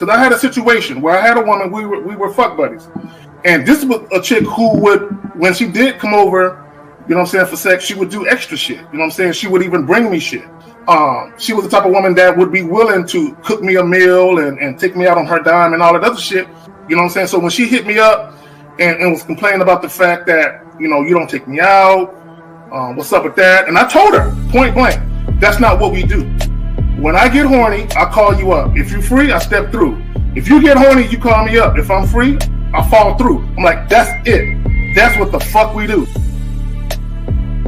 Because I had a situation where I had a woman, we were fuck buddies. And this was a chick who would, when she did come over, you know what I'm saying, for sex, she would do extra shit. You know what I'm saying? She would even bring me shit. She was the type of woman that would be willing to cook me a meal and take me out on her dime and all that other shit. You know what I'm saying? So when she hit me up and was complaining about the fact that, you know, you don't take me out, what's up with that? And I told her, point blank, that's not what we do. When I get horny, I call you up. If you're free, I step through. If you get horny, you call me up. If I'm free, I fall through. I'm like, that's it. That's what the fuck we do.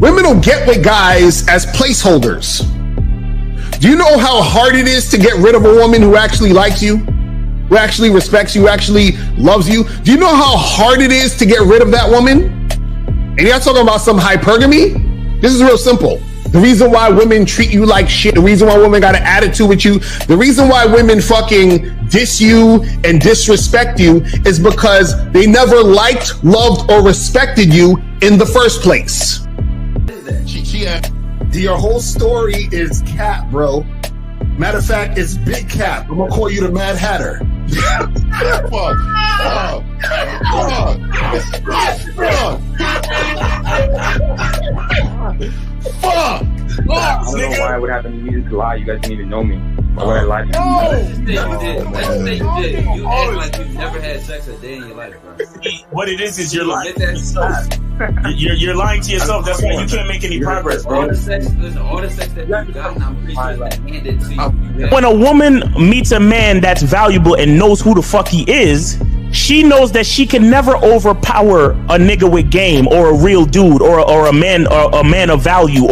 Women don't get with guys as placeholders. Do you know how hard it is to get rid of a woman who actually likes you, who actually respects you, who actually loves you? Do you know how hard it is to get rid of that woman? And you're not talking about some hypergamy? This is real simple. The reason why women treat you like shit, the reason why women got an attitude with you, the reason why women fucking diss you and disrespect you is because they never liked, loved, or respected you in the first place. Your whole story is cap, bro. Matter of fact, it's big cap. I'm gonna call you the Mad Hatter. Fuck! I don't know why it would happen to me to lie. You guys didn't even know me. Why would I lie to you? You act like you've never had sex a day in your life, bro. What it is you're lying to yourself. You're lying to yourself. That's why you can't make any progress, bro. All the sex that you've gotten, I'm pretty sure that handed to you. When a woman meets a man that's valuable and knows who the fuck he is, she knows that she can never overpower a nigga with game or a real dude or a man of value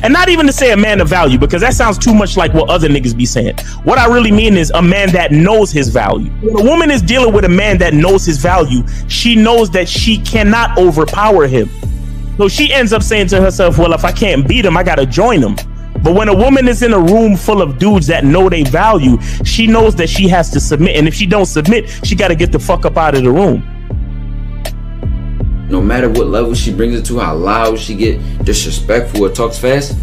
and not even to say a man of value, because that sounds too much like what other niggas be saying. What I really mean is a man that knows his value. When a woman is dealing with a man that knows his value, she knows that she cannot overpower him. So she ends up saying to herself, well, if I can't beat him, I gotta join him. But when a woman is in a room full of dudes that know they value, she knows that she has to submit. And if she don't submit, she got to get the fuck up out of the room. No matter what level she brings it to, how loud she get, disrespectful or talks fast,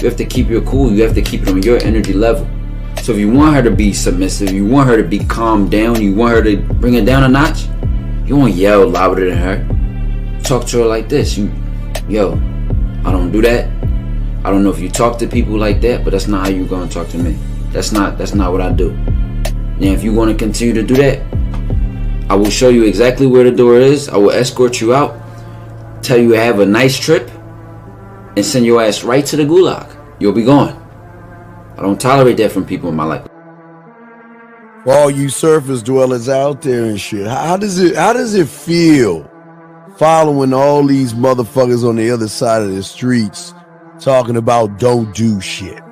you have to keep your cool. You have to keep it on your energy level. So if you want her to be submissive, you want her to be calmed down, you want her to bring it down a notch, you won't yell louder than her. Talk to her like this. Yo, I don't do that. I don't know if you talk to people like that, but that's not how you're going to talk to me. That's not what I do. Now, if you want to continue to do that, I will show you exactly where the door is. I will escort you out, tell you have a nice trip, and send your ass right to the gulag. You'll be gone. I don't tolerate that from people in my life. For all you surface dwellers out there and shit, how does it feel following all these motherfuckers on the other side of the streets talking about don't do shit?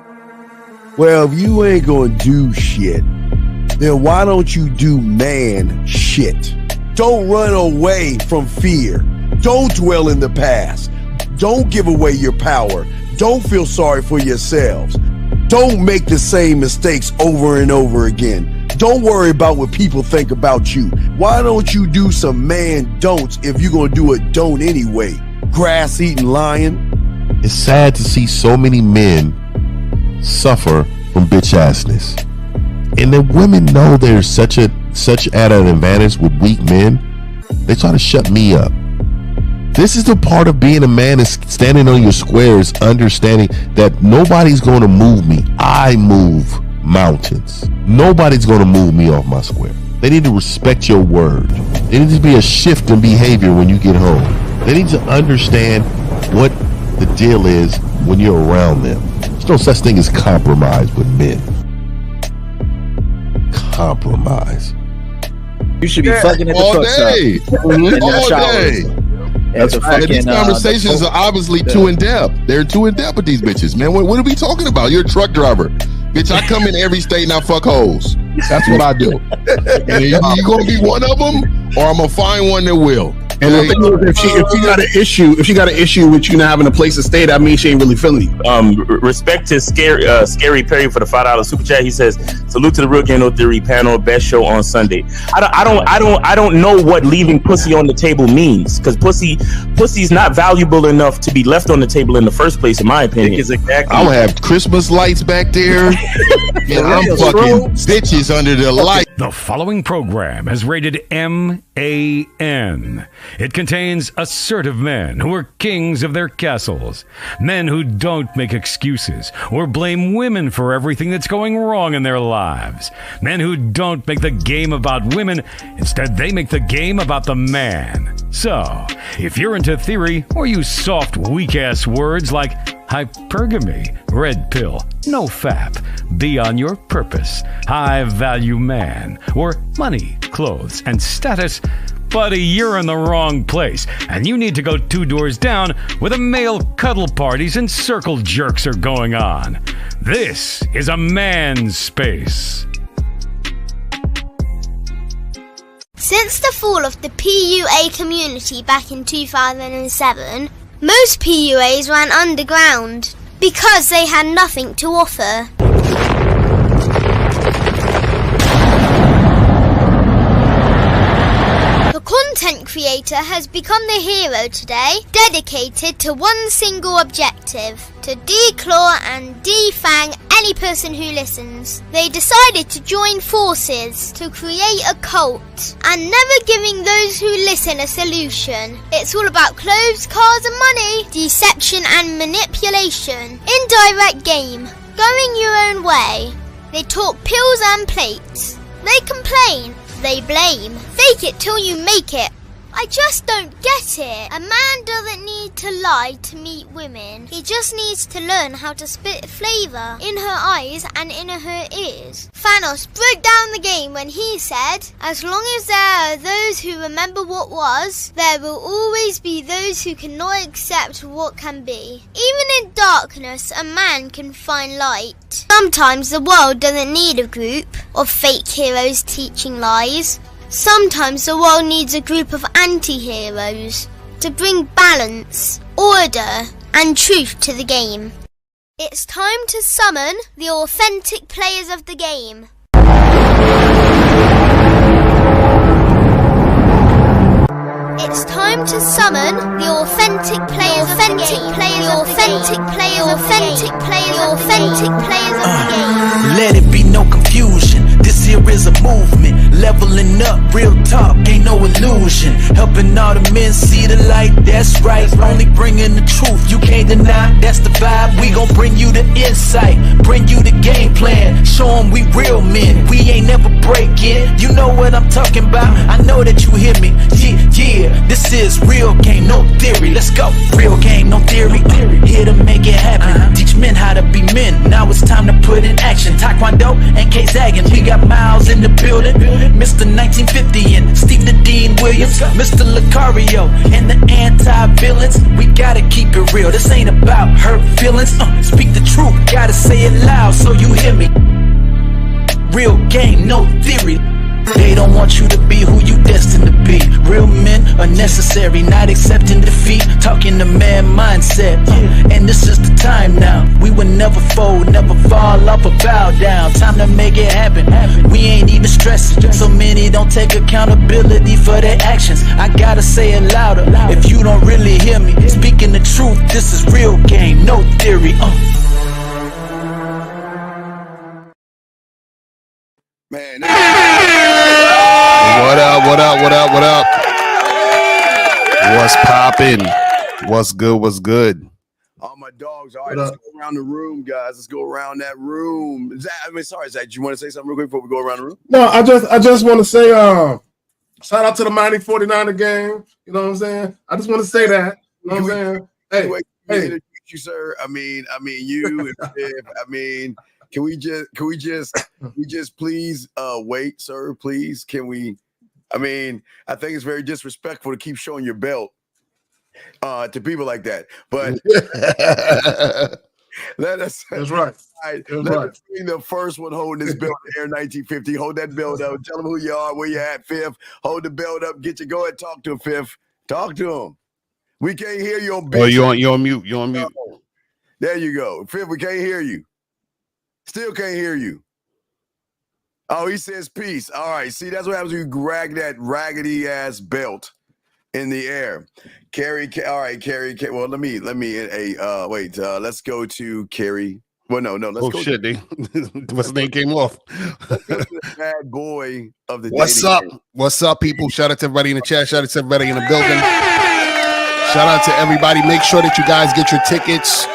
Well, if you ain't gonna do shit, then why don't you do man shit? Don't run away from fear. Don't dwell in the past. Don't give away your power. Don't feel sorry for yourselves. Don't make the same mistakes over and over again. Don't worry about what people think about you. Why don't you do some man don'ts if you're gonna do a don't anyway? Grass eating lion. It's sad to see so many men suffer from bitch assness, and then women know they're such at an advantage with weak men. They try to shut me up. This is the part of being a man, is standing on your squares, understanding that nobody's going to move me. I move mountains. Nobody's going to move me off my square. They need to respect your word. There needs to be a shift in behavior when you get home. They need to understand what the deal is when you're around them. There's no such thing as compromise with men. Compromise. You should be fucking at the all day. All day. That's right. These conversations are obviously too in depth. They're too in depth with these bitches, man. What are we talking about? You're a truck driver, bitch. I come in every state and I fuck hoes. That's what I do. And you gonna be one of them, or I'm gonna find one that will. And the thing is, if she got an issue with you not having a place to stay, that means she ain't really feeling you. Respect to Scary Perry for the $5 super chat. He says, Salute to the Real Game No Theory panel. Best show on Sunday. I don't know what leaving pussy on the table means, because pussy's not valuable enough to be left on the table in the first place, in my opinion. I'm gonna have Christmas lights back there, and I'm fucking bitches under the light. The following program is rated MAN. It contains assertive men who are kings of their castles, men who don't make excuses or blame women for everything that's going wrong in their lives, men who don't make the game about women, instead they make the game about the man. So, if you're into theory or use soft, weak-ass words like hypergamy, red pill, no fap, be on your purpose, high value man, or money, clothes, and status, buddy, you're in the wrong place, and you need to go 2 doors down where the male cuddle parties and circle jerks are going on. This is a man's space. Since the fall of the PUA community back in 2007, most PUAs ran underground because they had nothing to offer. The content creator has become the hero today, dedicated to one single objective: to declaw and defang any person who listens. They decided to join forces to create a cult, and never giving those who listen a solution. It's all about clothes, cars and money, deception and manipulation, indirect game, going your own way. They talk pills and plates. They complain. They blame. Fake it till you make it. I just don't get it. A man doesn't need to lie to meet women. He just needs to learn how to spit flavour in her eyes and in her ears. Thanos broke down the game when he said, as long as there are those who remember what was, there will always be those who cannot accept what can be. Even in darkness, a man can find light. Sometimes the world doesn't need a group of fake heroes teaching lies. Sometimes the world needs a group of anti-heroes to bring balance, order, and truth to the game. It's time to summon the authentic players of the game. It's time to summon the authentic players of the game. The authentic players of the game. Let it be no confusion. This here is a movement, leveling up, real talk, ain't no illusion. Helping all the men see the light, that's right. Only bringing the truth, you can't deny, that's the vibe. We gon' bring you the insight, bring you the game plan. Show 'em we real men, we ain't never breaking. You know what I'm talking about, I know that you hear me. Yeah, this is real game, no theory. Let's go, real game, no theory. Here to make it happen, teach men how to be men. Now it's time to put in action. Taekwondo and K-Zagging, we got Miles in the building, Mr. 1950 and Steve the Dean Williams, Mr. Lucario and the anti-villains. We gotta keep it real, this ain't about hurt feelings. Speak the truth, gotta say it loud so you hear me. Real game, no theory. They don't want you to be who you destined to be. Real men are necessary, not accepting defeat. Talking the man mindset, and this is the time now. We will never fold, never fall off or bow down. Time to make it happen. We ain't even stressing. So many don't take accountability for their actions. I gotta say it louder if you don't really hear me. Speaking the truth, this is real game, no theory. Man, What up? What up? What up? What up? What's poppin'? What's good? What's good? all my dogs. All right, let's go around the room, guys. Let's go around that room. Zach, Zach, do you want to say something real quick before we go around the room? No, I just want to say shout out to the Mighty 49er game. You know what I'm saying? I just want to say that. You know what I'm saying? Hey, you, sir. I mean, you. Can we just please wait, sir? Please, can we? I mean, I think it's very disrespectful to keep showing your belt to people like that. But let us. That's right. Let us be the first one holding this belt, Air 1950. Hold that belt up. Tell them who you are, where you at, Fifth. Hold the belt up. Go ahead, talk to him, Fifth. Talk to him. We can't hear you on. Oh, you're on mute. You're on mute. There you go, Fifth. We can't hear you. Still can't hear you. Oh, he says peace. All right. See, that's what happens when you drag that raggedy ass belt in the air. Carrie. All right, Carrie. Well, let me. Wait. Let's go to Carrie. Well, no. Let's go. Shit, what's his name came off? Bad boy of the. What's up? Game. What's up, people? Shout out to everybody in the chat. Shout out to everybody in the building. Shout out to everybody. Make sure that you guys get your tickets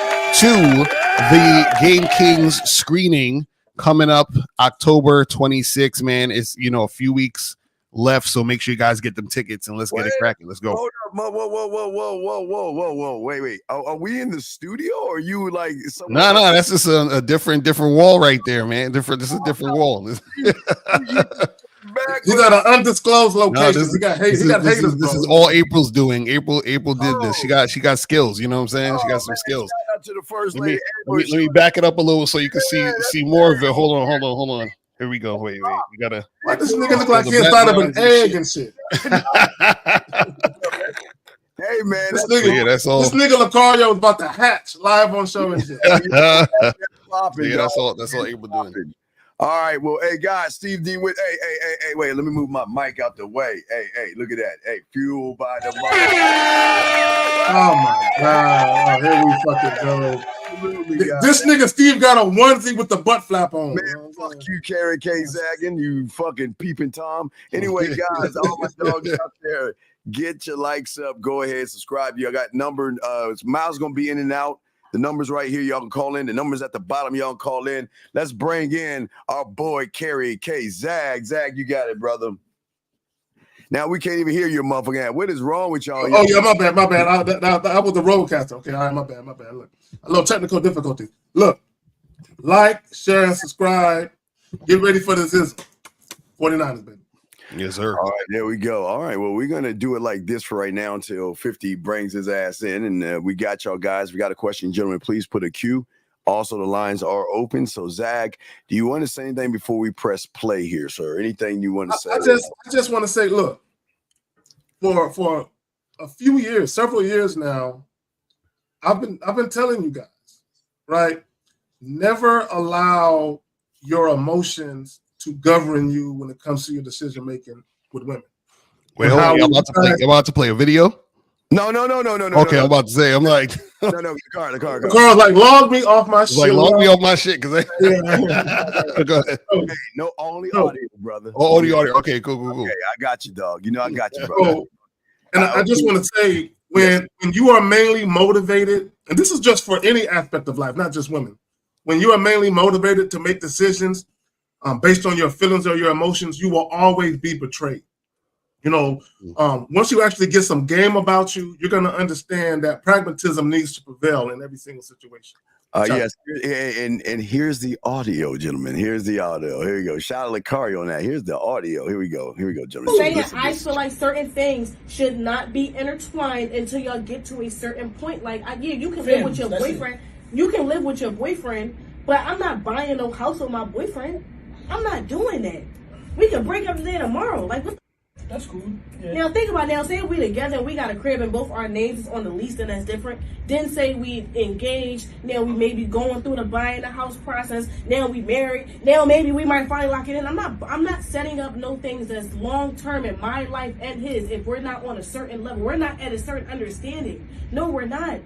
to the Game Kings screening coming up October 26th. Man, it's a few weeks left, so make sure you guys get them tickets and let's get it cracking. Let's go. Hold up. Whoa. Wait. Are we in the studio or are you like No, that's just a different wall right there, man. This is a different wall. You got an undisclosed location. This is all April's doing. April did this. She got skills. You know what I'm saying? She got some skills. Shout out to the first Let lady. me back it up a little so you can see more of it. Hold on. Here we go. Wait. You gotta. Why this nigga look like he's inside of an egg and shit? Hey man, that's all. This nigga Lucario was about to hatch live on show and shit. That's all April doing. All right, well, hey guys, Steve D with hey, wait, let me move my mic out the way. Hey, look at that. Hey, fueled by the mic. Oh my god, here we fucking go. This nigga Steve got a onesie with the butt flap on. Man, fuck you, Carrie K. Zaggin, you fucking peeping Tom. Anyway, guys, all my dogs out there, get your likes up. Go ahead, subscribe. You got number. Miles gonna be in and out. The number's right here. Y'all can call in. The number's at the bottom. Y'all can call in. Let's bring in our boy, Carrie K. Zag, you got it, brother. Now, we can't even hear your motherfucking. What is wrong with y'all? Oh, yeah, my bad. I was the roadcaster. Okay, all right, my bad. Look, a little technical difficulty. Look, like, share, and subscribe. Get ready for this. 49ers, baby. Yes, sir. All right, there we go. All right, well, we're going to do it like this for right now until 50 brings his ass in. And we got y'all guys. We got a question, gentlemen. Please put a Q. Also, the lines are open. So, Zag, do you want to say anything before we press play here, sir? Anything you want to say? I just want to say, look, for a few years, several years now, I've been telling you guys, right? Never allow your emotions to govern you when it comes to your decision making with women. Wait, hold on. I'm about to play a video. No. Okay, I'm about to say. I'm like, no. The car. Carl's like, log me off my shit. Like, log me off my shit because Go ahead. Okay, no, only audio, brother. Oh, only audio. Okay, cool. Okay, I got you, dog. I got you, brother. And I just want to say, when you are mainly motivated, and this is just for any aspect of life, not just women. When you are mainly motivated to make decisions based on your feelings or your emotions, you will always be betrayed. Once you actually get some game about you, you're going to understand that pragmatism needs to prevail in every single situation. Yes, and here's the audio, gentlemen. Here's the audio. Here we go. Shout out Lucario on that. Here's the audio. Here we go, gentlemen. Saying I feel like certain things should not be intertwined until y'all get to a certain point. Like, you can live with your boyfriend. You can live with your boyfriend, but I'm not buying no house with my boyfriend. I'm not doing that. We can break up today tomorrow. Like, what? That's cool. Yeah. Now think about now. Say we together and we got a crib and both our names is on the lease, then that's different. Then say we engaged. Now we may be going through the buying the house process. Now we married. Now maybe we might finally lock it in. I'm not setting up no things that's long term in my life and his. If we're not on a certain level, we're not at a certain understanding. No, we're not.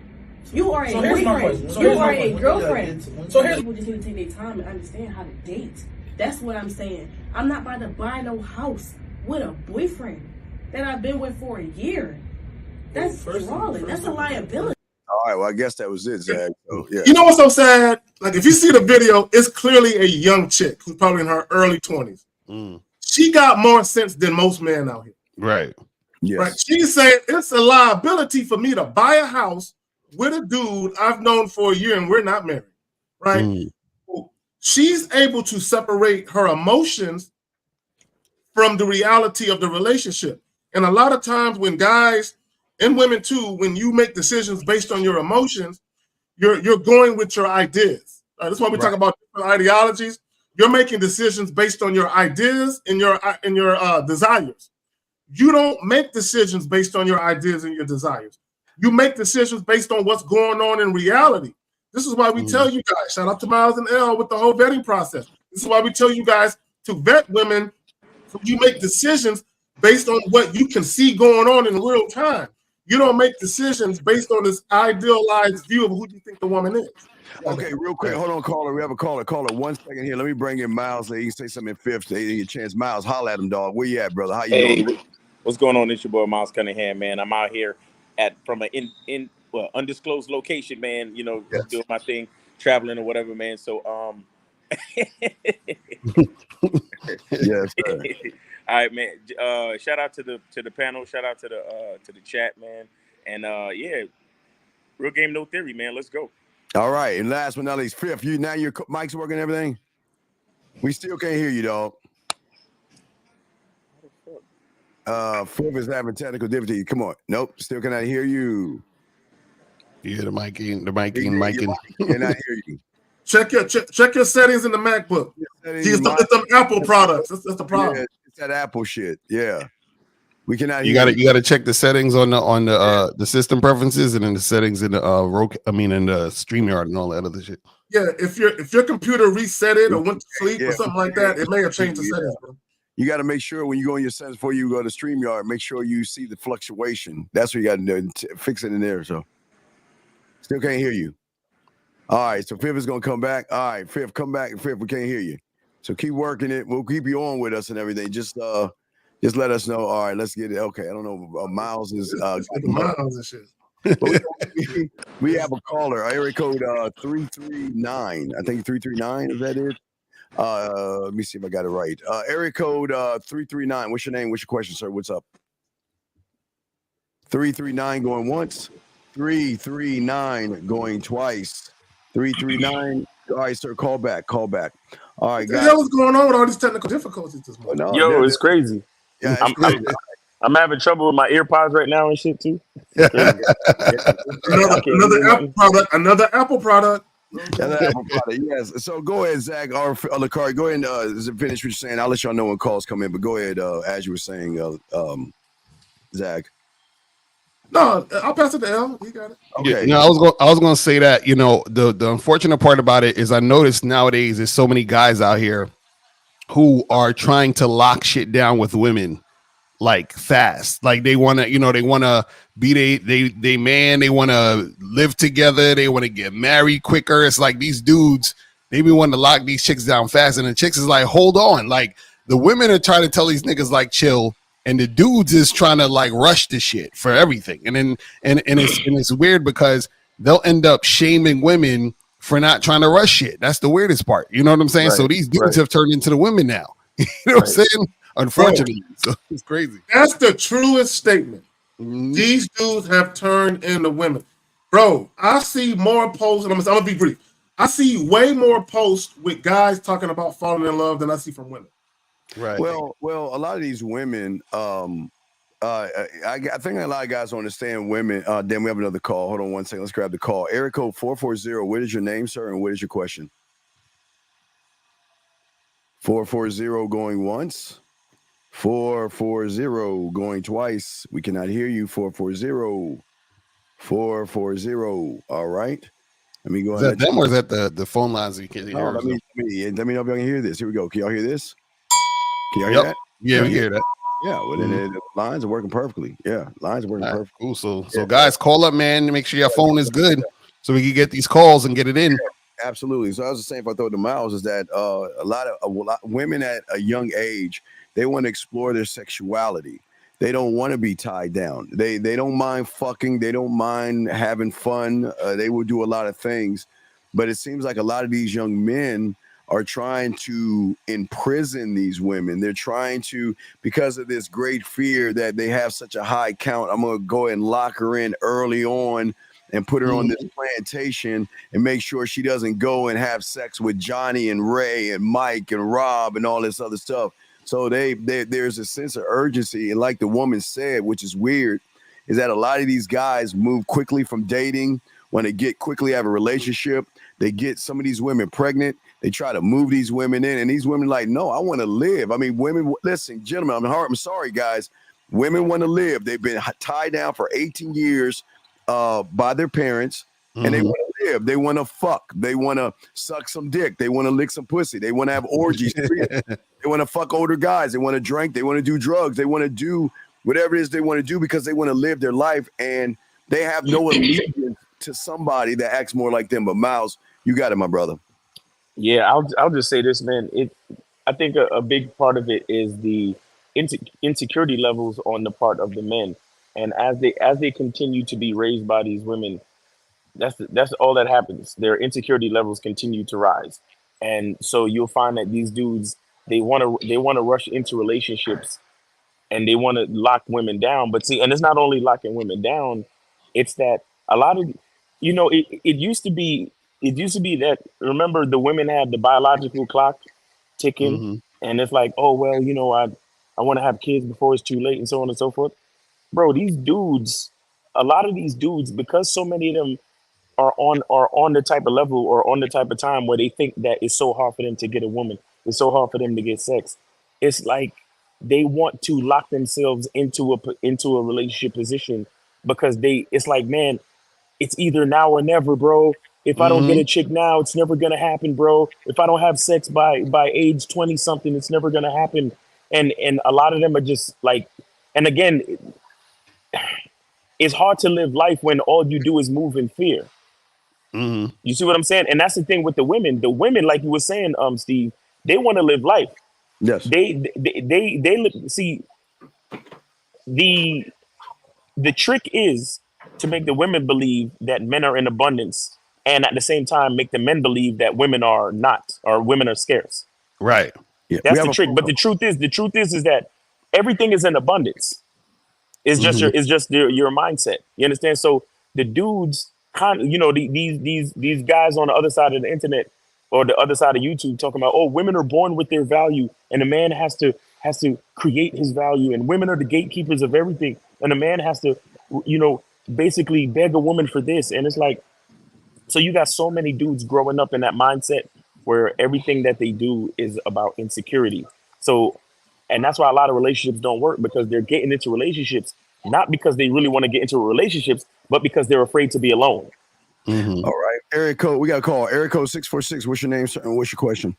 You are a boyfriend. You are a girlfriend. So people just need to take their time and understand how to date. That's what I'm saying. I'm not about to buy no house with a boyfriend that I've been with for a year. That's fraudulent. That's a liability. All right, well, I guess that was it, Zach. So, yeah. You know what's so sad? Like, if you see the video, it's clearly a young chick who's probably in her early 20s. She got more sense than most men out here. Right. Yes. Right. She's saying it's a liability for me to buy a house with a dude I've known for a year and we're not married. Right. She's able to separate her emotions from the reality of the relationship. And a lot of times when guys and women too, when you make decisions based on your emotions, you're going with your ideas. That's why we talk about different ideologies. You're making decisions based on your ideas and your desires. You don't make decisions based on your ideas and your desires. You make decisions based on what's going on in reality. This is why we tell you guys, shout out to Miles and L with the whole vetting process. This is why we tell you guys to vet women so you make decisions based on what you can see going on in real time. You don't make decisions based on this idealized view of who you think the woman is. Okay, real quick. Hold on, caller. We have a caller. Caller, 1 second here. Let me bring in Miles. He can say something in fifth. They get a chance. Miles, holla at him, dog. Where you at, brother? How you doing? What's going on? It's your boy Miles Cunningham, man. I'm out here from an undisclosed location, man. You know, doing my thing, traveling or whatever, man. So yes, sir. All right, man. Shout out to the panel. Shout out to the chat, man. And yeah, real game, no theory, man. Let's go. All right, and last but not least, fifth. Your mic's working, and everything. We still can't hear you, dog. Fifth is having technical difficulty. Come on, nope, still cannot hear you. Yeah, the mic cannot hear you. Check your settings in the MacBook. It's the Apple products. That's the problem. Yeah, it's that Apple shit. Yeah, we cannot. You got to check the settings on the system preferences, and then the settings in the in the StreamYard and all that other shit. Yeah, if your computer reset it or went to sleep or something like that, it may have changed the settings, bro. You got to make sure when you go in your settings before you go to StreamYard, make sure you see the fluctuation. That's what you got to do. Fix it in there. So still can't hear you. All right, so Fifth is gonna come back. All right, Fifth, come back. Fifth, we can't hear you. So keep working it. We'll keep you on with us and everything. Just let us know. All right, let's get it. Okay, I don't know. Miles is Miles and shit. we have a caller, area code 339. I think 339. Is that it? Let me see if I got it right. Area code 339. What's your name? What's your question, sir? What's up? 339 going once. 339 going twice. 339. All right, sir. Call back. All right, guys. What's going on with all these technical difficulties this morning? Yo, it's crazy. Yeah, I'm having trouble with my earpods right now and shit too. Another Apple product. Another Apple product. Yes. So go ahead, Zach. Or Lakari, go ahead and finish what you're saying. I'll let y'all know when calls come in. But go ahead, as you were saying, Zach. No, I'll pass it to L. You got it. Okay. Yeah, I was going to say that, the unfortunate part about it is I noticed nowadays there's so many guys out here who are trying to lock shit down with women like fast. Like they want to be they man, they want to live together, they want to get married quicker. It's like these dudes, they be wanting to lock these chicks down fast, and the chicks is like, hold on. Like the women are trying to tell these niggas like chill, and the dudes is trying to like rush the shit for everything. And then it's weird because they'll end up shaming women for not trying to rush shit. That's the weirdest part. You know what I'm saying? Right, so these dudes have turned into the women now. You know what I'm saying? Unfortunately. So it's crazy. That's the truest statement. These dudes have turned into women. Bro, I see more posts, and I'm gonna be brief. I see way more posts with guys talking about falling in love than I see from women. Right. Well, a lot of these women, I think a lot of guys don't understand women. Then we have another call. Hold on 1 second. Let's grab the call. Area code 440. What is your name, sir? And what is your question? 440 going once. 440 going twice. We cannot hear you. 440. 440. All right. Let me go Is ahead. that them or is that the phone lines you can't hear? Let me know if y'all can hear this. Here we go. Can y'all hear this? Can y'all hear that? Yeah, we hear that. Yeah, well, then the lines are working perfectly. Yeah, lines are working perfectly. Cool. So guys, call up, man, to make sure your phone is good so we can get these calls and get it in. Yeah, absolutely. So I was just saying, if I throw it to Miles, is that a lot of women at a young age, they want to explore their sexuality. They don't want to be tied down. They don't mind fucking. They don't mind having fun. They will do a lot of things. But it seems like a lot of these young men are trying to imprison these women. They're trying to, because of this great fear that they have such a high count, I'm going to go ahead and lock her in early on and put her on this plantation and make sure she doesn't go and have sex with Johnny and Ray and Mike and Rob and all this other stuff. So there's a sense of urgency. And like the woman said, which is weird, is that a lot of these guys move quickly from dating. When they get quickly have a relationship, they get some of these women pregnant. They try to move these women in, and these women like, no, I want to live. I mean, women, listen, gentlemen, I'm sorry, guys. Women want to live. They've been tied down for 18 years by their parents, and they want to live. They want to fuck. They want to suck some dick. They want to lick some pussy. They want to have orgies. They want to fuck older guys. They want to drink. They want to do drugs. They want to do whatever it is they want to do because they want to live their life, and they have no allegiance to somebody that acts more like them. But Miles, you got it, my brother. Yeah, I'll just say this, man. I think a big part of it is the insecurity levels on the part of the men, and as they continue to be raised by these women, that's all that happens. Their insecurity levels continue to rise, and so you'll find that these dudes they want to rush into relationships, and they want to lock women down. But see, and it's not only locking women down, it's that a lot of it used to be that, remember, the women had the biological clock ticking, and it's like, oh well, I want to have kids before it's too late, and so on and so forth. Bro, these dudes, a lot of these dudes, because so many of them are on the type of level or on the type of time where they think that it's so hard for them to get a woman, it's so hard for them to get sex. It's like they want to lock themselves into a relationship position because it's like, man, it's either now or never, bro. If I don't get a chick now, it's never gonna happen, bro. If I don't have sex by age 20 something, it's never gonna happen. And a lot of them are just like, and again, it's hard to live life when all you do is move in fear. You see what I'm saying? And that's the thing with the women. The women, like you were saying, Steve, they want to live life. Yes. They see, the trick is to make the women believe that men are in abundance, and at the same time make the men believe that women are not, or women are scarce. Right. Yeah. That's the trick. But the truth is that everything is in abundance. It's just your mindset. You understand? So the dudes these guys on the other side of the internet or the other side of YouTube talking about, oh, women are born with their value, and a man has to create his value, and women are the gatekeepers of everything, and a man has to, basically beg a woman for this. And it's like, so you got so many dudes growing up in that mindset where everything that they do is about insecurity. So, and that's why a lot of relationships don't work, because they're getting into relationships not because they really want to get into relationships, but because they're afraid to be alone. All right, area code. We got a call. Area code 646. What's your name, sir, and what's your question?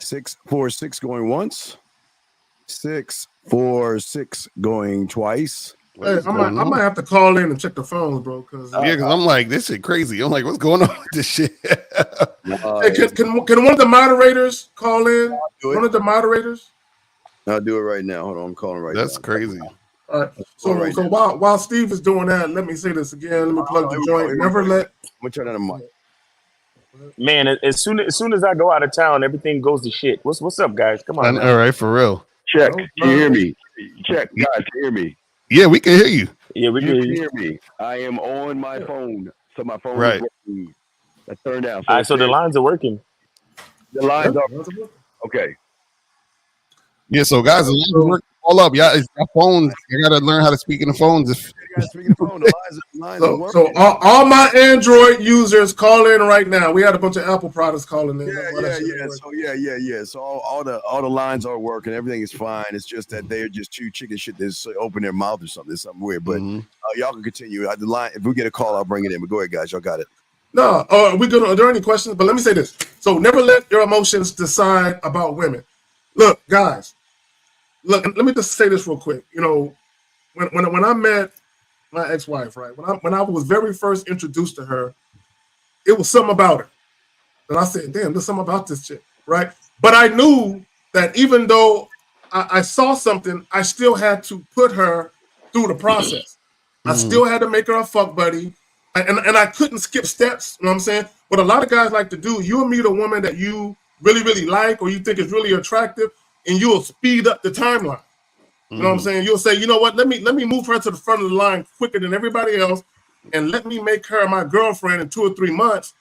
646 going once. 646 going twice. Hey, I might have to call in and check the phones, bro. Because I'm like, this shit crazy. I'm like, what's going on with this shit? Hey, can one of the moderators call in? One of the moderators? I'll do it right now. Hold on, I'm calling right now. That's crazy. All right. So while Steve is doing that, let me say this again. Let me plug the joint. Never let. I'm gonna turn on the mic. Man, as soon as I go out of town, everything goes to shit. What's up, guys? Come on. All right, for real. Check. Can you hear me? Check, guys. Can you hear me? Yeah, we can hear you. Yeah, we can hear me. I am on my phone, so my phone right. is working. That's turned down. All right, so the lines are working. The lines are okay. Yeah, so guys, the lines are working all up. Yeah, it's phones. You gotta learn how to speak in the phones. So all my Android users call in right now. We had a bunch of Apple products calling in. Yeah. So all the lines are working. Everything is fine. It's just that they're just too chicken shit to open their mouth or something. It's something weird. But y'all can continue. The line. If we get a call, I'll bring it in. But go ahead, guys. Y'all got it. No, are there any questions? But let me say this. So never let your emotions decide about women. Look, guys. Look, let me just say this real quick. When I met my ex-wife, right? When I was very first introduced to her, it was something about her that I said, "Damn, there's something about this chick," right? But I knew that even though I saw something, I still had to put her through the process. I still had to make her a fuck buddy, and I couldn't skip steps. You know what I'm saying? What a lot of guys like to do, you'll meet a woman that you really, really like or you think is really attractive, and you'll speed up the timeline. You know what I'm saying? You'll say, you know what? Let me move her to the front of the line quicker than everybody else, and let me make her my girlfriend in 2 or 3 months,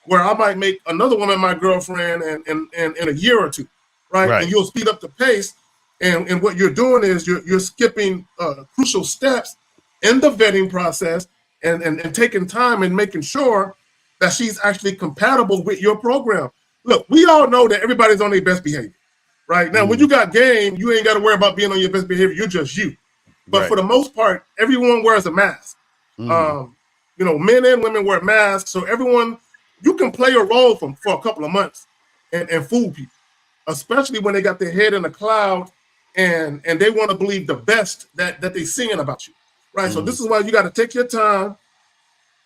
where I might make another woman my girlfriend in a year or two, right? And you'll speed up the pace. And what you're doing is you're skipping crucial steps in the vetting process and taking time and making sure that she's actually compatible with your program. Look, we all know that everybody's on their best behavior. Right now, when you got game, you ain't got to worry about being on your best behavior. You're just you. But for the most part, everyone wears a mask. men and women wear masks, so everyone, you can play a role for a couple of months and fool people, especially when they got their head in a cloud and they want to believe the best that they singing about you, right? So this is why you got to take your time,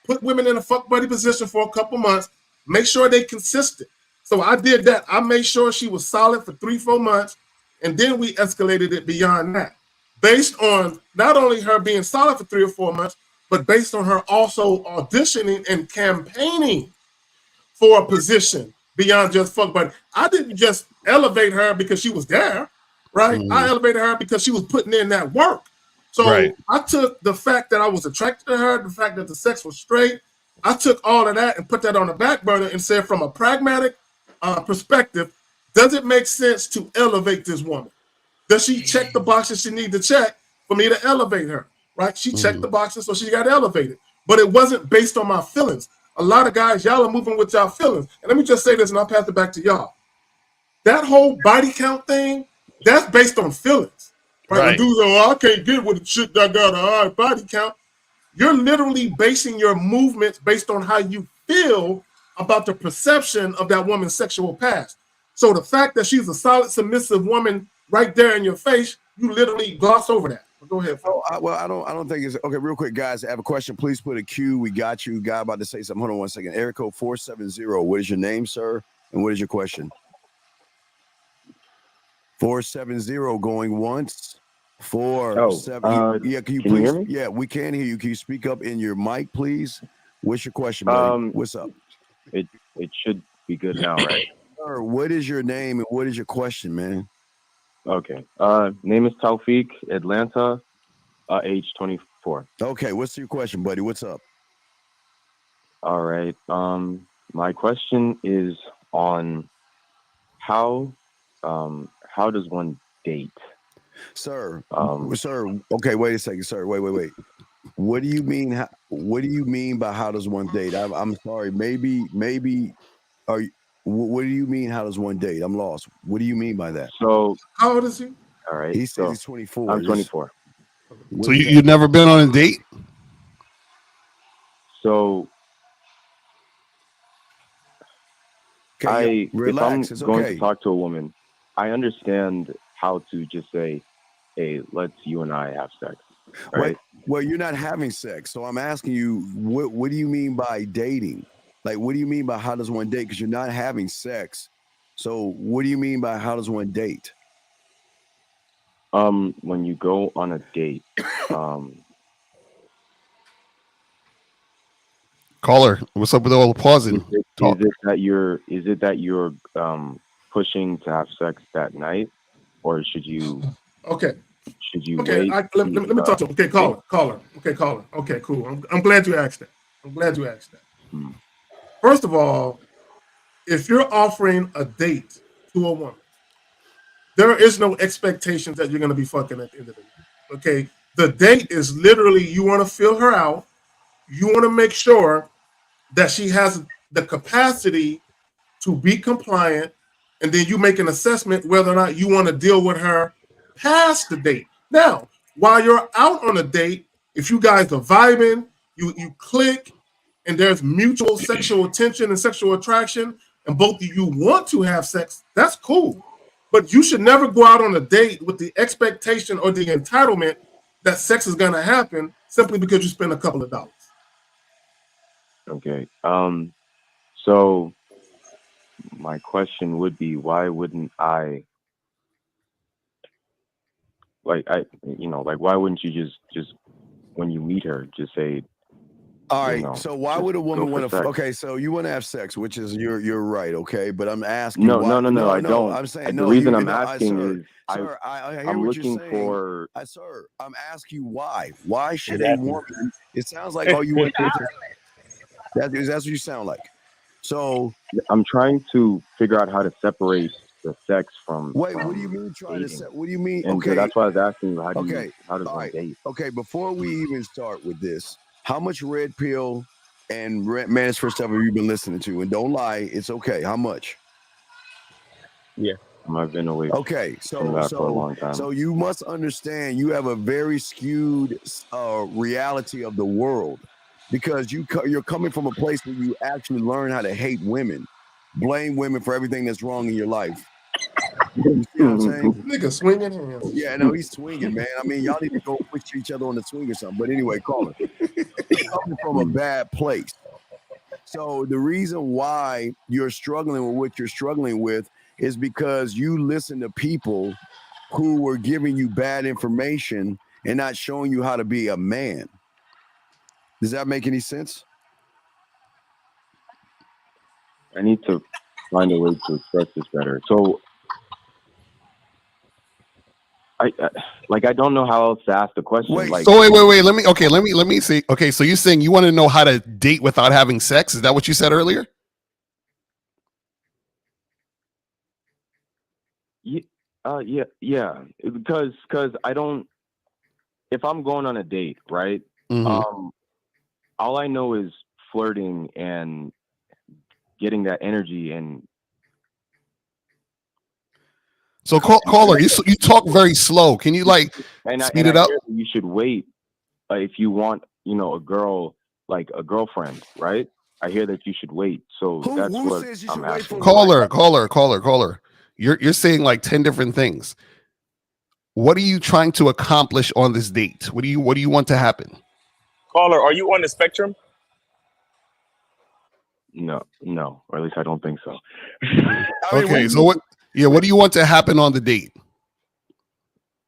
put women in a fuck buddy position for a couple months, make sure they consistent. So I did that. I made sure she was solid for 3-4 months, and then we escalated it beyond that, based on not only her being solid for 3 or 4 months, but based on her also auditioning and campaigning for a position beyond just fuck buddy. I didn't just elevate her because she was there, right? I elevated her because she was putting in that work. So I took the fact that I was attracted to her, the fact that the sex was straight, I took all of that and put that on the back burner and said, from a pragmatic perspective, does it make sense to elevate this woman? Does she check the boxes she need to check for me to elevate her, right? She checked the boxes, so she got elevated. But it wasn't based on my feelings. A lot of guys, y'all are moving with y'all feelings. And let me just say this, and I'll pass it back to y'all. That whole body count thing, that's based on feelings. Right? When dudes are, I can't get with the shit that got a high body count. You're literally basing your movements based on how you feel about the perception of that woman's sexual past. So the fact that she's a solid, submissive woman right there in your face, you literally gloss over that. Go ahead. Oh, I don't think it's okay. Real quick, guys, I have a question. Please put a Q. We got you. Guy about to say something. Hold on 1 second. Area code 470. What is your name, sir? And what is your question? 470 going once. 470. Yeah, can you please? Hear me? Yeah, we can hear you. Can you speak up in your mic, please? What's your question, buddy? What's up? It should be good now, right? Sir, what is your name and what is your question, man? Okay. Name is Taufik, Atlanta, age 24. Okay, what's your question, buddy? What's up? All right. My question is on how does one date? Sir, okay, wait a second, sir. Wait. What do you mean? What do you mean by how does one date? I'm sorry. Maybe are you? What do you mean? How does one date? I'm lost. What do you mean by that? So how old is he? All right. He said he's 24. I'm 24. So you've never been on a date? So relax. If I'm going to talk to a woman, I understand how to just say, "Hey, let's you and I have sex." Right? Well, you're not having sex, so I'm asking you, what do you mean by dating? Like, what do you mean by how does one date? Because you're not having sex. So what do you mean by how does one date? When you go on a date, Caller, what's up with all the pausing? Is it that you're pushing to have sex that night, or should you? Okay. Should you okay, wait? let me talk to him. Okay, caller. Okay, caller. Okay, cool. I'm glad you asked that. First of all, if you're offering a date to a woman, there is no expectations that you're going to be fucking at the end of the day. Okay, the date is literally you want to feel her out. You want to make sure that she has the capacity to be compliant, and then you make an assessment whether or not you want to deal with her past the date. Now, while you're out on a date, if you guys are vibing, you click, and there's mutual sexual attention and sexual attraction, and both of you want to have sex, that's cool. But you should never go out on a date with the expectation or the entitlement that sex is going to happen simply because you spend a couple of dollars. Okay. So my question would be, why wouldn't I? Why wouldn't you just when you meet her, just say? All right. So why would a woman want to? Okay, so you want to have sex, which is you're right. Okay, but I'm asking. No, I don't. I'm saying the reason I'm asking is I'm looking for. Sir, I'm asking you why. Why should a woman? It sounds like all you want to. That's what you sound like. So I'm trying to figure out how to separate the sex from. Wait, what do you mean trying to? What do you mean? And okay, so that's why I was asking you. How does one date? Okay, before we even start with this, how much Red Pill and Man's First Stuff have you been listening to? And don't lie, it's okay. How much? Yeah, I've been away. Okay, from that for a long time. So you must understand, you have a very skewed reality of the world. because you're coming from a place where you actually learn how to hate women, blame women for everything that's wrong in your life. You see what I'm saying? Nigga swinging hands. Yeah, no, he's swinging, man. I mean, y'all need to go push each other on the swing or something. But anyway, caller, it's coming from a bad place. So the reason why you're struggling with what you're struggling with is because you listen to people who were giving you bad information and not showing you how to be a man. Does that make any sense? I need to find a way to express this better. So, I don't know how else to ask the question. Wait, Let me see. Okay, so you're saying you want to know how to date without having sex? Is that what you said earlier? Yeah. Because I don't. If I'm going on a date, right? All I know is flirting and getting that energy and. So caller, you talk very slow. Can you speed it up? You should wait if you want, a girl, like a girlfriend, right? I hear that you should wait. So that's what I'm asking. Caller. You're saying like 10 different things. What are you trying to accomplish on this date? What do you want to happen? Caller, are you on the spectrum? No, or at least I don't think so. Okay, so what? Yeah, what do you want to happen on the date?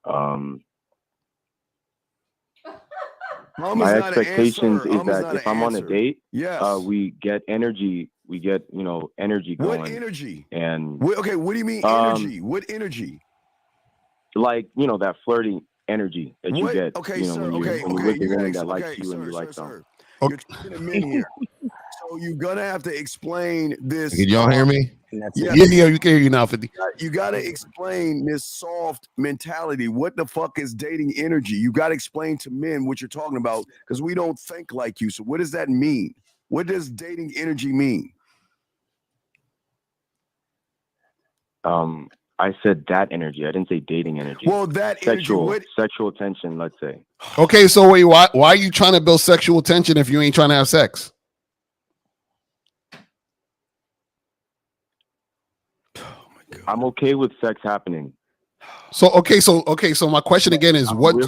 My expectations is that if I'm on a date, we get energy. We get energy going. What energy? And what do you mean energy? What energy? Like that flirting energy that you get. Okay, sir. When you're with a woman that likes you and you like them. You're talking to men here, so you're gonna have to explain this. Can y'all hear me? Yeah, you can hear you now, 50. You got to explain this soft mentality. What the fuck is dating energy? You got to explain to men what you're talking about because we don't think like you. So what does that mean? What does dating energy mean? I said that energy. I didn't say dating energy. Well, that sexual tension, let's say. Okay, so wait, why are you trying to build sexual tension if you ain't trying to have sex? I'm okay with sex happening. So my question again is caller,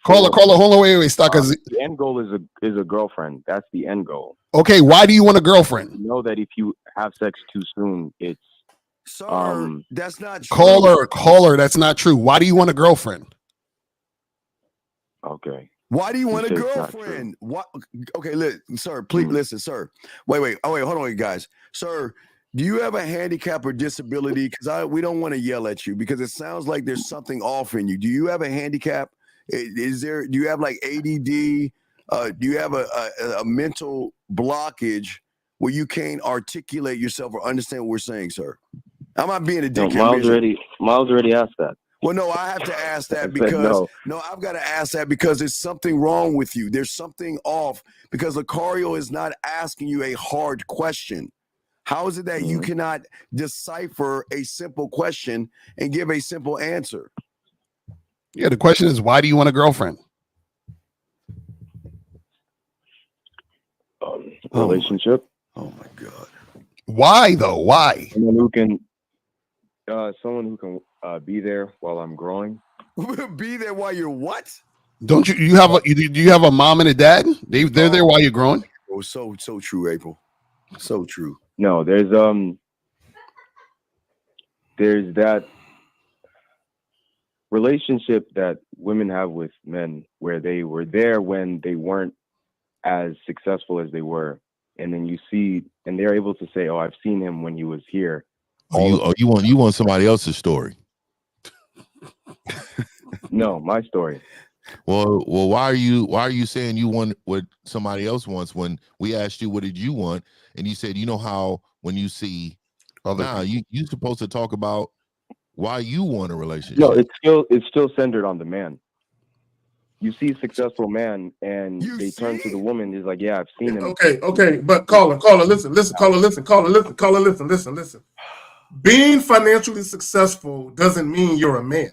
hold on, wait, stop. The end goal is a girlfriend. That's the end goal. Okay, why do you want a girlfriend? You know that if you have sex too soon, it's that's not true. Caller, that's not true. Why do you want a girlfriend? Okay. Why do you want a girlfriend? What? Okay, listen, sir. Please listen, sir. Wait. Oh, wait. Hold on, you guys, sir. Do you have a handicap or disability? Because we don't want to yell at you because it sounds like there's something off in you. Do you have a handicap? Do you have like ADD? Do you have a mental blockage where you can't articulate yourself or understand what we're saying, sir? I'm not being a dickhead. Miles already asked that. Well, no, I have to ask that because I've got to ask that because there's something wrong with you. There's something off because Lucario is not asking you a hard question. How is it that you cannot decipher a simple question and give a simple answer? Yeah, the question is, why do you want a girlfriend? Relationship. Oh my God. Why though? Why? Someone who can be there while I'm growing. Be there while you're what? Don't you do you have a mom and a dad? They're there while you're growing. Oh, so true, April. So true. No, there's that relationship that women have with men where they were there when they weren't as successful as they were, and then you see, and they're able to say, "Oh, I've seen him when he was here." You want somebody else's story? No, my story. Well, why are you saying you want what somebody else wants when we asked you what did you want and you said how when you see you're supposed to talk about why you want a relationship. No, it's still centered on the man. You see a successful man and they turn to the woman. Is like, yeah, I've seen him. Okay, but caller, listen. Being financially successful doesn't mean you're a man.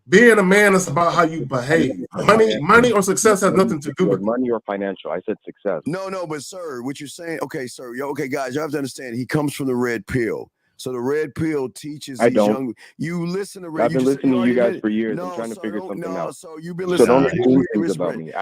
being a man is about how you behave. Money or success has nothing to do with it. money or financial. I said success. No, but sir, what you're saying, okay, sir, okay, guys, you have to understand, he comes from the red pill. So the red pill teaches these young. You listen to. I've been listening to you guys for years. I'm trying to figure something out. So you've been listening. So don't assume things about me.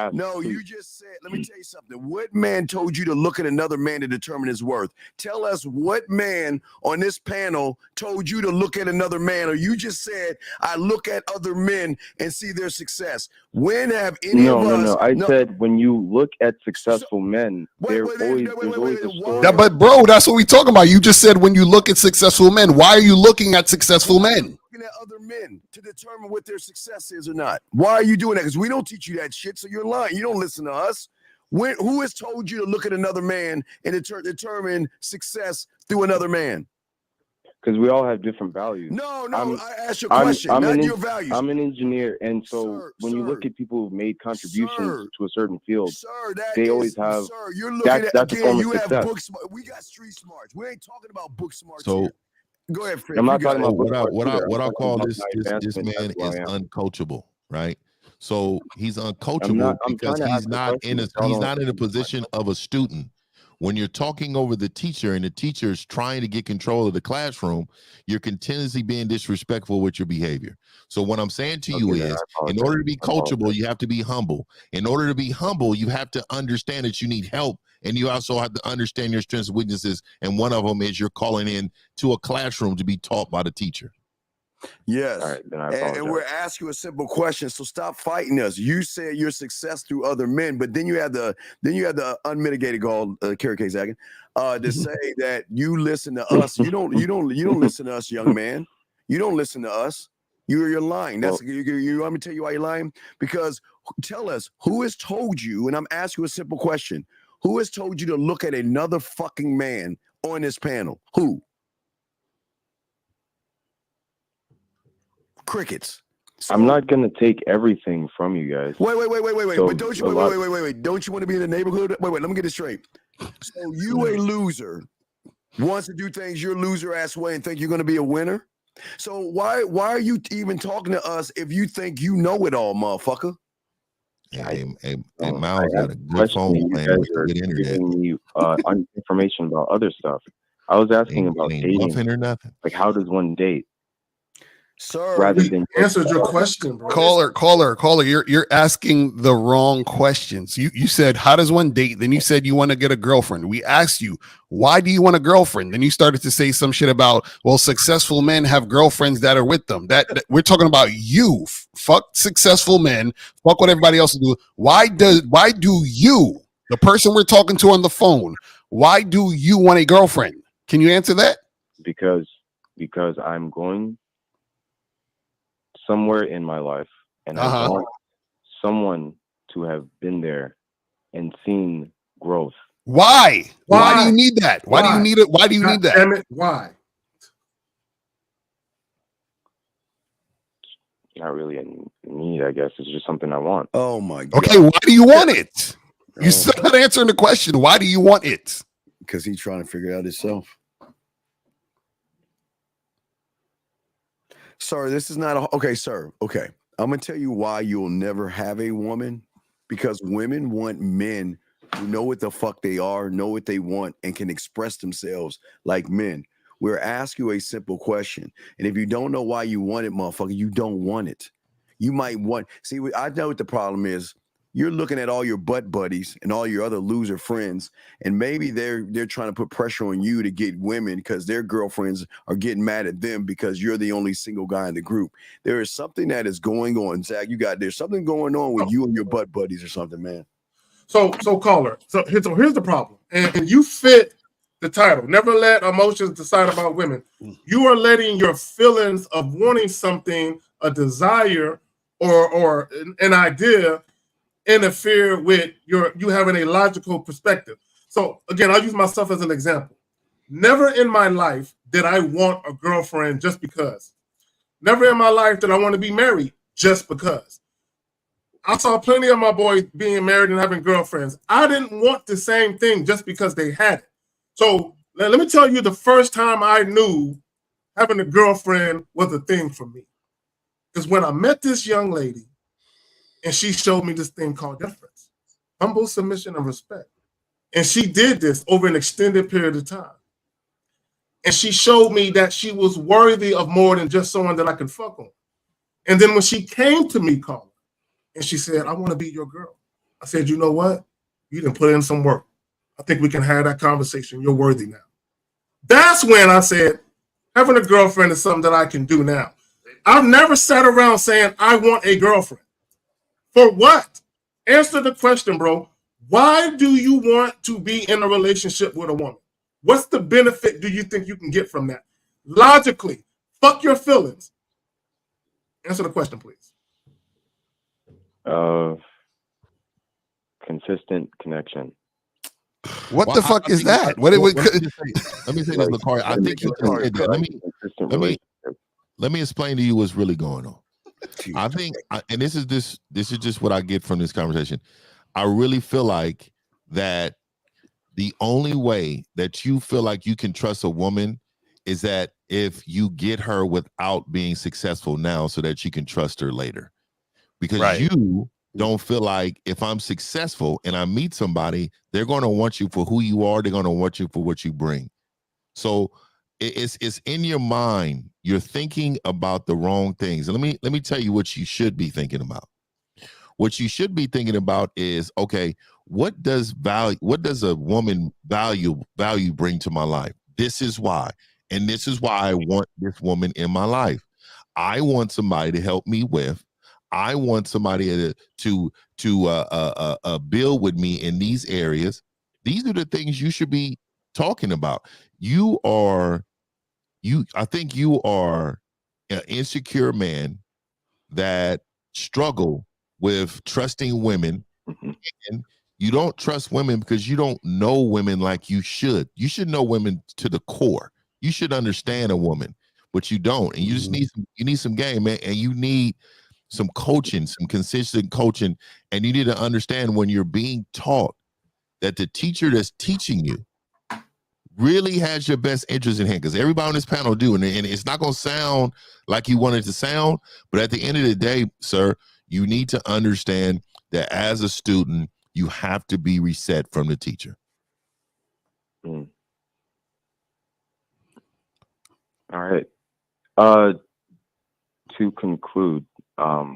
You just said. Let me tell you something. What man told you to look at another man to determine his worth? Tell us what man on this panel told you to look at another man, or you just said I look at other men and see their success. When have any of us? No. I said when you look at successful men, there's always a story. But bro, that's what we talking about. You just said when you look at successful men. Why are you looking at successful men? Looking at other men to determine what their success is or not. Why are you doing that? Because we don't teach you that shit. So you're lying. You don't listen to us. Who has told you to look at another man and determine success through another man? Because we all have different values. No, I asked you a question, not your values. I'm an engineer, and so when you look at people who've made contributions to a certain field, they always have. Sir, you're looking at again. You have book smart. We got street smarts. We ain't talking about book smarts. So here. Go ahead, Fred. I'm not talking about what I call this man is uncoachable, right? So he's uncoachable because he's not in a position of a student. When you're talking over the teacher and the teacher is trying to get control of the classroom, you're continuously being disrespectful with your behavior. So what I'm saying to you is, in order to be coachable, you have to be humble. In order to be humble, you have to understand that you need help, and you also have to understand your strengths and weaknesses. And one of them is you're calling in to a classroom to be taught by the teacher. Yes, right, and we're asking you a simple question. So stop fighting us. You said your success through other men, but then you had the unmitigated gall, Kerry K. Zagan, to say that you listen to us. You don't listen to us, young man. You don't listen to us. You're lying. That's you want me to tell you why you're lying? Because tell us who has told you, and I'm asking you a simple question: who has told you to look at another fucking man on this panel? Who? Crickets. So, I'm not gonna take everything from you guys. Wait. So But don't you wait. Don't you want to be in the neighborhood? Wait. Let me get it straight. So you a loser wants to do things your loser ass way and think you're gonna be a winner? So why are you even talking to us if you think you know it all, motherfucker? Hey, Miles got a good phone plan with good internet. Giving me information about other stuff. I was asking about dating. Or nothing. Like, how does one date? Sir, rather than answered your question, bro. Caller, you're asking the wrong questions. You said, how does one date? Then you said you want to get a girlfriend. We asked you, why do you want a girlfriend? Then you started to say some shit about, well, successful men have girlfriends that are with them. That we're talking about you. Fuck successful men. Fuck what everybody else do. Why do you, the person we're talking to on the phone, why do you want a girlfriend? Can you answer that? Because I'm going somewhere in my life, and I want someone to have been there and seen growth. Why do you need that? Why do you need it? Why do you need that? Damn it, why? Not really a need, I guess. It's just something I want. Oh my God. Okay, why do you want it? You still not answering the question. Why do you want it? Because he's trying to figure it out himself. Sir, this is not okay, sir. Okay. I'm going to tell you why you'll never have a woman, because women want men who know what the fuck they are, know what they want, and can express themselves like men. We're asking you a simple question. And if you don't know why you want it, motherfucker, you don't want it. You might want, see, I know what the problem is. You're looking at all your butt buddies and all your other loser friends, and maybe they're trying to put pressure on you to get women because their girlfriends are getting mad at them because you're the only single guy in the group. There is something that is going on, Zach. There's something going on with you and your butt buddies or something, man. So caller. So here's the problem, and you fit the title. Never let emotions decide about women. You are letting your feelings of wanting something, a desire, or an idea, interfere with you having a logical perspective. So again, I'll use myself as an example. Never in my life did I want a girlfriend just because. Never in my life did I want to be married just because. I saw plenty of my boys being married and having girlfriends. I didn't want the same thing just because they had it. So let me tell you, the first time I knew having a girlfriend was a thing for me. is when I met this young lady and she showed me this thing called deference, humble submission and respect. And she did this over an extended period of time. And she showed me that she was worthy of more than just someone that I could fuck on. And then when she came to me, Carla, and she said, I want to be your girl. I said, you know what? You didn't put in some work. I think we can have that conversation. You're worthy now. That's when I said, having a girlfriend is something that I can do now. I've never sat around saying, I want a girlfriend. For what? Answer the question, bro. Why do you want to be in a relationship with a woman? What's the benefit do you think you can get from that? Logically, fuck your feelings. Answer the question, please. Consistent connection. What the fuck is that? What it would? Let me say this, Lakari. I think you can say that. Let me explain to you what's really going on. I think, and this is just what I get from this conversation. I really feel like that the only way that you feel like you can trust a woman is that if you get her without being successful now so that you can trust her later. Because you don't feel like if I'm successful and I meet somebody, they're going to want you for who you are. They're going to want you for what you bring. So it's in your mind. You're thinking about the wrong things. And let me tell you what you should be thinking about. What you should be thinking about is, okay, what does a woman value bring to my life? This is why. And this is why I want this woman in my life. I want somebody to help me with. I want somebody to build with me in these areas. These are the things you should be talking about. I think you are an insecure man that struggle with trusting women, and you don't trust women because you don't know women like you should. You should know women to the core. You should understand a woman, but you don't, and you just need some game, man, and you need some coaching, some consistent coaching, and you need to understand when you're being taught that the teacher that's teaching you really has your best interest in hand, because everybody on this panel do, and it's not going to sound like you want it to sound, but at the end of the day, sir, you need to understand that as a student, you have to be reset from the teacher. All right. To conclude, I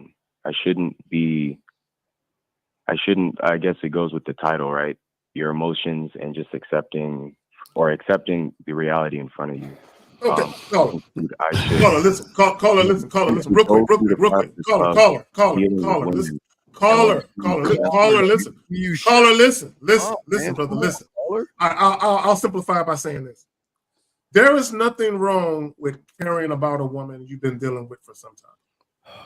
guess it goes with the title, right? Your emotions and just accepting the reality in front of you. Okay, caller, listen, real quick, listen, brother, listen. I'll simplify by saying this. There is nothing wrong with caring about a woman you've been dealing with for some time.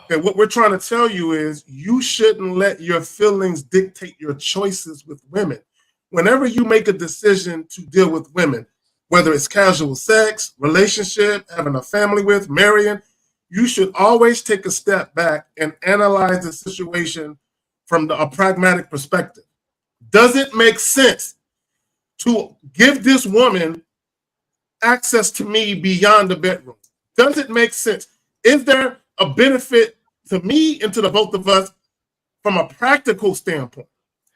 Okay, what we're trying to tell you is you shouldn't let your feelings dictate your choices with women. Whenever you make a decision to deal with women, whether it's casual sex, relationship, having a family with, marrying, you should always take a step back and analyze the situation from a pragmatic perspective. Does it make sense to give this woman access to me beyond the bedroom? Does it make sense? Is there a benefit to me and to the both of us from a practical standpoint?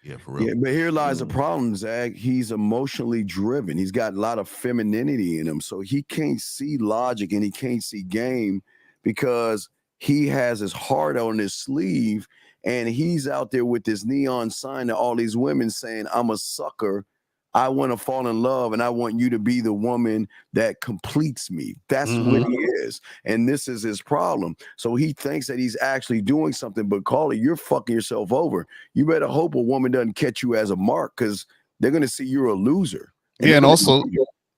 Yeah, for real. Yeah, but here lies the problem, Zach. He's emotionally driven. He's got a lot of femininity in him. So he can't see logic and he can't see game because he has his heart on his sleeve and he's out there with this neon sign to all these women saying, I'm a sucker. I want to fall in love and I want you to be the woman that completes me. That's what he is. And this is his problem. So he thinks that he's actually doing something, but Carla, you're fucking yourself over. You better hope a woman doesn't catch you as a mark because they're going to see you're a loser. Yeah, and also,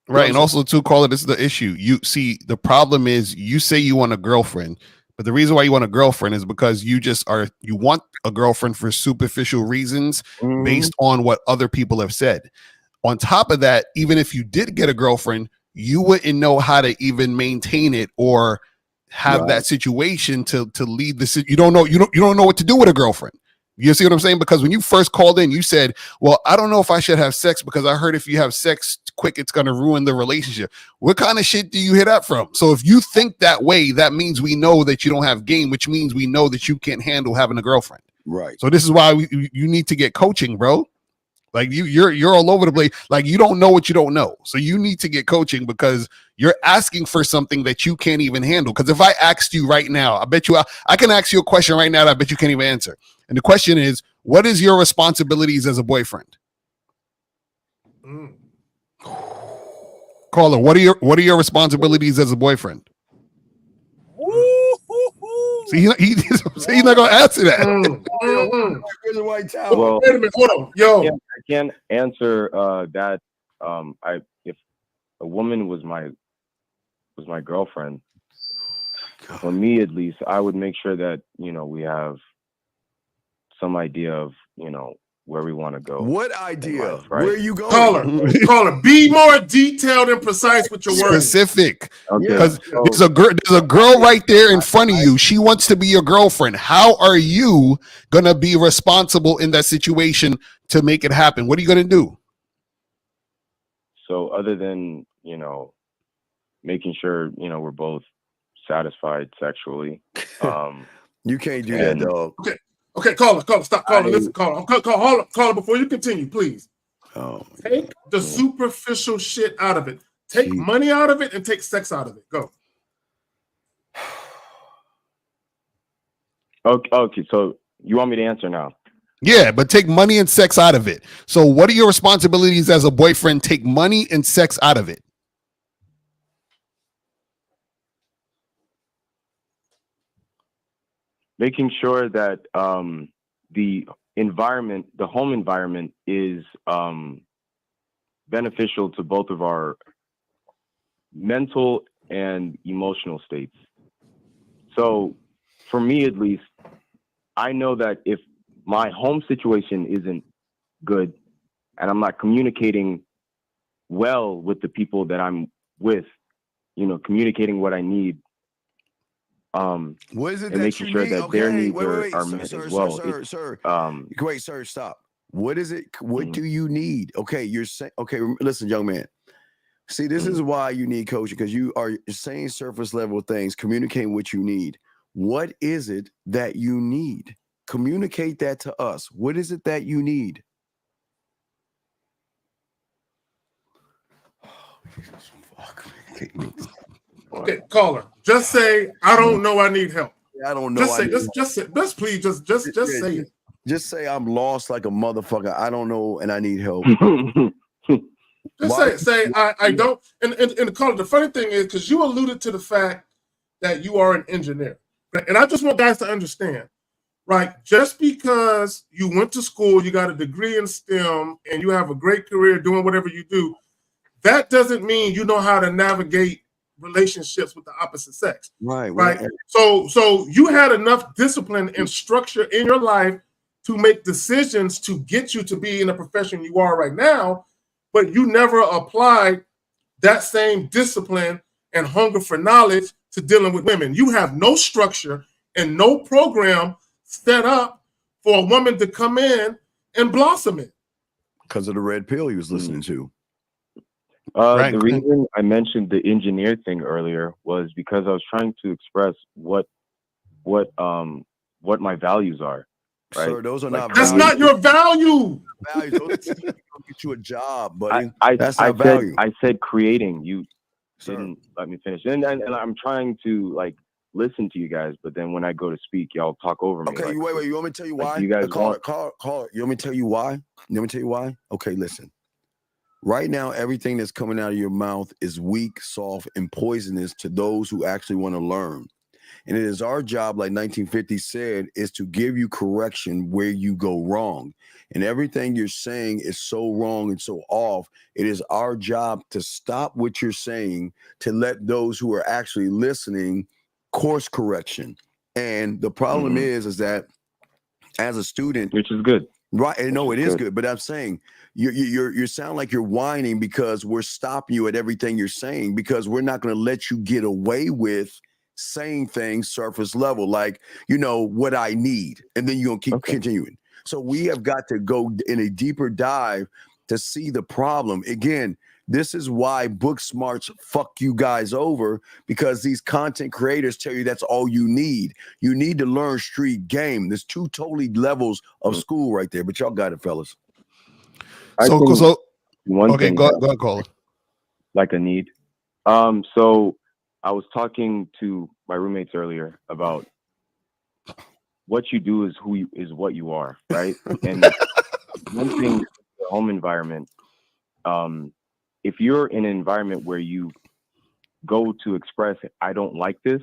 right, and also too, Carla, this is the issue. You see, the problem is you say you want a girlfriend, but the reason why you want a girlfriend is because you want a girlfriend for superficial reasons based on what other people have said. On top of that, even if you did get a girlfriend, you wouldn't know how to even maintain it or have that situation to lead the. You don't know what to do with a girlfriend. You see what I'm saying? Because when you first called in, you said, well, I don't know if I should have sex because I heard if you have sex quick, it's going to ruin the relationship. What kind of shit do you hear that from? So if you think that way, that means we know that you don't have game, which means we know that you can't handle having a girlfriend. Right. So this is why you need to get coaching, bro. Like you're all over the place. Like you don't know what you don't know. So you need to get coaching because you're asking for something that you can't even handle. Because if I asked you right now, I bet you I can ask you a question right now that I bet you can't even answer. And the question is, what is your responsibilities as a boyfriend? Caller, what are your responsibilities as a boyfriend? See, he's not gonna answer that. Well, wait a minute, hold on, yo. I can't answer that. If a woman was my girlfriend, for me at least, I would make sure that we have some idea of where we want to go. What idea? Life, right? Where you going? Caller, be more detailed and precise with your words. Specific. Okay. Because there's a girl right there in front of you. She wants to be your girlfriend. How are you gonna be responsible in that situation to make it happen? What are you gonna do? So other than making sure we're both satisfied sexually, you can't do that, dog. Okay, caller, stop, caller. Listen, caller. Caller, before you continue, please. Take the superficial shit out of it. Take money out of it and take sex out of it. Go. Okay. So you want me to answer now? Yeah, but take money and sex out of it. So what are your responsibilities as a boyfriend? Take money and sex out of it. Making sure that the home environment is beneficial to both of our mental and emotional states. So for me, at least, I know that if my home situation isn't good and I'm not communicating well with the people that I'm with, communicating what I need, what is it and that making you sure need? that their needs are met sir, as well. Sir. Wait, sir, stop. What is it? What do you need? Okay, you're saying. Okay, listen, young man. See, this is why you need coaching, because you are saying surface level things, communicating what you need. What is it that you need? Communicate that to us. What is it that you need? Okay, caller. Just say, I don't know. I need help. I don't know. Just say, just please, just say it. Just say I'm lost like a motherfucker. I don't know, and I need help. Just say I don't. And the caller. The funny thing is, because you alluded to the fact that you are an engineer, and I just want guys to understand, right? Just because you went to school, you got a degree in STEM, and you have a great career doing whatever you do, that doesn't mean you know how to navigate relationships with the opposite sex. Right. So you had enough discipline and structure in your life to make decisions to get you to be in the profession you are right now, but you never applied that same discipline and hunger for knowledge to dealing with women. You have no structure and no program set up for a woman to come in and blossom it. Because of the red pill he was listening to. The reason I mentioned the engineer thing earlier was because I was trying to express what my values are. Right? Sir, those are not. That's not your value. Those get you a job, buddy. That's not value. I said creating. You didn't let me finish, and I'm trying to listen to you guys, but then when I go to speak, y'all talk over me. Okay, wait. You want me to tell you why? You guys call it. You want me to tell you why? Okay, listen. Right now, everything that's coming out of your mouth is weak, soft, and poisonous to those who actually want to learn. And it is our job, like 1950 said, is to give you correction where you go wrong. And everything you're saying is so wrong and so off. It is our job to stop what you're saying, to let those who are actually listening course correction. And the problem is that as a student, which is good. Right. And no, it is good. But I'm saying you sound like you're whining because we're stopping you at everything you're saying, because we're not going to let you get away with saying things surface level, like, what I need. And then you're going to keep continuing. So we have got to go in a deeper dive to see the problem. Again, this is why book smarts fuck you guys over, because these content creators tell you that's all you need. You need to learn street game. There's two totally levels of school right there, but y'all got it, fellas. So one okay, thing, go ahead, caller. like a need. So I was talking to my roommates earlier about what you do is what you are, right? And one thing, the home environment. If you're in an environment where you go to express, I don't like this,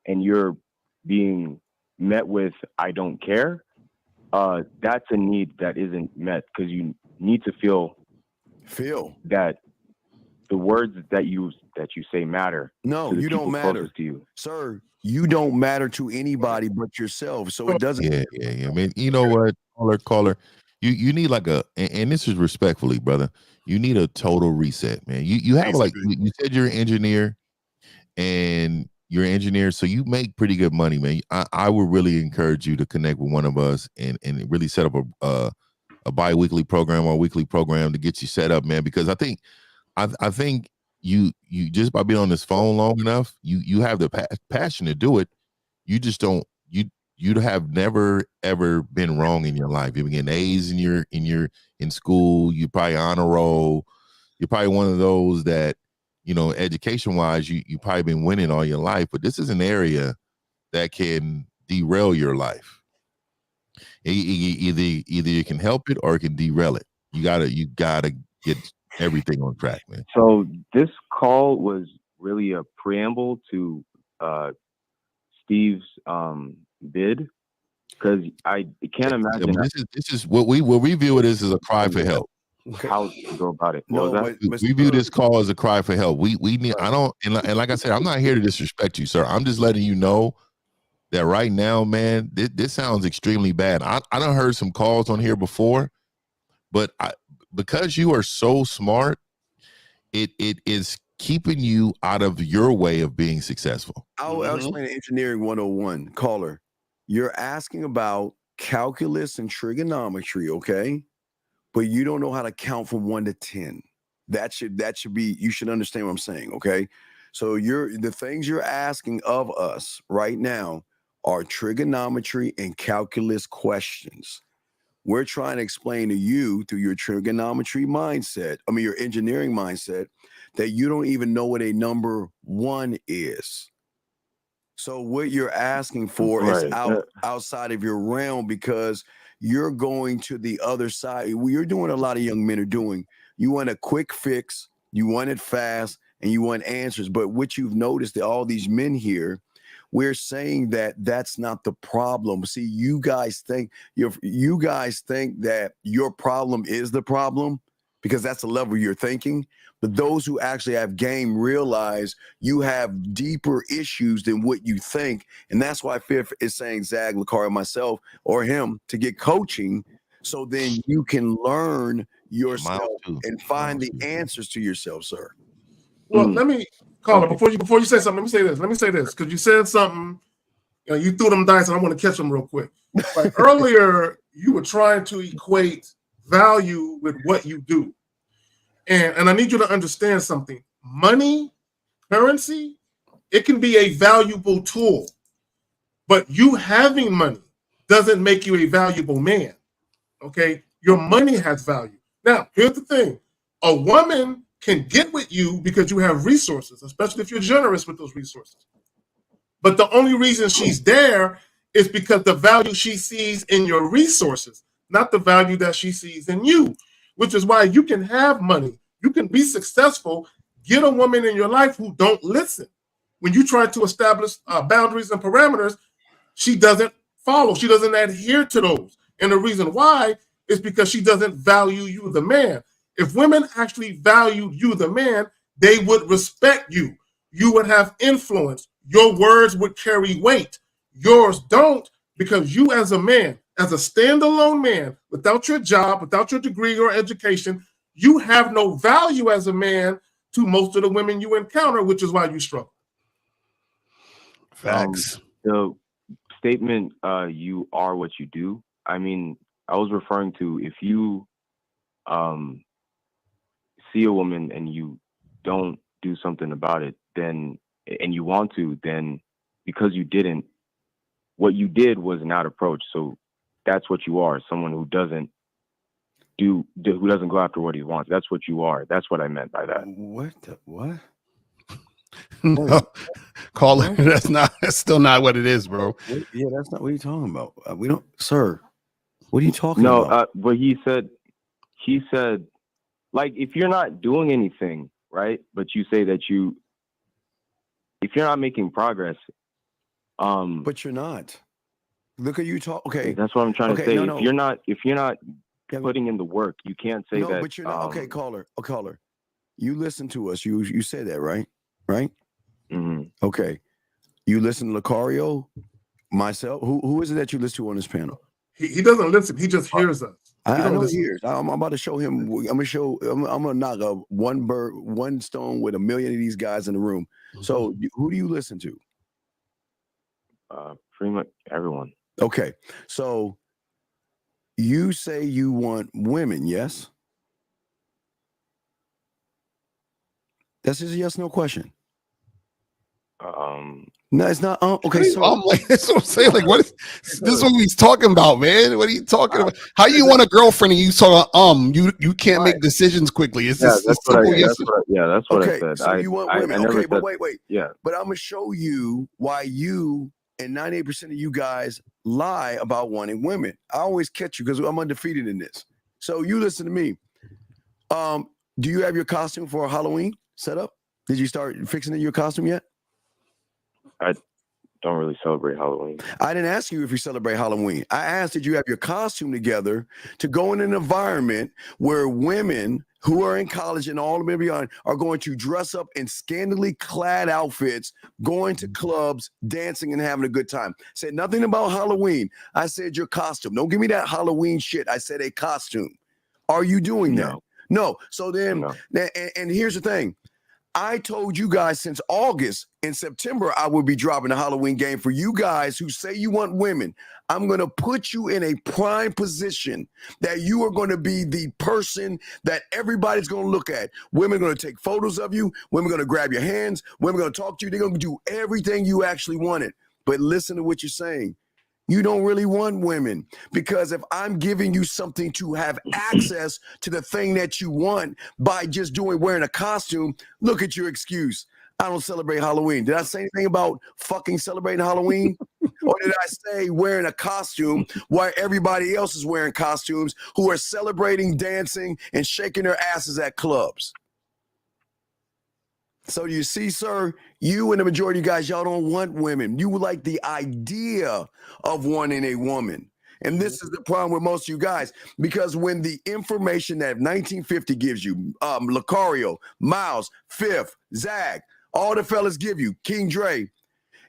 and you're being met with, I don't care, that's a need that isn't met, because you need to feel that the words that you say matter. No, to the you don't people matter closest to you. Sir. You don't matter to anybody but yourself. So it doesn't. Yeah. I mean, you know what, caller, you need like and this is respectfully, brother. You need a total reset, man. You have like you said you're an engineer, and you're an engineer, so you make pretty good money, man. I would really encourage you to connect with one of us and really set up a bi-weekly program or a weekly program to get you set up, man. Because I think you just by being on this phone long enough, you have the passion to do it. You just don't. You have never ever been wrong in your life. You've been getting A's in school. You probably honor roll. You're probably one of those that, you know, education wise, you probably been winning all your life. But this is an area that can derail your life. Either you can help it or it can derail it. You gotta get everything on track, man. So this call was really a preamble to Steve's bid, because I can't imagine. This is what we view it as a cry for help. How to go about it? We view this call as a cry for help. We need. I don't. And like I said, I'm not here to disrespect you, sir. I'm just letting you know that right now, man, this sounds extremely bad. I done heard some calls on here before, but because you are so smart, it is keeping you out of your way of being successful. I'll explain Engineering 101. Caller, you're asking about calculus and trigonometry, okay? But you don't know how to count from 1 to 10. That should be, you should understand what I'm saying, okay? So the things you're asking of us right now are trigonometry and calculus questions. We're trying to explain to you through your trigonometry mindset, your engineering mindset, that you don't even know what a number 1 is. So what you're asking for is outside of your realm, because you're going to the other side. You're doing a lot of young men are doing. You want a quick fix, you want it fast, and you want answers. But what you've noticed that all these men here, we're saying that that's not the problem. See, you guys think that your problem is the problem, because that's the level you're thinking. But those who actually have game realize you have deeper issues than what you think. And that's why Fifth is saying Zag, Lakari, myself, or him to get coaching, so then you can learn yourself and find the answers to yourself, sir. Well, let me call it before you say something. Let me say this because you said something. You threw them dice, and I want to catch them real quick. Like earlier, you were trying to equate value with what you do, and I need you to understand something. Money, currency, it can be a valuable tool, but you having money doesn't make you a valuable man. Okay, your money has value. Now, here's the thing: a woman can get with you because you have resources, especially if you're generous with those resources. But the only reason she's there is because the value she sees in your resources, not the value that she sees in you, which is why you can have money. You can be successful, get a woman in your life who don't listen. When you try to establish boundaries and parameters, she doesn't follow. She doesn't adhere to those. And the reason why is because she doesn't value you, the man. If women actually valued you, the man, they would respect you. You would have influence. Your words would carry weight. Yours don't, because you as a man, as a standalone man, without your job, without your degree or education, you have no value as a man to most of the women you encounter, which is why you struggle. Facts. The statement, you are what you do. I mean, I was referring to if you see a woman and you don't do something about it, then and you want to, then because you didn't, what you did was not approach. So that's what you are, someone who doesn't who doesn't go after what he wants. That's what you are. That's what I meant by that. What? No, caller, that's still not what it is, bro. Yeah, that's not what you're talking about. We don't, sir. What are you talking about? No, but he said, like, if you're not doing anything, right? But you say that if you're not making progress, but you're not. Look at you talk. Okay, that's what I'm trying to say. No. If you're not putting in the work, you can't say that. But you're not. Okay, caller. You listen to us. You said that, right? Right. Mm-hmm. Okay. You listen to Lucario, myself. Who is it that you listen to on this panel? He doesn't listen. He just hears us. I know he hears. I'm about to show him. I'm gonna knock up one stone with 1 million of these guys in the room. So who do you listen to? Pretty much everyone. Okay. So you say you want women, yes? That's just a yes/no question. No, it's not. Okay, so I'm like, that's what I'm saying. Like, what is this? Is what he's talking about, man? What are you talking about? How you want a girlfriend and you talking? You can't make decisions quickly. It's just that's what I said. So you want women? Okay, but wait. Yeah, but I'm gonna show you why you and 98% of you guys lie about wanting women. I always catch you because I'm undefeated in this. So you listen to me. Do you have your costume for Halloween set up? Did you start fixing your costume yet? I don't really celebrate Halloween. I didn't ask you if you celebrate Halloween. I asked, did you have your costume together to go in an environment where women who are in college and all the way beyond are going to dress up in scantily clad outfits, going to clubs, dancing, and having a good time? Said nothing about Halloween. I said your costume. Don't give me that Halloween shit. I said a costume. Are you doing that? No. So then, and here's the thing. I told you guys since August, in September, I will be dropping a Halloween game for you guys who say you want women. I'm going to put you in a prime position that you are going to be the person that everybody's going to look at. Women are going to take photos of you. Women are going to grab your hands. Women are going to talk to you. They're going to do everything you actually wanted. But listen to what you're saying. You don't really want women, because if I'm giving you something to have access to the thing that you want by just wearing a costume, look at your excuse. I don't celebrate Halloween. Did I say anything about fucking celebrating Halloween? Or did I say wearing a costume while everybody else is wearing costumes who are celebrating, dancing, and shaking their asses at clubs? So you see, sir, you and the majority of you guys, y'all don't want women. You like the idea of wanting a woman. And this is the problem with most of you guys, because when the information that 1950 gives you, Lucario, Miles, Fifth, Zag, all the fellas give you, King Dre,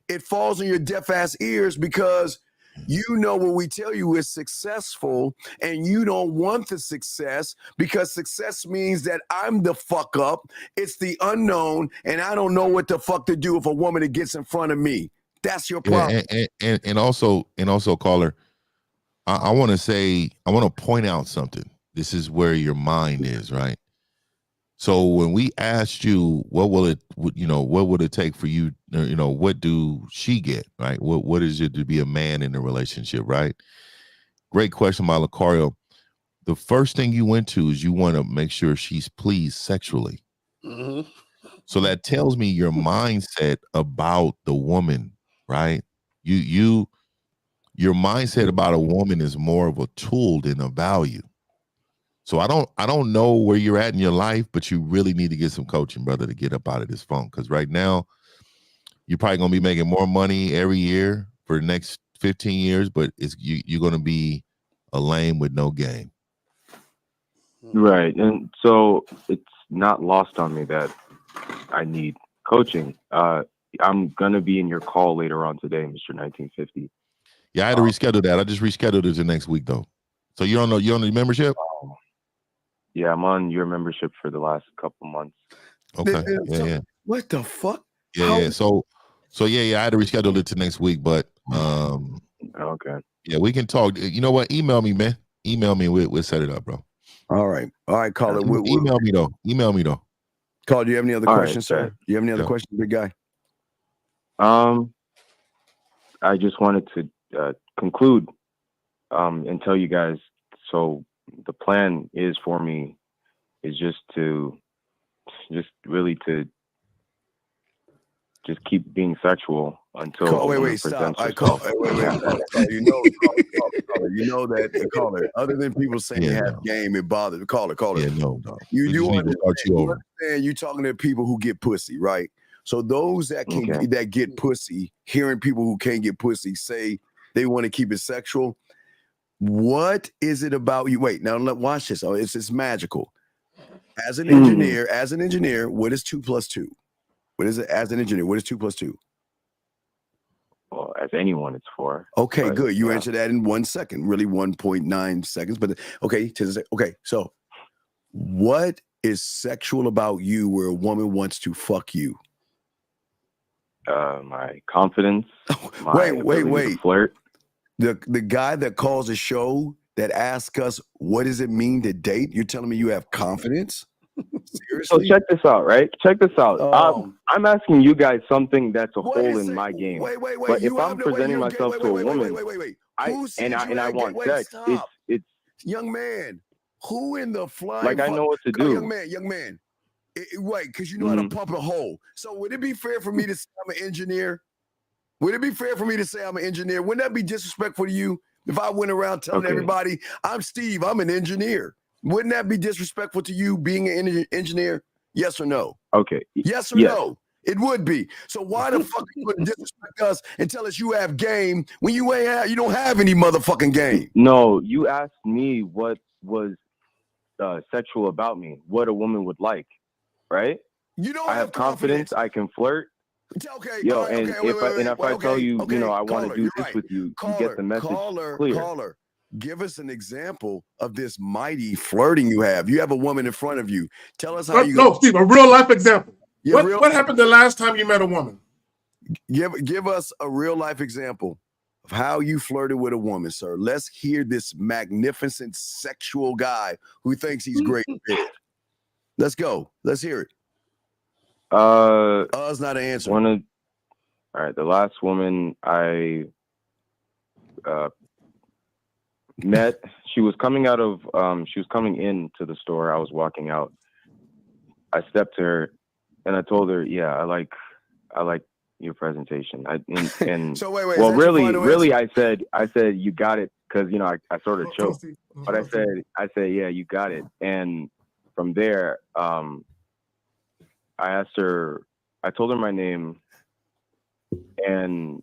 it falls on your deaf ass ears because you know what we tell you is successful, and you don't want the success because success means that I'm the fuck up. It's the unknown, and I don't know what the fuck to do if a woman that gets in front of me. That's your problem. Yeah, and also, caller, I want to point out something. This is where your mind is, right? So when we asked you, what will it take for you, what do she get, right? What is it to be a man in a relationship, right? Great question by Lucario. The first thing you went to is you want to make sure she's pleased sexually. Mm-hmm. So that tells me your mindset about the woman, right? Your mindset about a woman is more of a tool than a value. So I don't know where you're at in your life, but you really need to get some coaching, brother, to get up out of this funk. Because right now, you're probably gonna be making more money every year for the next 15 years, but you're gonna be a lame with no game. Right, and so it's not lost on me that I need coaching. I'm gonna be in your call later on today, Mr. 1950. Yeah, I had to reschedule that. I just rescheduled it to next week though. So you're on the membership? Yeah, I'm on your membership for the last couple months. Okay. Yeah. What the fuck? Yeah. So yeah, I had to reschedule it to next week, but okay. Yeah, we can talk. You know what? Email me, man. Email me. We'll set it up, bro. All right, caller. Email me though. Caller, do you have any other All questions, right, sir? Do you have any other questions, big guy? I just wanted to conclude and tell you guys. So the plan is for me is just really to just keep being sexual until Wait, stop. You know that caller. Other than people saying they have game, it bothers. Caller. Yeah, no. You We do just need to start you over. understand? You talking to people who get pussy, right? So those that can that get pussy, hearing people who can't get pussy say they want to keep it sexual. What is it about you? Wait, now watch this. Oh, it's magical. As an engineer, what is 2 + 2? What is it as an engineer? What is 2 + 2? Well, as anyone, it's 4. Okay, good. You answered that in 1 second, really 1.9 seconds. But okay, so what is sexual about you where a woman wants to fuck you? My confidence. Wait. Flirt. The guy that calls a show that asks us, what does it mean to date? You're telling me you have confidence? Seriously? So check this out, right? Check this out. I'm asking you guys something that's a hole in my game. Wait. But if I'm presenting myself to a woman, I want sex, it's young man. Who in the flying? Like I know what to do. Young man. Right, because you know how to pump a hole. So would it be fair for me to say I'm an engineer? Would it be fair for me to say I'm an engineer? Wouldn't that be disrespectful to you if I went around telling everybody I'm Steve, I'm an engineer? Wouldn't that be disrespectful to you being an engineer? Yes or no? Okay. Yes or no? It would be. So why the fuck you would disrespect us and tell us you have game when you don't have any motherfucking game? No, you asked me what was sexual about me, what a woman would like, right? You don't I have confidence. I can flirt. Okay. Yo, if I tell you, I want to do this with you, you get the message clear. Caller, give us an example of this mighty flirting you have. You have a woman in front of you. Tell us how you. No, Steve, a real life example. What happened the last time you met a woman? Give us a real life example of how you flirted with a woman, sir. Let's hear this magnificent sexual guy who thinks he's great in bed. Let's go. Let's hear it. It's not an answer. All right, the last woman I met, she was coming into the store. I was walking out. I stepped to her and I told her, "Yeah, I like your presentation." So wait. Well, really, I said, "You got it," because I sort of choked. But I said, "Yeah, you got it." And from there, I told her my name, and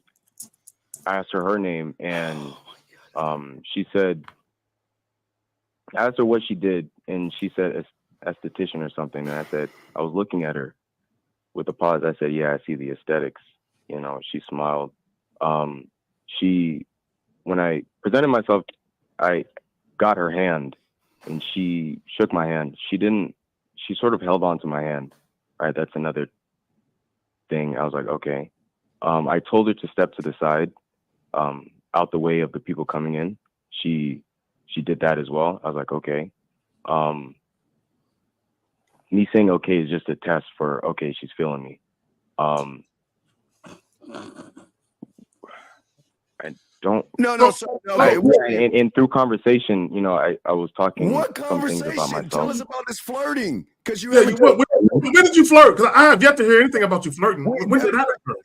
I asked her name, and she said, I asked her what she did, and she said esthetician or something. And I said, I was looking at her with a pause. I said, yeah, I see the aesthetics. She smiled. When I presented myself, I got her hand, and she shook my hand. She sort of held on to my hand. All right, that's another thing. I was like, okay. I told her to step to the side, out the way of the people coming in. She did that as well. I was like, okay. Me saying okay is just a test for, okay, she's feeling me. I don't. No, sir. Okay. And through conversation, I was talking what some things about conversation? myself. Tell us about this flirting. Because when did you flirt? Because I have yet to hear anything about you flirting. When did that occur?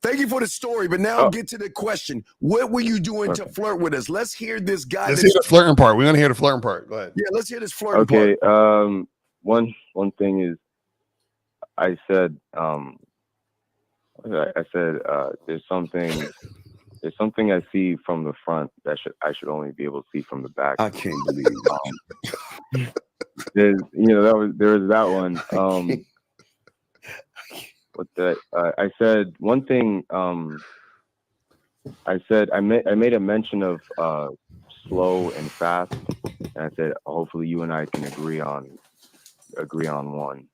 Thank you for the story, but now get to the question. What were you doing to flirt with us? Let's hear this guy. Let's hear the flirting part. We're gonna hear the flirting part. Go ahead. Yeah, let's hear this flirting part. Okay. One thing is, I said, there's something I see from the front that I should only be able to see from the back. I can't believe it. there was that one. I said one thing. I said I made a mention of slow and fast, and I said hopefully you and I can agree on one.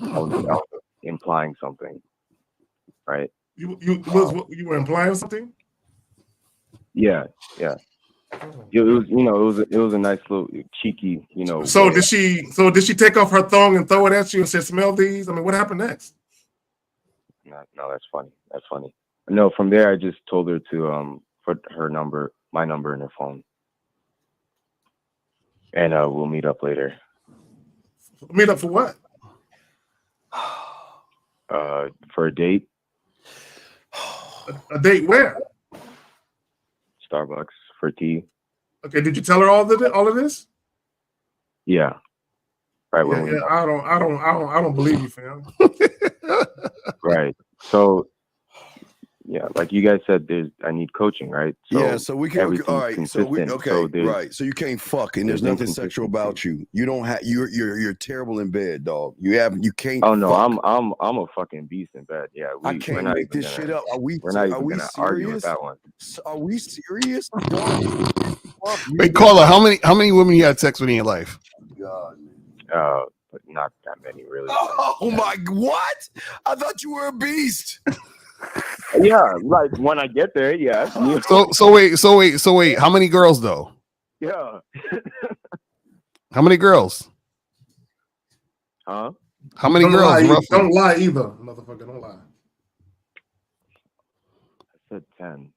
I was implying something, right? You were implying something? Yeah. It was a nice little cheeky, So did she take off her thong and throw it at you and said, "Smell these"? I mean, what happened next? No, that's funny. That's funny. No, from there I just told her to put my number in her phone, and we'll meet up later. Meet up for what? For a date. A date where? Starbucks for tea. Okay, did you tell her all of this? Yeah. Right. Yeah, I don't believe you, fam. Right. So, yeah, like you guys said, I need coaching, right? So so we can. All right. So right. So you can't fuck, and there's nothing sexual about you. You don't have. You're terrible in bed, dog. You can't. Oh no, fuck. I'm a fucking beast in bed. Yeah, I can't make this shit up. We're not even gonna argue with that one. Are we serious? Wait, caller, how many women you had sex with in your life? God. But not that many, really. Oh my! What? I thought you were a beast. Yeah, like when I get there, yes. So wait. How many girls though? Yeah. How many girls? Huh? How many girls? Don't lie either, motherfucker. Don't lie. I said 10.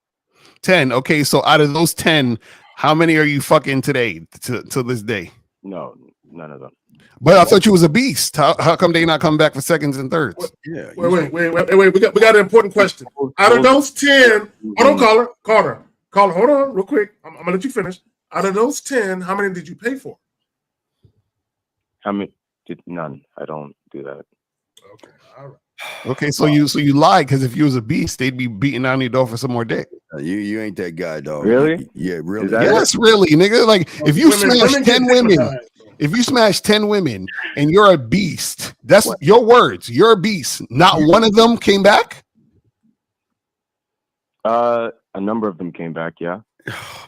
10. Okay, so out of those 10, how many are you fucking today to this day? No, none of them. But I thought you was a beast. How come they not coming back for seconds and thirds? Yeah. Wait. We got an important question. Out of those 10, hold on, caller. Hold on, real quick. I'm gonna let you finish. Out of those 10, how many did you pay for? How many? None. I don't do that. Okay, all right. Okay, so you lied because if you was a beast, they'd be beating down your door for some more dick. You ain't that guy, dog. Really? Yeah, really. Yes, really, nigga. Like if you smash 10 women. If you smash 10 women and you're a beast, that's your words. You're a beast. Not one of them came back? A number of them came back, yeah.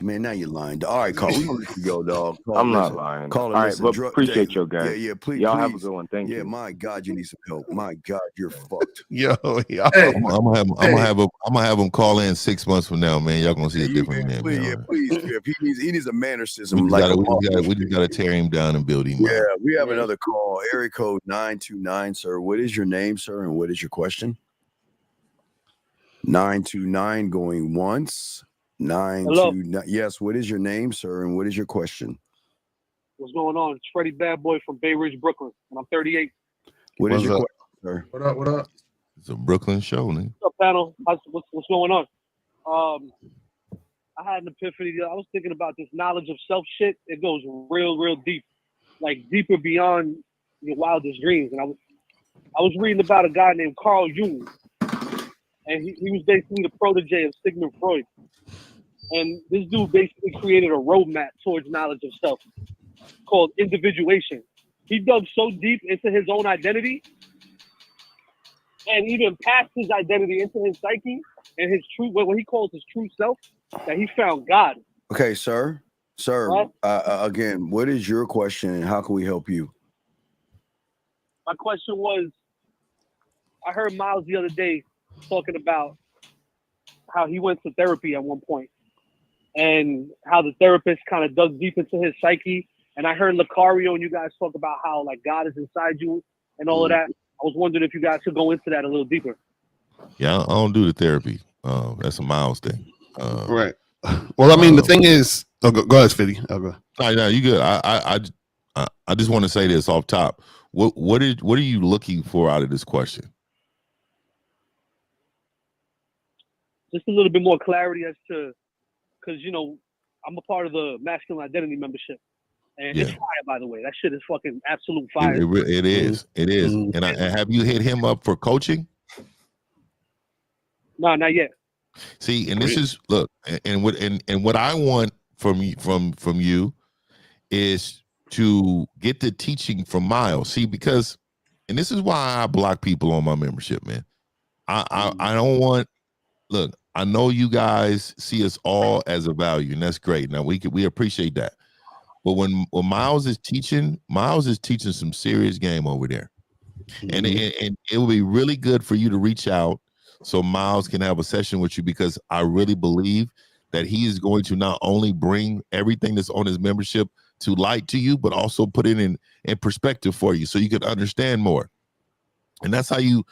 Man, now you're lying. All right, Carl, we gonna let you go, dog. I'm not lying. Call it. All right, but appreciate you guys. Yeah, please. Y'all have a good one. Thank you. Yeah, my God, you need some help. My God, you're fucked. Yo. I'm gonna have him call in 6 months from now, man. Y'all gonna see a different man. Please, man. Please. He needs a mannerism. We just gotta tear him down and build him. Yeah, we have another call. Area code 929, sir. What is your name, sir, and what is your question? 929 going once. 929. Yes, what is your name, sir, and what is your question? What's going on? It's Freddie Bad Boy from Bay Ridge, Brooklyn, and I'm 38. What is your question, sir? What up? It's a Brooklyn show, man. What's up, panel? What's going on? I had an epiphany. I was thinking about this knowledge of self shit. It goes real deep, like deeper beyond your wildest dreams. And I was reading about a guy named Carl Jung, and he was basically the protege of Sigmund Freud. And this dude basically created a roadmap towards knowledge of self called individuation. He dug so deep into his own identity and even past his identity into his psyche and his true, what he calls his true self, that he found God. Okay, sir. Again, what is your question and how can we help you? My question was, I heard Miles the other day talking about how he went to therapy at one point and how the therapist kind of dug deep into his psyche. And I heard Lucario and you guys talk about how like God is inside you and all of that. I was wondering if you guys could go into that a little deeper. Yeah, I don't do the therapy. That's a Miles thing. Right. Well, I mean, the thing is, go ahead, Fiddy. No, you good. I just want to say this off top. What are you looking for out of this question? Just a little bit more clarity as to, because I'm a part of the masculine identity membership, and it's fire. By the way, that shit is fucking absolute fire. It is. And have you hit him up for coaching? No, not yet. See, and this is look, and what I want from you is to get the teaching from Miles. See, because, and this is why I block people on my membership, man. I don't want. Look, I know you guys see us all as a value, and that's great. Now we appreciate that. But when Miles is teaching some serious game over there, and it will be really good for you to reach out so Miles can have a session with you, because I really believe that he is going to not only bring everything that's on his membership to light to you, but also put it in perspective for you so you can understand more. And that's how you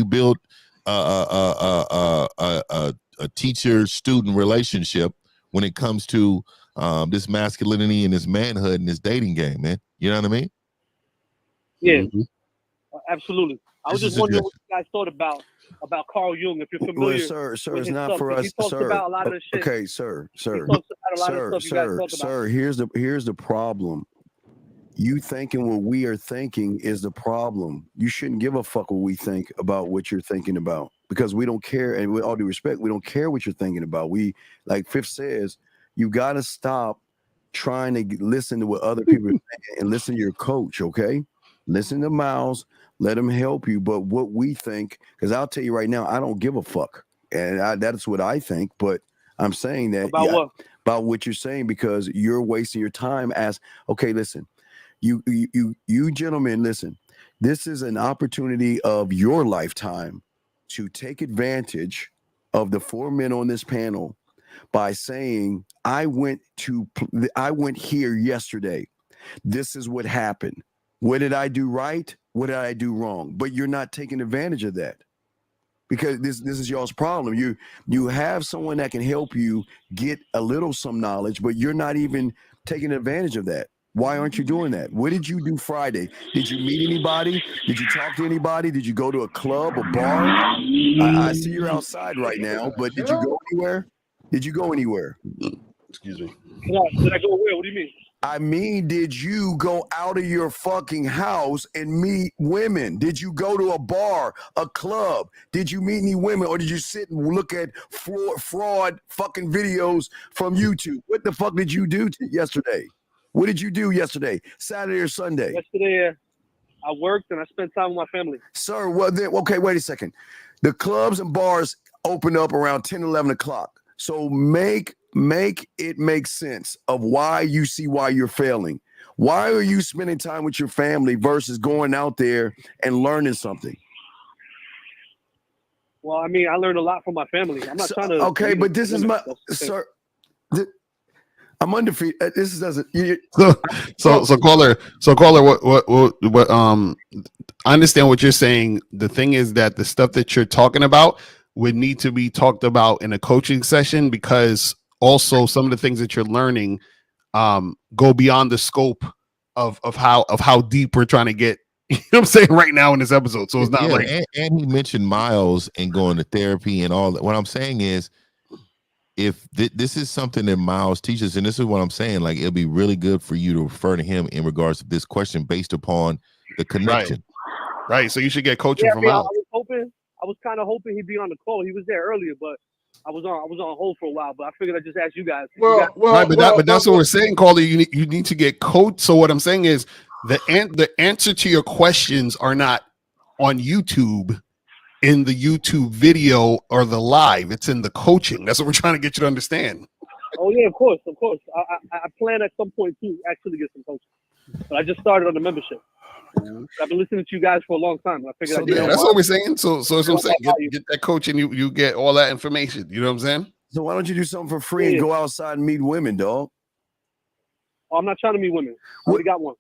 build a teacher-student relationship when it comes to this masculinity and this manhood and this dating game, man. You know what I mean? Yeah, absolutely. I was just wondering what you guys thought about Carl Jung, if you're familiar. Well, sir, with it's his not stuff, for 'cause us, he talks sir. about a lot of the shit. Okay, sir. He talks about a lot of stuff you guys talk about. Here's the problem. You thinking what we are thinking is the problem. You shouldn't give a fuck what we think about what you're thinking about, because we don't care. And with all due respect, we don't care what you're thinking about. We, like Fifth says, you got to stop trying to listen to what other people are saying and listen to your coach, okay? Listen to Miles, let him help you. But what we think, because I'll tell you right now, I don't give a fuck. And that's what I think. But I'm saying that about what you're saying, because you're wasting your time. Okay, listen. You gentlemen, listen, this is an opportunity of your lifetime to take advantage of the 4 men on this panel by saying, I went here yesterday. This is what happened. What did I do right? What did I do wrong? But you're not taking advantage of that, because this is y'all's problem. You have someone that can help you get some knowledge, but you're not even taking advantage of that. Why aren't you doing that? What did you do Friday? Did you meet anybody? Did you talk to anybody? Did you go to a club, a bar? I see you're outside right now, but did you go anywhere? Did you go anywhere? Excuse me. Did I go where? What do you mean? I mean, did you go out of your fucking house and meet women? Did you go to a bar, a club? Did you meet any women, or did you sit and look at fraud fucking videos from YouTube? What the fuck did you do yesterday? What did you do yesterday, Saturday or Sunday? Yesterday, I worked and I spent time with my family. Sir, well then, okay, wait a second. The clubs and bars open up around 10, 11 o'clock. So make it make sense of why you're failing. Why are you spending time with your family versus going out there and learning something? Well, I mean, I learned a lot from my family. I'm not trying to. Okay, but this is my sir. I'm undefeated. This doesn't. So caller. What? I understand what you're saying. The thing is that the stuff that you're talking about would need to be talked about in a coaching session, because also some of the things that you're learning go beyond the scope of how deep we're trying to get. You know what I'm saying right now in this episode. So it's not like. And he mentioned Miles and going to therapy and all that. What I'm saying is, if this is something that Miles teaches, and this is what I'm saying, like, it'll be really good for you to refer to him in regards to this question based upon the connection. Right. So you should get coaching from Miles. I was kind of hoping he'd be on the call. He was there earlier, but I was on hold for a while. But I figured I'd just ask you guys. But that's what we're saying, Caller. You need to get coached. So what I'm saying is the answer to your questions are not on YouTube, in the YouTube video or the live. It's in the coaching. That's what we're trying to get you to understand. Oh yeah, of course. I plan at some point to actually get some coaching, but I just started on the membership. I've been listening to you guys for a long time. I figured that's what we're saying. So that's what I'm saying. Get that coaching. You get all that information. You know what I'm saying? So why don't you do something for free and go outside and meet women, dog? Oh, I'm not trying to meet women. I already got one.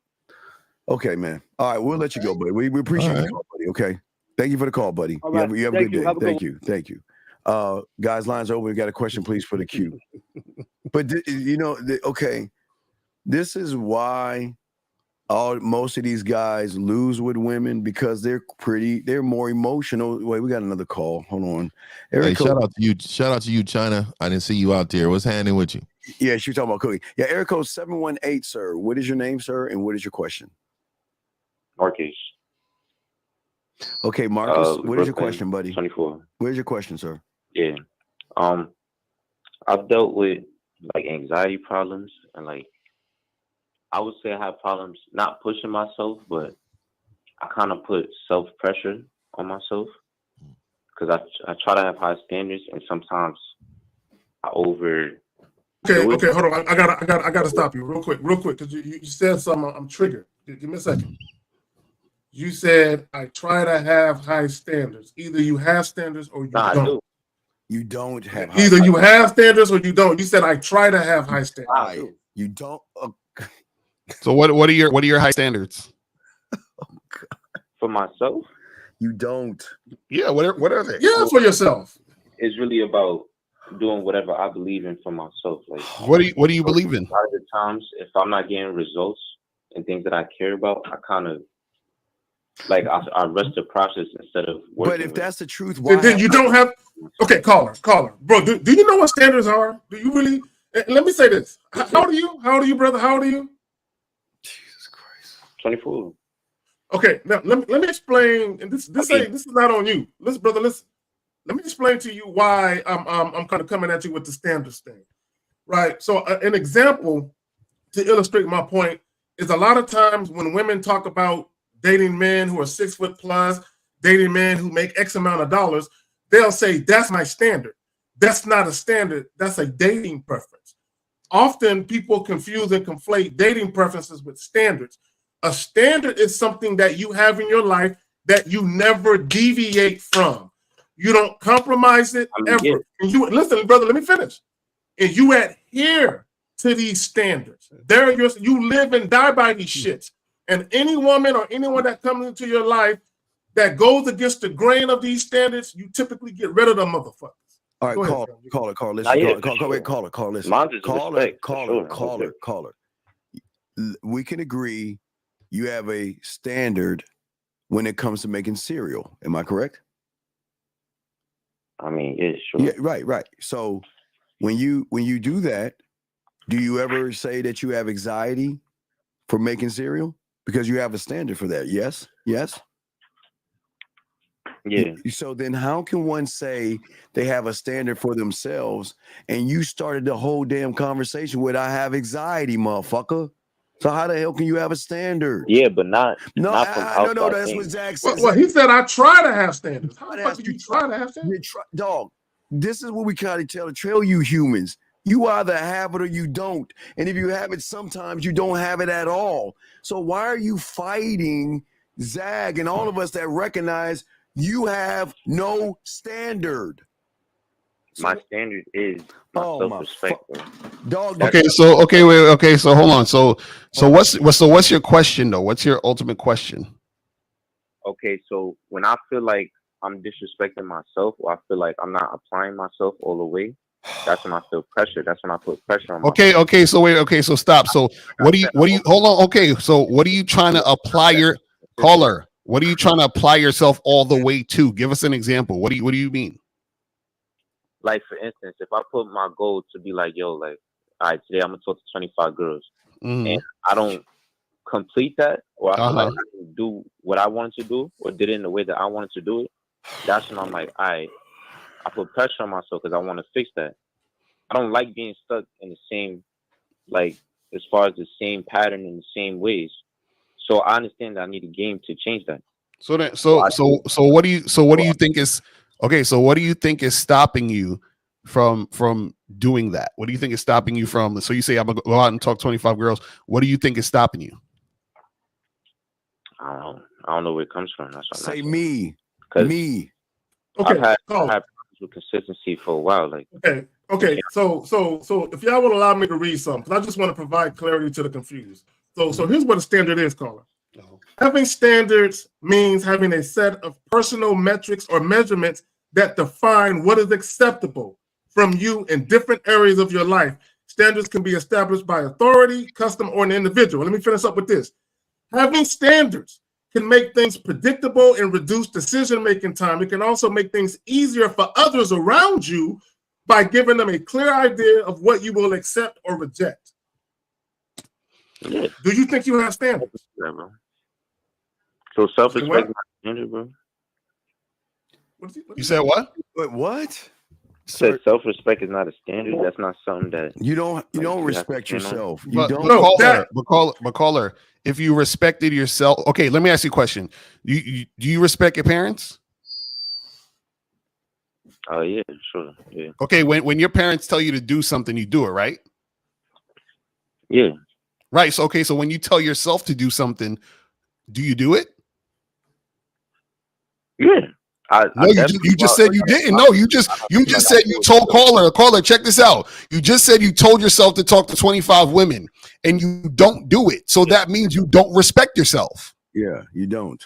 Okay, man. All right, we'll let you go, buddy. We appreciate the call, buddy. Okay. Thank you for the call, buddy. All right. You have a good day. Thank you. Guys, lines open. We got a question, please, for the queue. But okay, this is why most of these guys lose with women, because they're more emotional. Wait, we got another call. Hold on. Hey, shout out to you, China. I didn't see you out there. What's happening with you? Yeah, she talking about cooking. Yeah, Eric code 718, sir. What is your name, sir? And what is your question? Marcus. Okay, Marcus, what is your question, buddy? 24. Where's your question, sir? Yeah. I've dealt with like anxiety problems, and like I would say I have problems not pushing myself, but I kind of put self-pressure on myself because I try to have high standards, and sometimes I over. Okay, hold on. I gotta stop you real quick, because you said something. I'm triggered. Give me a second. You said I try to have high standards. Either you have standards or you don't. You don't have Either you have standards or you don't. You said I try to have high standards. Right. You don't. So what are your high standards? For myself? You don't. Yeah, what are they? Yeah, for yourself. It's really about doing whatever I believe in for myself. Like, what do you believe in? A lot of the times, if I'm not getting results and things that I care about, I kind of like I rush the process instead of working. But if that's the truth, why? Then you don't have. Okay, caller, bro. Do you know what standards are? Do you really? Let me say this. How old are you? How old are you, brother? How old are you? 24. Okay, now let me explain. And this is not on you. Listen, brother. Listen. Let me explain to you why I'm kind of coming at you with the standards thing, right? So an example to illustrate my point is a lot of times when women talk about dating men who are 6 foot plus, dating men who make X amount of dollars, they'll say that's my standard. That's not a standard. That's a dating preference. Often people confuse and conflate dating preferences with standards. A standard is something that you have in your life that you never deviate from. You don't compromise it ever. And you listen, brother, let me finish. And you adhere to these standards. You live and die by these shits. And any woman or anyone that comes into your life that goes against the grain of these standards, you typically get rid of them motherfuckers. All right, caller, listen. Caller. We can agree you have a standard when it comes to making cereal. Am I correct? I mean, yeah, sure. Yeah, right. So when you do that, do you ever say that you have anxiety for making cereal? Because you have a standard for that. Yes. Yeah. So then how can one say they have a standard for themselves and you started the whole damn conversation with I have anxiety, motherfucker? So how the hell can you have a standard? Yeah, but not from outside. No, that's what Zach said. Well, he said I try to have standards. How the fuck do you try to have standards? Dog, this is what we kind of tell the trail you humans. You either have it or you don't. And if you have it, sometimes you don't have it at all. So why are you fighting Zag and all of us that recognize you have no standard? My standard is my self-respect. Dog. Okay, so hold on. So what's your question though? What's your ultimate question? Okay, so when I feel like I'm disrespecting myself or I feel like I'm not applying myself all the way, that's when I feel pressure. That's when I put pressure on myself. Okay, so stop. So what do you hold on? Okay, so what are you trying to apply your caller? What are you trying to apply yourself all the way to? Give us an example. What do you mean? Like, for instance, if I put my goal to be like, yo, like, all right, today I'm gonna talk to 25 girls, and I don't complete that, or I feel like I didn't do what I wanted to do, or did it in the way that I wanted to do it, that's when I'm like, all right, I put pressure on myself because I want to fix that. I don't like being stuck in the same, like, as far as the same pattern in the same ways. So I understand that I need a game to change that. So what do you think is okay? So what do you think is stopping you from doing that? What do you think is stopping you from? So you say I'm gonna go out and talk 25 girls. What do you think is stopping you? I don't know where it comes from. That's what Say me. Okay. I've had problems with consistency for a while. Like okay. So if y'all would allow me to read something, because I just want to provide clarity to the confused. So here's what a standard is, caller. Having standards means having a set of personal metrics or measurements that define what is acceptable from you in different areas of your life. Standards can be established by authority, custom, or an individual. Let me finish up with this. Having standards can make things predictable and reduce decision-making time. It can also make things easier for others around you by giving them a clear idea of what you will accept or reject. Yeah. Do you think you have standards? Yeah, bro. So self-respect is not standard, bro. You said what? What? Said self-respect is not a standard. That's not something that you don't respect yourself. You But don't. caller, if you respected yourself, okay. Let me ask you a question. Do you respect your parents? Oh yeah, sure. Yeah. Okay, when your parents tell you to do something, you do it, right? Yeah. Right. So okay, so when you tell yourself to do something, do you do it? Yeah. No, you just said you didn't. No, you just said you told caller, check this out. You just said you told yourself to talk to 25 women and you don't do it. So that means you don't respect yourself. Yeah, you don't.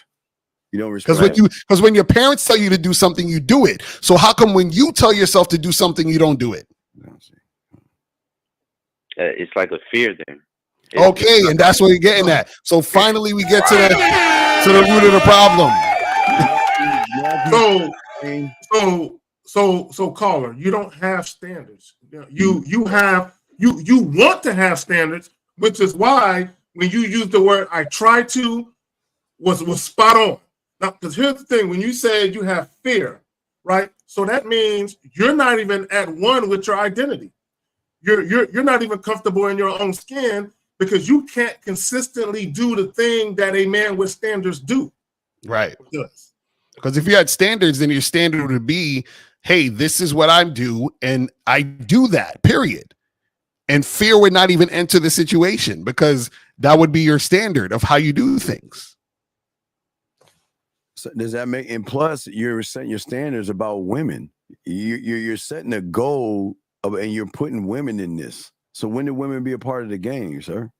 You don't respect. Because when your parents tell you to do something, you do it. So how come when you tell yourself to do something, you don't do it? It's like a fear thing. Okay, and that's what you're getting at. So finally, we get to the root of the problem. So caller, you don't have standards. You want to have standards, which is why when you use the word "I try to" was spot on. Now, because here's the thing: when you say you have fear, right? So that means you're not even at one with your identity. You're not even comfortable in your own skin because you can't consistently do the thing that a man with standards do. Right. Because if you had standards, then your standard would be, hey, this is what I do, and I do that, period. And fear would not even enter the situation because that would be your standard of how you do things. So does that make, and plus you're setting your standards about women. You're setting a goal and you're putting women in this. So when did women be a part of the game, sir?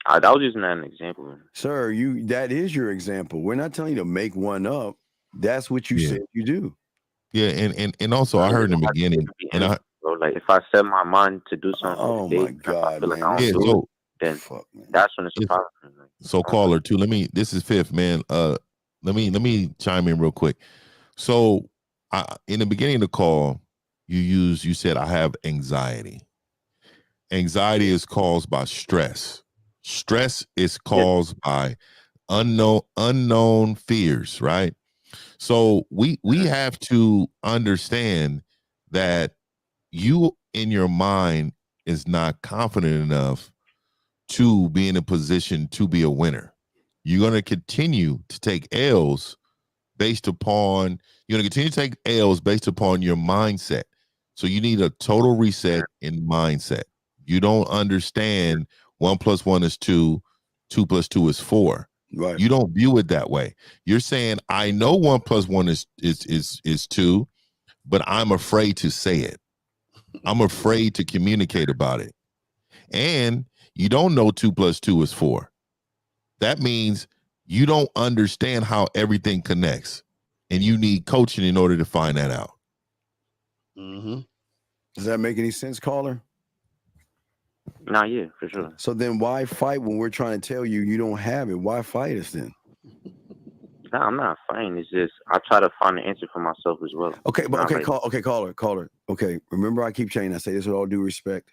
That was just not an example. Sir, that is your example. We're not telling you to make one up. That's what you said you do. Yeah, and also I heard in the beginning, and like if I set my mind to do something, oh my God, I feel like I don't yeah, do it, then that's when it's a problem. So caller too. This is Fifth, man. Let me chime in real quick. So in the beginning of the call, you said I have anxiety. Anxiety is caused by stress. Stress is caused by unknown fears, right? So we have to understand that you in your mind is not confident enough to be in a position to be a winner. You're going to continue to take L's based upon your mindset. So you need a total reset in mindset. You don't understand 1 + 1 is 2, 2 + 2 is 4. Right. You don't view it that way. You're saying, I know 1 + 1 is 2, but I'm afraid to say it. I'm afraid to communicate about it. And you don't know 2 + 2 is 4. That means you don't understand how everything connects, and you need coaching in order to find that out. Mm-hmm. Does that make any sense, caller? Nah, yeah, for sure. So then why fight when we're trying to tell you you don't have it? Why fight us then? No, I'm not fighting. It's just I try to find an answer for myself as well. Okay, but caller. Okay, remember I keep saying, I say this with all due respect.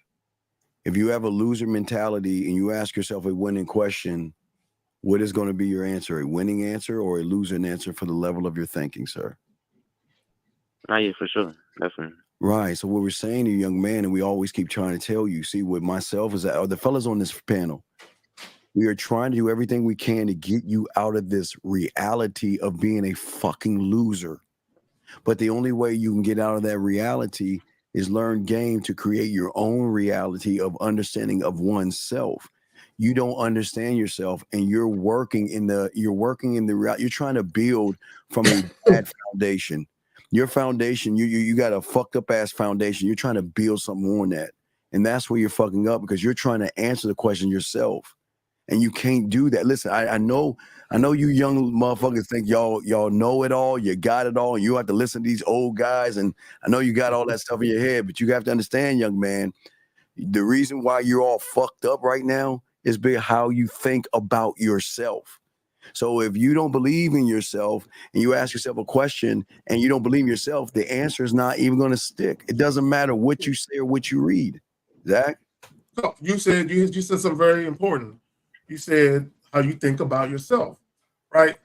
If you have a loser mentality and you ask yourself a winning question, what is going to be your answer? A winning answer or a losing answer for the level of your thinking, sir? Nah, yeah, for sure. Definitely. Right. So what we're saying to you, young man, and we always keep trying to tell you, see, with myself is that, or the fellas on this panel, we are trying to do everything we can to get you out of this reality of being a fucking loser. But the only way you can get out of that reality is learn game to create your own reality of understanding of oneself. You don't understand yourself, and you're working in the you're trying to build from a bad foundation. Your foundation, you got a fucked up ass foundation. You're trying to build something on that. And that's where you're fucking up, because you're trying to answer the question yourself. And you can't do that. Listen, I know you young motherfuckers think y'all know it all, you got it all, and you have to listen to these old guys. And I know you got all that stuff in your head, but you have to understand, young man, the reason why you're all fucked up right now is because how you think about yourself. So if you don't believe in yourself and you ask yourself a question and you don't believe in yourself, the answer is not even going to stick. It doesn't matter what you say or what you read. Zach? So you said something very important. You said how you think about yourself, right?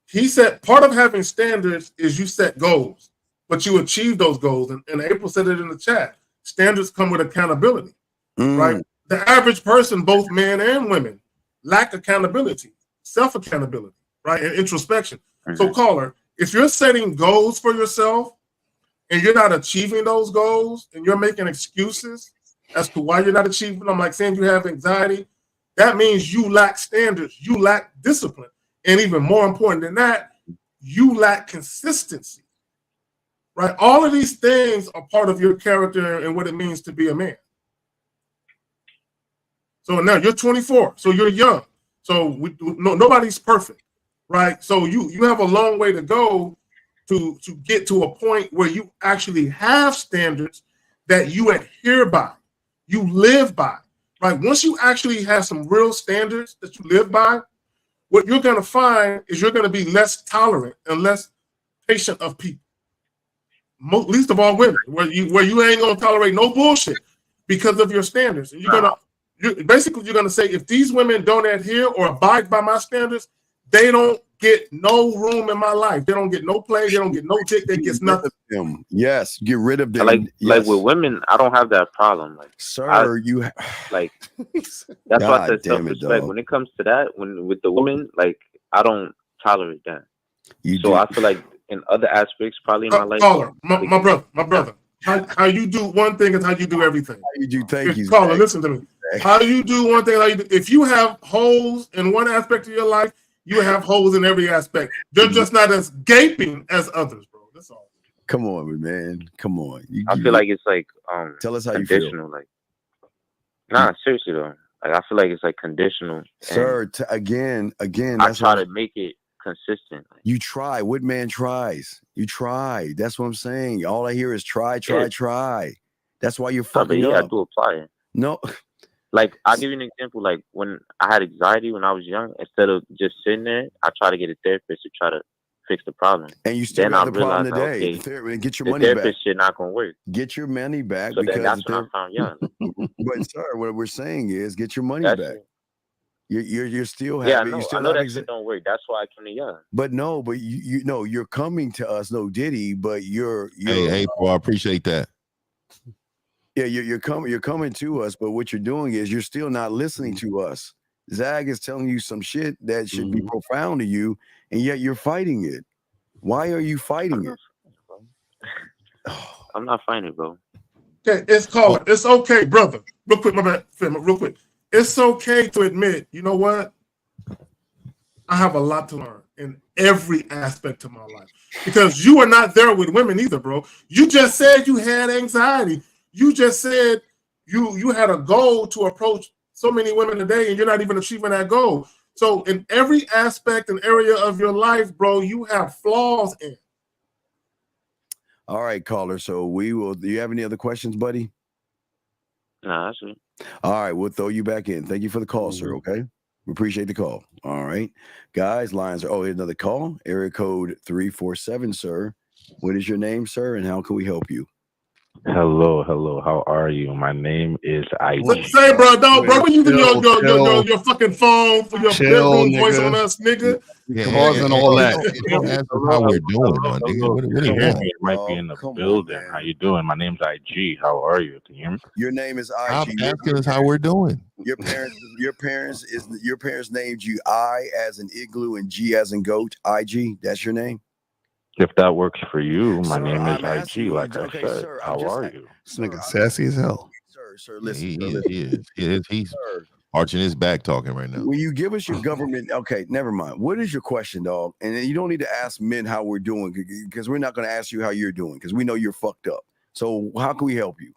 He said part of having standards is you set goals, but you achieve those goals. And April said it in the chat. Standards come with accountability, right? The average person, both men and women, lack accountability, self-accountability, right? And introspection. So caller, if you're setting goals for yourself and you're not achieving those goals and you're making excuses as to why you're not achieving them, like saying you have anxiety, that means you lack standards, you lack discipline. And even more important than that, you lack consistency. Right? All of these things are part of your character and what it means to be a man. So now you're 24, so you're young. So nobody's perfect, right? So you have a long way to go to get to a point where you actually have standards that you adhere by, you live by, right? Once you actually have some real standards that you live by, what you're going to find is you're going to be less tolerant and less patient of people. Least of all women, where you ain't gonna tolerate no bullshit because of your standards. And you're gonna say, if these women don't adhere or abide by my standards, they don't get no room in my life. They don't get no play. They don't get no dick. They get nothing. Yes, get rid of them. Like with women, I don't have that problem. Like, sir, that's why I said self-respect. When it comes to that, with the women, like, I don't tolerate that. I feel like in other aspects, probably in my life. Caller, my brother. How you do one thing is how you do everything. How you do? Thank you. Caller, listen to me. How you do one thing, how you do. If you have holes in one aspect of your life, you have holes in every aspect. They're just not as gaping as others, bro. That's all. Come on, man. Come on. I feel like it's like tell us how you feel. Like, nah, seriously though. Like, I feel like it's like conditional. Sir, again. I try to make it consistent. You try. What man tries? You try. That's what I'm saying. All I hear is try. That's why you're fucking up. I do apply it. No. Like, I'll give you an example. Like, when I had anxiety when I was young, instead of just sitting there, I try to get a therapist to try to fix the problem. And you still have the problem today. Get your money back. The therapist shit not gonna work. Get your money back. So because that's when I found young. But sir, what we're saying is get your money back. You're still happy. Yeah, I know that shit don't work. That's why I came to young. But no, but you know, you're coming to us, no Diddy, but you're hey, bro, I appreciate that. Yeah, you're coming to us, but what you're doing is you're still not listening to us. Zag is telling you some shit that should be profound to you, and yet you're fighting it. Why are you fighting it? I'm not fighting it, bro. Okay, it's okay, brother. Real quick, my bad, real quick. It's okay to admit, you know what? I have a lot to learn in every aspect of my life. Because you are not there with women either, bro. You just said you had anxiety. You just said you had a goal to approach so many women a day, and you're not even achieving that goal. So in every aspect and area of your life, bro, you have flaws in. All right, caller. So we will. Do you have any other questions, buddy? Nah, that's it. All right, we'll throw you back in. Thank you for the call, sir. Okay, we appreciate the call. All right, guys, lines are. Oh, here's another call. Area code 347, sir. What is your name, sir, and how can we help you? Hello. How are you? My name is IG. Say, bro, when you do your fucking phone for your bedroom voice on us, nigga. Causing all that. That's how we're doing, nigga. What do you want? You might be in the building. How you doing? My name's IG. How are you? Can you hear me? Your name is IG. I'm asking us how we're doing. Your parents named you I as in igloo and G as in goat. IG. That's your name. If that works for you, my name is IG. Like I said, sir, how are you? This nigga sassy as hell. Sir, listen. He's arching his back talking right now. Will you give us your government? Okay, never mind. What is your question, dog? And you don't need to ask men how we're doing because we're not going to ask you how you're doing because we know you're fucked up. So how can we help you?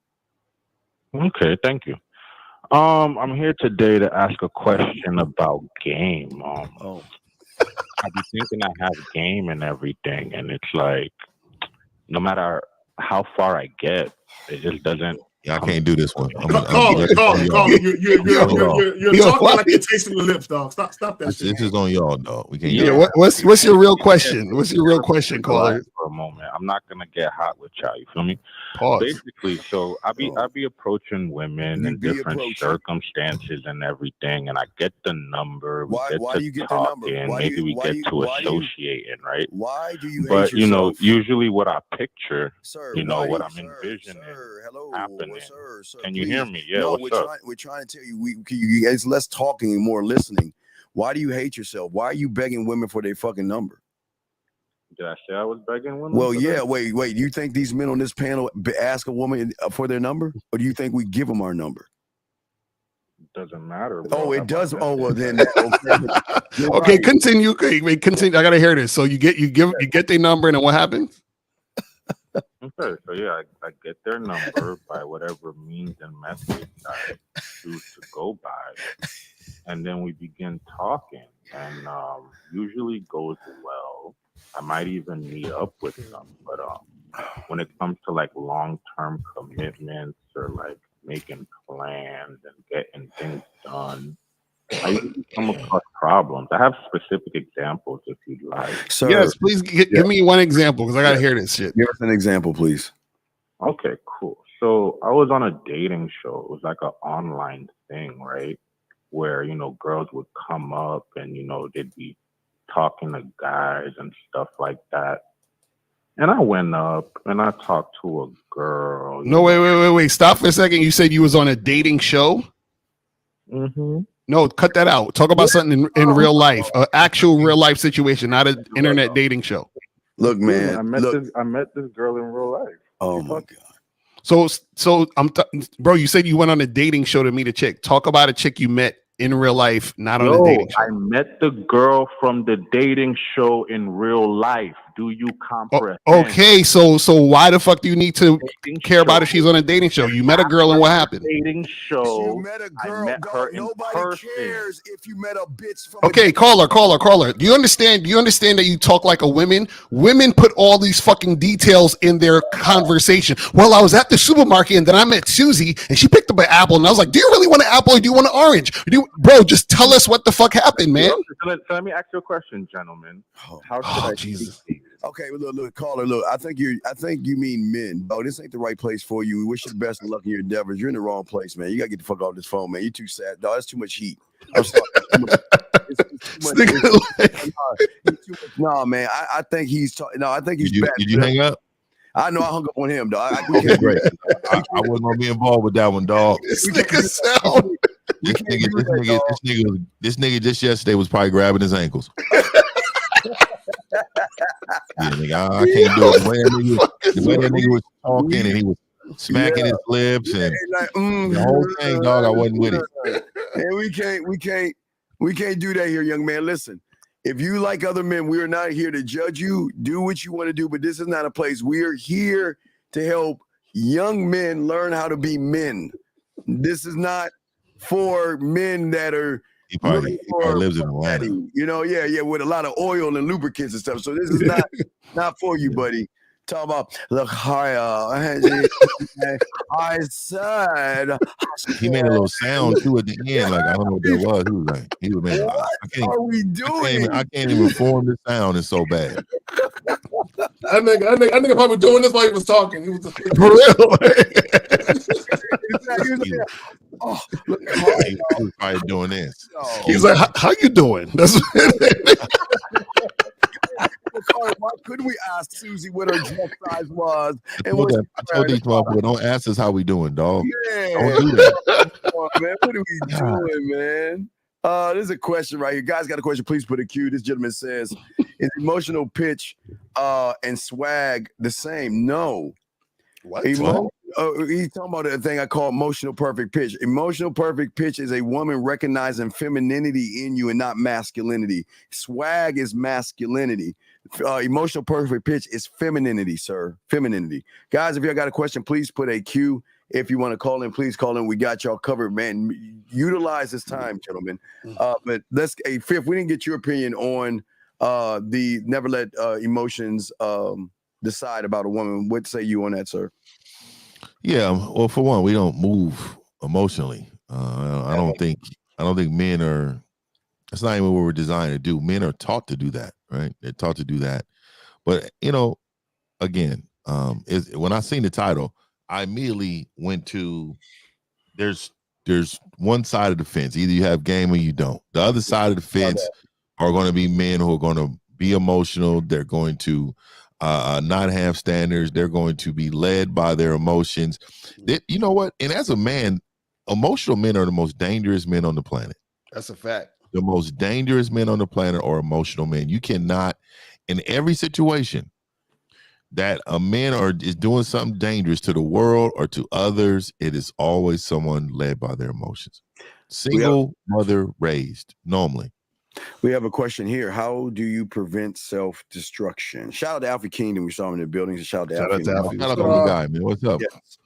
Okay, thank you. I'm here today to ask a question about game. I be thinking I have game and everything, and it's like no matter how far I get, it just doesn't. Yeah, I can't do this one. Call it. You're talking like you're tasting the lips, dog. Stop that shit. This is on y'all, dog. We can't. Yeah, what's your real question? What's your real question, caller? For a moment, I'm not gonna get hot with y'all. You feel me? Pause. Basically, so I be approaching women in different circumstances and everything, and I get the number. We Why do you get talking, the number? maybe we get to associating, right? Why do you? But hate you know, yourself? usually what I picture, Sir, what I'm envisioning happening. Can you hear me? Yeah. No, what's up? we're trying to tell you. It's less talking and more listening. Why do you hate yourself? Why are you begging women for their fucking number? Did I say I was begging women? Well, yeah. Wait. Do you think these men on this panel ask a woman for their number, or do you think we give them our number? doesn't matter. Oh, it does. Oh, well then. Okay, continue. Okay, wait, continue. I gotta hear this. So you get their number, and then what happens? Okay, so yeah, I get their number by whatever means and method I choose to go by, and then we begin talking, and usually goes well. I might even meet up with them, but when it comes to like long-term commitments or like making plans and getting things done, I usually come across problems. I have specific examples if you'd like. Sir, yes, please give me one example because I gotta hear this shit. Give us an example, please. Okay, cool. So I was on a dating show. It was like an online thing, right? Where, girls would come up and, they'd be talking to guys and stuff like that. And I went up and I talked to a girl. No, wait. Stop for a second. You said you was on a dating show? Mm-hmm. No, cut that out. Talk about something in real life, an actual real life situation, not an internet dating show. Look, man. I met this girl in real life. Oh my God. So bro, you said you went on a dating show to meet a chick. Talk about a chick you met in real life, not on a dating show. I met the girl from the dating show in real life. Do you comprehend? Okay, so why the fuck do you need to care about if she's on a dating show? You met a girl and what happened? Dating show. You met a girl. I met her in Nobody person. cares if you met a bitch from. Okay, caller. Do you understand? Do you understand that you talk like a woman? Women put all these fucking details in their conversation. Well, I was at the supermarket and then I met Susie and she picked up an apple and I was like, "Do you really want an apple or do you want an orange?" Bro, just tell us what the fuck happened, man. So let me ask you a question, gentlemen. How should I Jesus? Okay, look, caller, look. I think you mean men, bro. This ain't the right place for you. We wish you the best of luck in your endeavors. You're in the wrong place, man. You gotta get the fuck off this phone, man. You're too sad, dog. That's too much heat. I'm sorry. No, man. I think he's talking. No, I think he's bad. Did you hang up? I know I hung up on him, dog. Okay, great. I wasn't gonna be involved with that one, dog. This nigga sound. This nigga just yesterday was probably grabbing his ankles. Yeah, nigga, I can't do it. The way that nigga was talking and he was smacking his lips and the whole thing, dog. I wasn't with it. And we can't do that here, young man. Listen, if you like other men, we are not here to judge you. Do what you want to do, but this is not a place. We are here to help young men learn how to be men. This is not for men that are. He probably lives in Atlanta. With a lot of oil and lubricants and stuff. So this is not for you, buddy. Talk about look higher. I said he made a little sound too at the end, like I don't know what that was. He was like, what are we doing? I can't even form the sound. It's so bad. That nigga probably doing this while he was talking. He was for real. He was probably doing this. He's like, "How you doing?" That's why couldn't we ask Susie what her dress size was? I told these motherfuckers, don't ask us how we doing, dog. Yeah. Don't do that. Come on, man. What are we doing, man? There's a question right here. Guys got a question. Please put a Q. This gentleman says, is emotional pitch and swag the same? No. What? He's talking about a thing I call emotional perfect pitch. Emotional perfect pitch is a woman recognizing femininity in you and not masculinity. Swag is masculinity. Emotional perfect pitch is femininity, sir. Femininity. Guys, if y'all got a question, please put a Q. If you want to call in, please call in. We got y'all covered, man. Utilize this time, gentlemen. But Fifth, we didn't get your opinion on the never let emotions decide about a woman. What say you on that, sir? Yeah, well, for one, we don't move emotionally. I don't think men are. That's not even what we're designed to do. Men are taught to do that, right? They're taught to do that. But again, when I seen the title, I immediately went to there's one side of the fence. Either you have game or you don't. The other side of the fence are going to be men who are going to be emotional. They're going to not have standards. They're going to be led by their emotions. You know what? And as a man, emotional men are the most dangerous men on the planet. That's a fact. The most dangerous men on the planet are emotional men. You cannot, in every situation that a man is doing something dangerous to the world or to others, it is always someone led by their emotions. Single mother raised normally. We have a question here. How do you prevent self-destruction? Shout out to Alfie Kingdom. We saw him in the building. Shout out to Alfie. Shout out to the guy, man. What's up? Yes.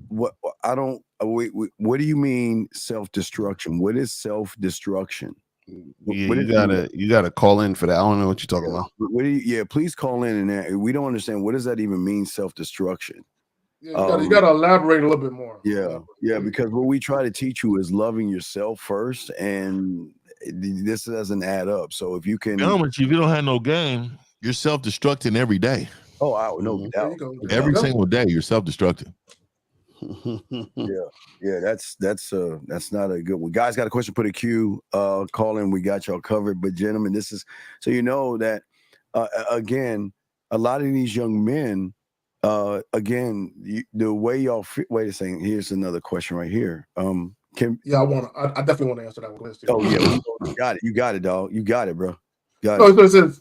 What do you mean self-destruction? What is self-destruction? Yeah, you gotta call in for that. I don't know what you're talking about. Please call in, and we don't understand what does that even mean, self-destruction. Yeah, you gotta elaborate a little bit more. Yeah, because what we try to teach you is loving yourself first, and this doesn't add up. So if you can, if you don't have no game, you're self-destructing every day. Oh, I no doubt. Every single day, you're self-destructing. Yeah, that's not a good one. Guys, got a question? Put a Q. Call in. We got y'all covered. But gentlemen, this is so you know that again, a lot of these young men. The way y'all wait a second. Here's another question right here. I definitely want to answer that one. Oh yeah, you got it. You got it, dog. You got it, bro. It says,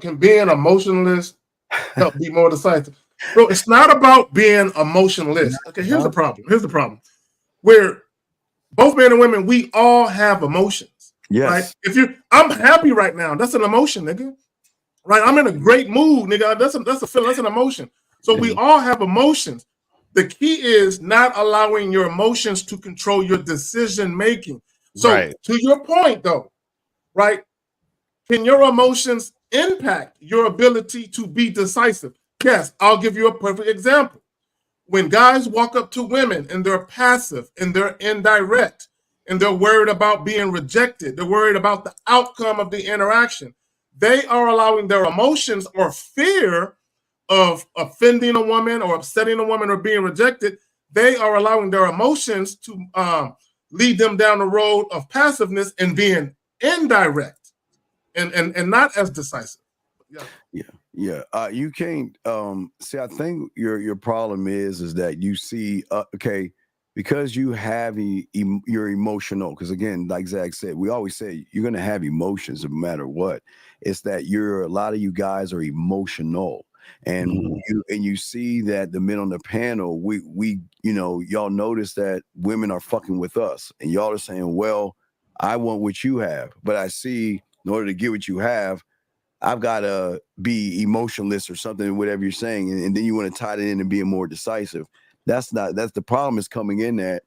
can being emotionless help be more decisive? Bro, it's not about being emotionless. Okay, here's the problem. Where both men and women, we all have emotions. Yes. Right? I'm happy right now. That's an emotion, nigga. Right? I'm in a great mood, nigga. That's a feeling. That's an emotion. So we all have emotions. The key is not allowing your emotions to control your decision making. So to your point, though, right? Can your emotions impact your ability to be decisive? Yes, I'll give you a perfect example. When guys walk up to women and they're passive and they're indirect and they're worried about being rejected, they're worried about the outcome of the interaction, they are allowing their emotions or fear of offending a woman or upsetting a woman or being rejected. They are allowing their emotions to lead them down the road of passiveness and being indirect and not as decisive. Yeah. You can't see. I think your problem is that you see because you have you're emotional. Because again, like Zach said, we always say you're gonna have emotions no matter what. It's that a lot of you guys are emotional. And you see that the men on the panel, we y'all notice that women are fucking with us, and y'all are saying, well, I want what you have, but I see in order to get what you have, I've got to be emotionless or something, whatever you're saying, and then you want to tie it in and being more decisive. That's the problem is coming in at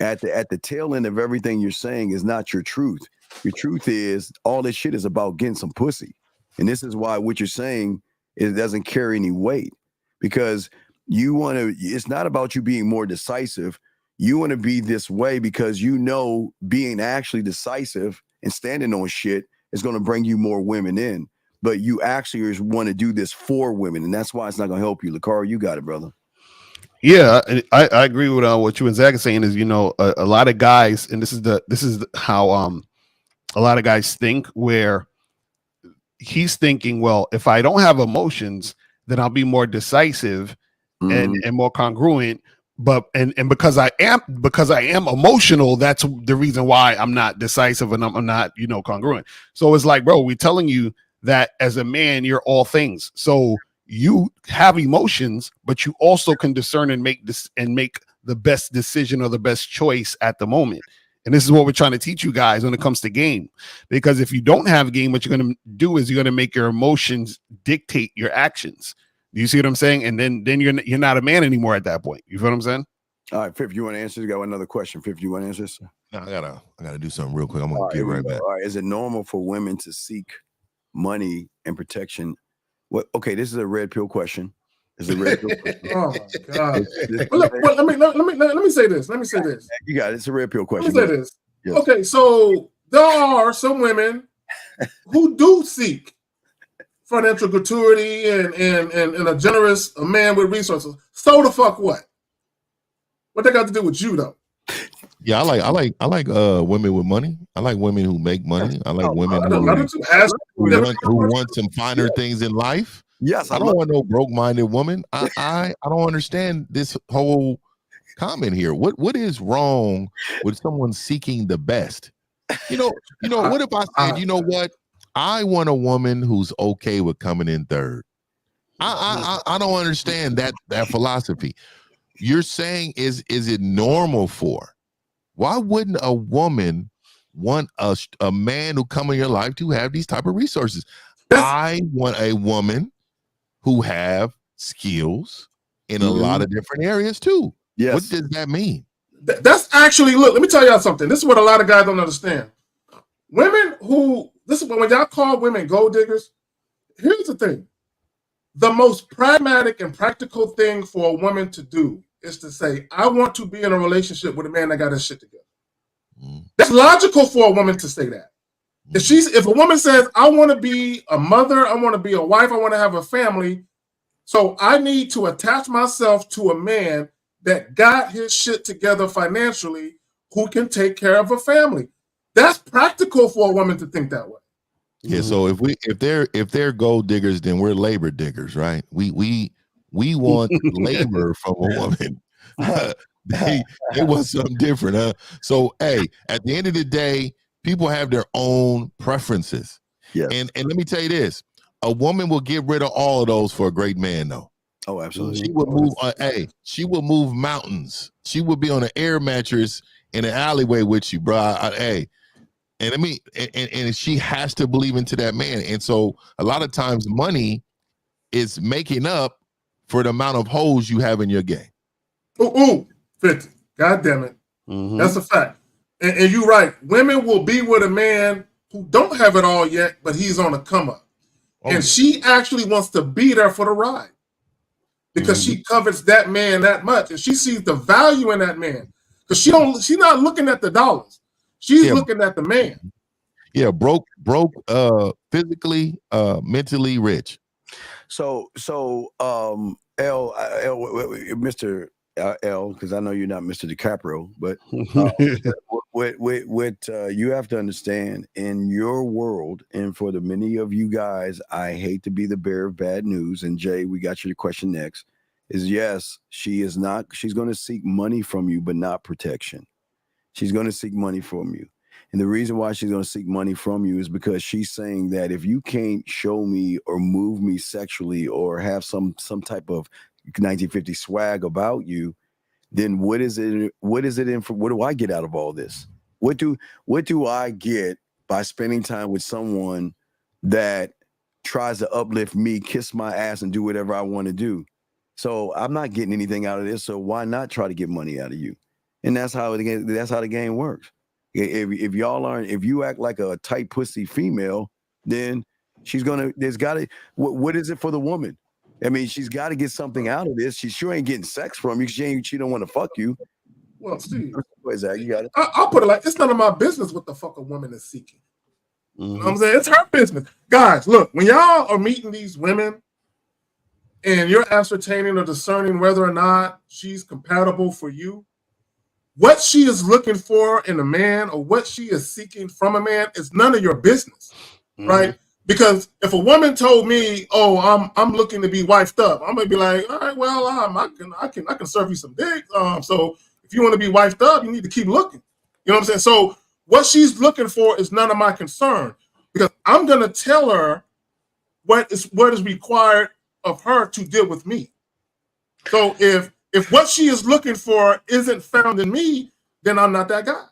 the tail end of everything you're saying is not your truth. Your truth is all this shit is about getting some pussy, and this is why what you're saying. It doesn't carry any weight because it's not about you being more decisive. You want to be this way because being actually decisive and standing on shit is going to bring you more women in. But you actually want to do this for women. And that's why it's not going to help you. Lakar, you got it, brother. Yeah, I agree with what you and Zach are saying is, a lot of guys, and this is how a lot of guys think where he's thinking, well, if I don't have emotions, then I'll be more decisive and more congruent. But and because I am emotional, that's the reason why I'm not decisive and I'm not, congruent. So it's like, bro, we're telling you that as a man, you're all things. So you have emotions, but you also can discern and make the best decision or the best choice at the moment. And this is what we're trying to teach you guys when it comes to game. Because if you don't have game, what you're going to do is you're going to make your emotions dictate your actions. Do you see what I'm saying? And then you're not a man anymore at that point. You feel what I'm saying? All right, Fifth, you want to answer? You got another question. Fifth, you want to answer this? No, I gotta do something real quick. I'm gonna get right back. All right, is it normal for women to seek money and protection? Okay, this is a red pill question. Oh my God! Let me say this. You got it. It's a red pill question. Let me say this. Yes. Okay, so there are some women who do seek financial gratuity and a generous man with resources. So the fuck what? What they got to do with you though? Yeah, I like women with money. I like women who make money. I like women who want some finer things in life. Yes, I don't want no broke-minded woman. I don't understand this whole comment here. What is wrong with someone seeking the best? What if I said, you know what? I want a woman who's okay with coming in third. I don't understand that philosophy. You're saying is it normal for Why wouldn't a woman want a man who come in your life to have these type of resources? I want a woman who have skills in a lot of different areas too. Yes. What does that mean? That's actually, look, let me tell y'all something. This is what a lot of guys don't understand. Women who, this is when y'all call women gold diggers, here's the thing. The most pragmatic and practical thing for a woman to do is to say, I want to be in a relationship with a man that got his shit together. That's logical for a woman to say that. If a woman says, I want to be a mother, I want to be a wife, I want to have a family, so I need to attach myself to a man that got his shit together financially, who can take care of a family. That's practical for a woman to think that way. Yeah. So if they're gold diggers, then we're labor diggers, right? We want labor from a woman. They want something different, huh? So hey, at the end of the day, people have their own preferences. Yes. And let me tell you this: a woman will get rid of all of those for a great man, though. Oh, absolutely. She would move. She would move mountains. She would be on an air mattress in an alleyway with you, bro. And I mean, and she has to believe into that man. And so a lot of times, money is making up for the amount of holes you have in your game. Ooh, 50. God damn it. That's a fact. And you're right. Women will be with a man who don't have it all yet, but he's on a come up. And she actually wants to be there for the ride because she covets that man that much, and she sees the value in that man because she's not looking at the dollars. She's looking at the man. Yeah, broke, physically, mentally rich. So, Mr. L, because I know you're not Mr. DiCaprio, but what you have to understand in your world, and for the many of you guys, I hate to be the bearer of bad news. And Jay, we got your question next. Is yes, she's going to seek money from you, but not protection. She's going to seek money from you. And the reason why she's going to seek money from you is because she's saying that if you can't show me or move me sexually or have some type of 1950 swag about you, then what do I get out of all this? What do I get by spending time with someone that tries to uplift me, kiss my ass, and do whatever I want to do? So I'm not getting anything out of this. So why not try to get money out of you? And that's how the game works. If you act like a tight pussy female, then what is it for the woman? I mean, she's got to get something out of this. She sure ain't getting sex from you. She don't want to fuck you. Well, Steve, what is that? You got it. I'll put it like, it's none of my business what the fuck a woman is seeking. You know what I'm saying? It's her business. Guys, look, when y'all are meeting these women and you're ascertaining or discerning whether or not she's compatible for you, what she is looking for in a man or what she is seeking from a man is none of your business, right? Because if a woman told me, "Oh, I'm looking to be wifed up," I'm gonna be like, "All right, well, I can serve you some dick. So if you want to be wifed up, you need to keep looking." You know what I'm saying? So what she's looking for is none of my concern because I'm gonna tell her what is required of her to deal with me. So if what she is looking for isn't found in me, then I'm not that guy.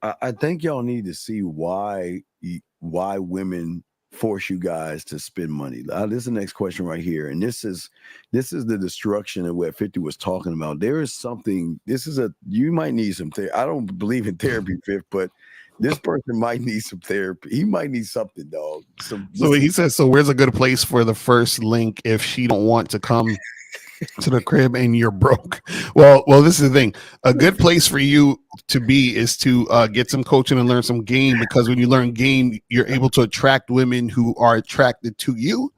I think y'all need to see why women force you guys to spend money. This is the next question right here, and this is the destruction of what 50 was talking about. There is something. You might need some therapy. I don't believe in therapy, 50, but this person might need some therapy. He might need something, dog. So he says, so where's a good place for the first link if she don't want to come to the crib and you're broke? Well, this is the thing. A good place for you to be is to get some coaching and learn some game, because when you learn game, you're able to attract women who are attracted to you.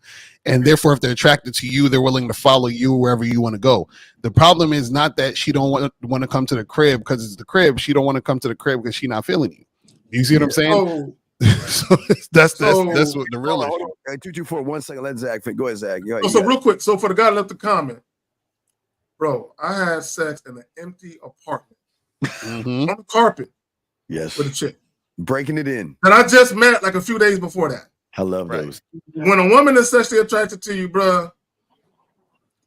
And therefore, if they're attracted to you, they're willing to follow you wherever you want to go. The problem is not that she don't want to come to the crib because it's the crib. She don't want to come to the crib because she's not feeling you. You see what I'm saying? So that's what the real issue. 224, 1 second. Let Zach go ahead, Zach. So real quick, so for the guy left the comment, bro, I had sex in an empty apartment on the carpet. Yes, with a chick, breaking it in. And I just met like a few days before that. I love those. When a woman is sexually attracted to you, bro,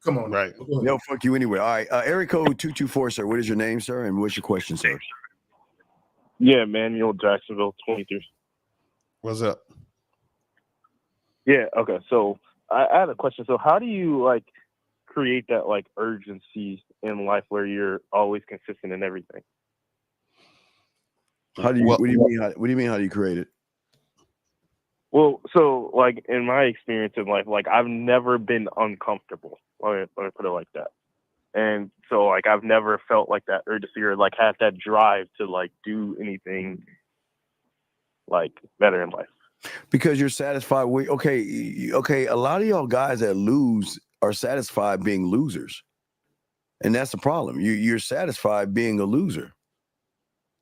Come on. Right. No, fuck you anyway. All right. Area code 224, sir. What is your name, sir? And what's your question, sir? Yeah, Manuel Jacksonville, 23. What's up? Yeah, okay. So I had a question. So how do you like create that like urgency in life where you're always consistent in everything? How do you? What do you mean? What do you mean? How do you create it? Well, so like in my experience in life, like I've never been uncomfortable. Let me put it like that. And so like I've never felt like that urgency or like had that drive to like do anything like better in life. Because you're satisfied with okay. A lot of y'all guys that lose are satisfied being losers, and that's the problem. You're satisfied being a loser.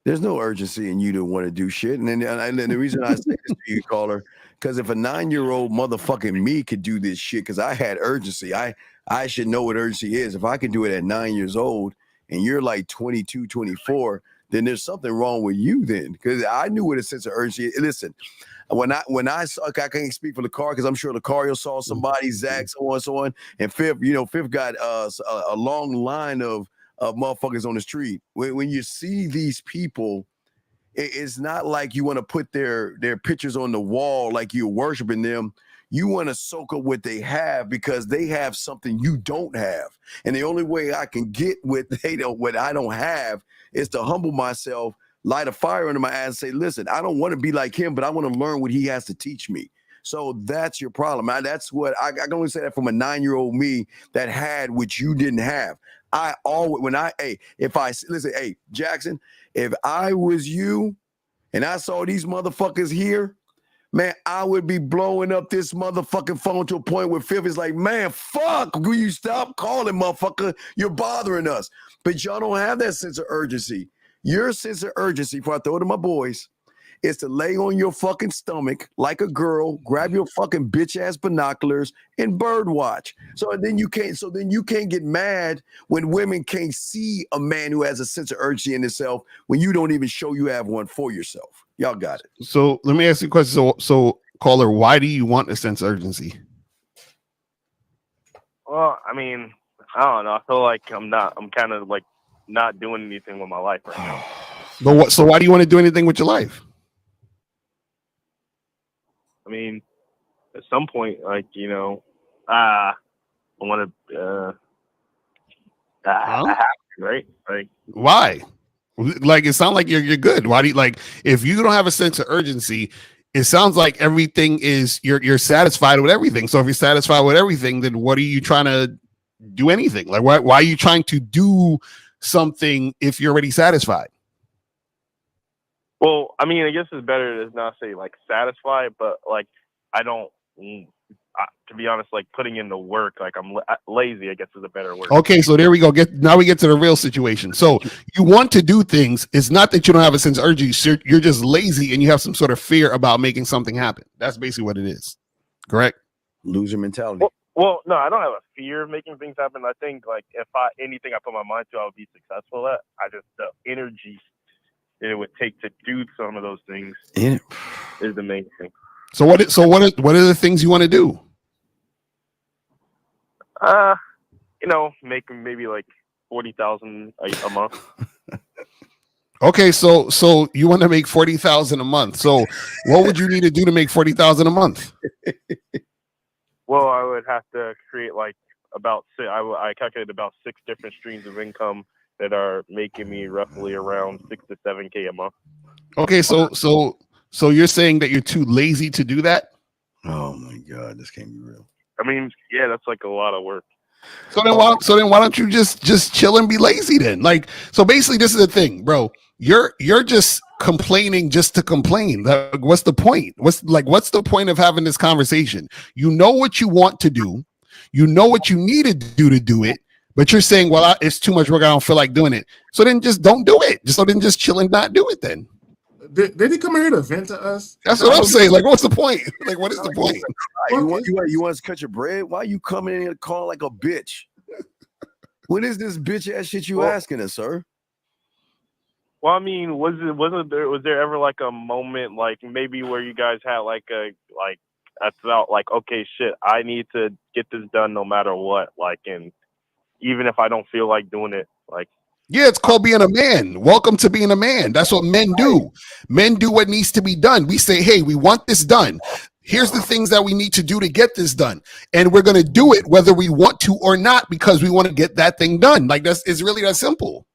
There's no urgency in you to want to do shit. And then the reason I say this to you, caller, because if a 9-year-old motherfucking me could do this shit, because I had urgency, I should know what urgency is. If I can do it at 9 years old and you're like 22, 24, then there's something wrong with you then. Because I knew what a sense of urgency is. Listen, when I saw, I can't speak for Lucario because I'm sure Lucario saw somebody, Zach, so on. And Fifth got a long line of motherfuckers on the street. When you see these people, it's not like you want to put their pictures on the wall like you're worshiping them. You want to soak up what they have because they have something you don't have. And the only way I can get what I don't have is to humble myself, light a fire under my ass and say, listen, I don't want to be like him, but I want to learn what he has to teach me. So that's your problem. That's what I can only say that from a 9-year-old me that had what you didn't have. I always, hey, Jackson, if I was you and I saw these motherfuckers here, man, I would be blowing up this motherfucking phone to a point where Fifth is like, man, fuck, will you stop calling, motherfucker? You're bothering us. But y'all don't have that sense of urgency. Your sense of urgency, before I throw it to my boys, is to lay on your fucking stomach like a girl, grab your fucking bitch ass binoculars and bird watch. So then you can't get mad when women can't see a man who has a sense of urgency in himself when you don't even show you have one for yourself. Y'all got it. So let me ask you a question. So caller, why do you want a sense of urgency? Well, I mean, I don't know. I feel like I'm kind of like not doing anything with my life right now. But so why do you want to do anything with your life? I mean, at some point, like, I want to, right? Like, why? Like, it sounds like you're good. Why do you if you don't have a sense of urgency, it sounds like everything is you're satisfied with everything. So if you're satisfied with everything, then what are you trying to do anything? Like, why are you trying to do something if you're already satisfied? Well, I mean, I guess it's better to not say like satisfied, but like I don't, to be honest, like putting in the work, like I'm lazy, I guess is a better word. Okay, so there we go. Now we get to the real situation. So you want to do things. It's not that you don't have a sense of urgency. You're just lazy and you have some sort of fear about making something happen. That's basically what it is. Correct? Loser mentality. Well, no, I don't have a fear of making things happen. I think like if anything I put my mind to, I would be successful at. The energy it would take to do some of those things is the main thing. So what are the things you want to do? Making maybe like 40,000 a month. Okay, so you want to make 40,000 a month. So what would you need to do to make 40,000 a month? Well, I would have to create like I calculated about 6 different streams of income that are making me roughly around 6 to 7K a month. Okay, so you're saying that you're too lazy to do that? Oh my God, this can't be real. I mean, yeah, that's like a lot of work. So then why don't you just chill and be lazy then? Like, so basically this is the thing, bro. You're just complaining just to complain. Like, what's the point? What's the point of having this conversation? You know what you want to do. You know what you need to do it. But you're saying, well, it's too much work. I don't feel like doing it. So then just don't do it. Just chill and not do it then. Did he come here to vent to us? That's what I'm saying. Like, what's the point? Like, what is the point? You want us to cut your bread? Why are you coming in here calling like a bitch? What is this bitch ass shit you asking us, sir? Well, I mean, was there ever like a moment like maybe where you guys had like I felt like, okay, shit, I need to get this done no matter what. Like, and even if I don't feel like doing it, like, Yeah, it's called being a man. Welcome to being a man. That's what men do. Men do what needs to be done. We say, hey, we want this done. Here's the things that we need to do to get this done. And we're going to do it whether we want to or not because we want to get that thing done. Like, it's really that simple.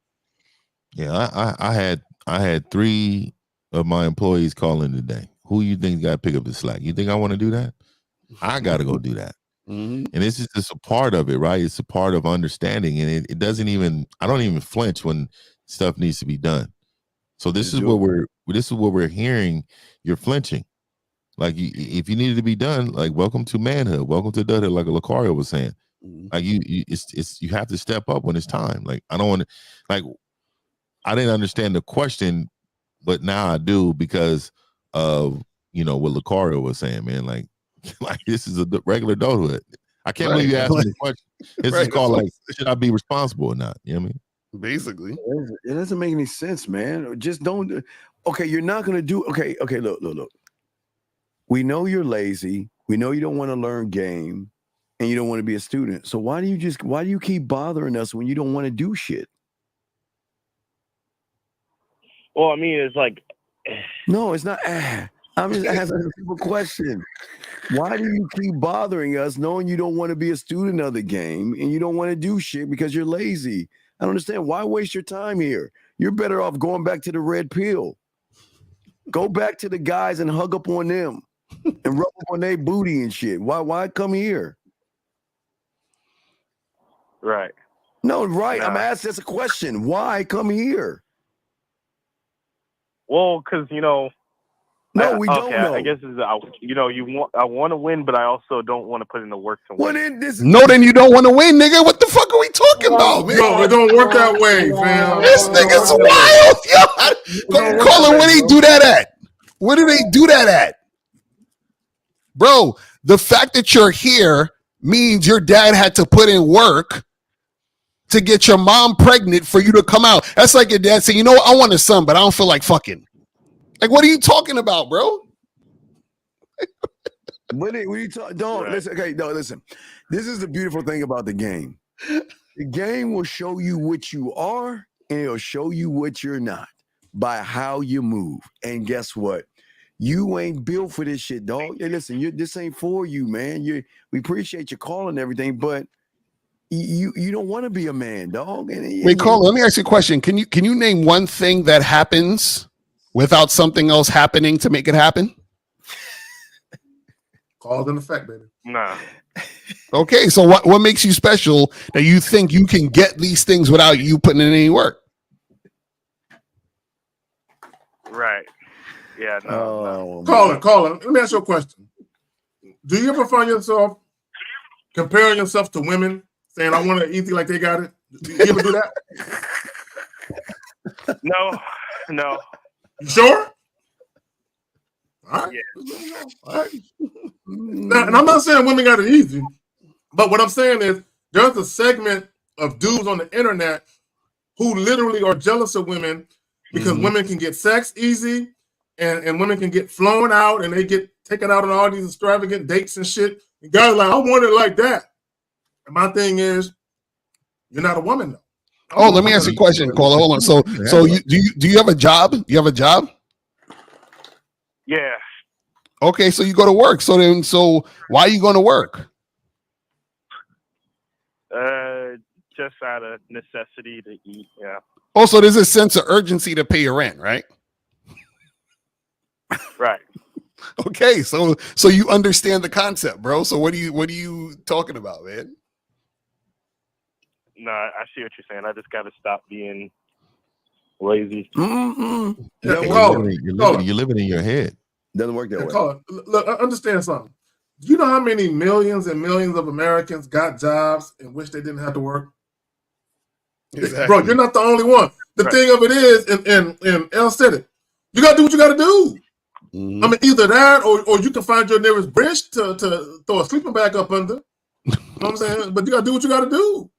Yeah, I had 3 of my employees call in today. Who you think got to pick up the slack? You think I want to do that? I got to go do that. And this is just a part of it, right? It's a part of understanding, and it doesn't even. I don't even flinch when stuff needs to be done. So this is what we're hearing. You're flinching, like if you need it to be done, like welcome to manhood, welcome to adulthood, like Lucario was saying. Like you have to step up when it's time. Like I don't want to, like I didn't understand the question, but now I do because of what Lucario was saying, man. Like this is a regular adulthood. I can't believe you asked me the question. This is called like, should I be responsible or not? You know what I mean? Basically, it doesn't make any sense, man. Just don't. Okay, you're not gonna do. Okay. Look. We know you're lazy. We know you don't want to learn game, and you don't want to be a student. So why do you keep bothering us when you don't want to do shit? well, I mean, it's like, No, it's not. I'm just asking a simple question. Why do you keep bothering us knowing you don't want to be a student of the game and you don't want to do shit because you're lazy? I don't understand. Why waste your time here? You're better off going back to the red pill. Go back to the guys and hug up on them and rub up on their booty and shit. Why come here? right. No, right. I'm Nah. asking that's a question. Why come here? Well, because No, we don't know. I guess I want to win, but I also don't want to put in the work to win. Well, then this No, then you don't want to win, nigga. What the fuck are we talking about, man? No, it don't work that way, fam. This nigga's wild, yo. Colin, where they do that at? Where do they do that at? Bro, the fact that you're here means your dad had to put in work to get your mom pregnant for you to come out. That's like your dad saying, you know what, I want a son, but I don't feel like fucking. Like, what are you talking about, bro? When you talk, don't listen. Okay, no, listen. This is the beautiful thing about the game. The game will show you what you are, and it'll show you what you're not by how you move. And guess what? You ain't built for this shit, dog. Hey, listen, this ain't for you, man. We appreciate your call and everything, but you don't want to be a man, dog. Wait, Colin, let me ask you a question. Can you name one thing that happens without something else happening to make it happen? Cause and effect, baby. Nah. Okay, so what makes you special that you think you can get these things without you putting in any work? Right. Yeah. No. Colin, let me ask you a question. Do you ever find yourself comparing yourself to women, saying, I want to eat like they got it? Do you ever do that? No. You sure? All right. Yeah. All right. Now, and I'm not saying women got it easy, but what I'm saying is there's a segment of dudes on the internet who literally are jealous of women because women can get sex easy and women can get flown out and they get taken out on all these extravagant dates and shit. And guys are like, I want it like that. And my thing is, you're not a woman though. Oh, let me ask you a question, Colin. Hold on. So do you have a job? You have a job? Yeah. Okay, so you go to work. So why are you going to work? Just out of necessity to eat. Yeah. Also, there's a sense of urgency to pay your rent, right? Right. Okay, so you understand the concept, bro. So what are you talking about, man? No, I see what you're saying. I just got to stop being lazy. Yeah, you're living in your head. Doesn't work that way. Colin, look, understand something. Do you know how many millions and millions of Americans got jobs and wish they didn't have to work? Exactly. Bro, you're not the only one. The thing of it is, and El said it, you got to do what you got to do. I mean, either that or you can find your nearest bridge to throw a sleeping bag up under. You know what I'm saying? But you got to do what you got to do.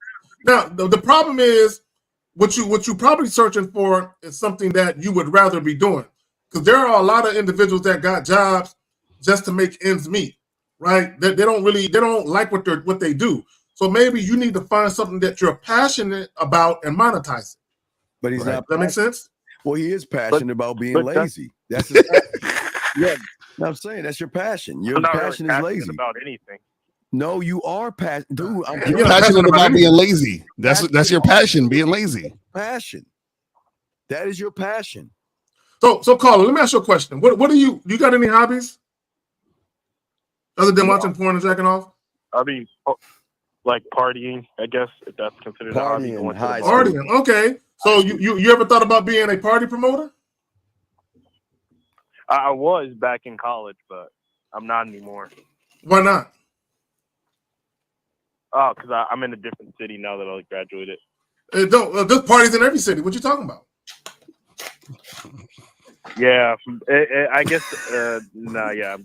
Now, the problem is what you probably searching for is something that you would rather be doing. Because there are a lot of individuals that got jobs just to make ends meet. right? They don't like what they do. So maybe you need to find something that you're passionate about and monetize it. But he's not. That makes sense. Well, he is passionate about being lazy. That's his yeah. No, I'm saying that's your passion. Your I'm not passion really is passionate lazy. about anything. No, you are passionate, dude. You're passionate about being lazy. That's your passion, being lazy. Passion. That is your passion. So Carla, let me ask you a question. What do you got any hobbies other than watching porn and jacking off? I mean, like partying, I guess, if that's considered a hobby. Partying. Okay. So you ever thought about being a party promoter? I was back in college, but I'm not anymore. Why not? Oh, because I'm in a different city now that I graduated. There's parties in every city. What you talking about? Yeah, I guess. Yeah.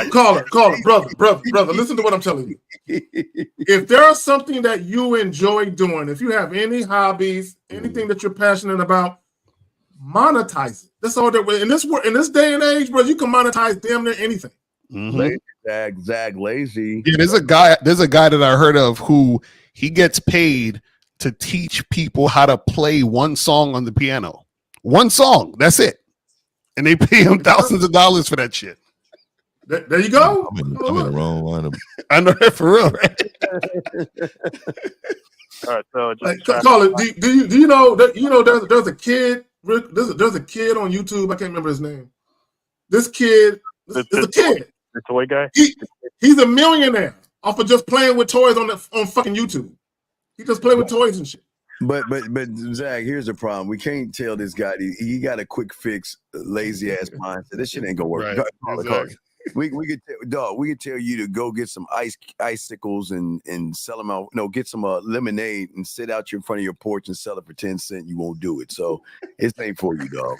Caller, brother. Listen to what I'm telling you. If there's something that you enjoy doing, if you have any hobbies, anything that you're passionate about, monetize it. That's all that. In this day and age, bro, you can monetize damn near anything. Lazy, Zag, lazy. Yeah, there's a guy that I heard of who he gets paid to teach people how to play one song on the piano. One song, that's it, and they pay him thousands of dollars for that shit. There you go. I'm in the wrong line. I know that for real, right? All right, so just Call it. Do you know that there's a kid. There's a kid on YouTube. I can't remember his name. This kid is a kid. The toy guy. He's a millionaire off of just playing with toys on fucking YouTube. He just play with toys and shit. But Zach, here's the problem. We can't tell this guy he got a quick fix, lazy ass mindset. This shit ain't gonna work. Right. We could tell you to go get some icicles and sell them out. No, get some lemonade and sit out in front of your porch and sell it for 10 cents. You won't do it. So it ain't for you, dog.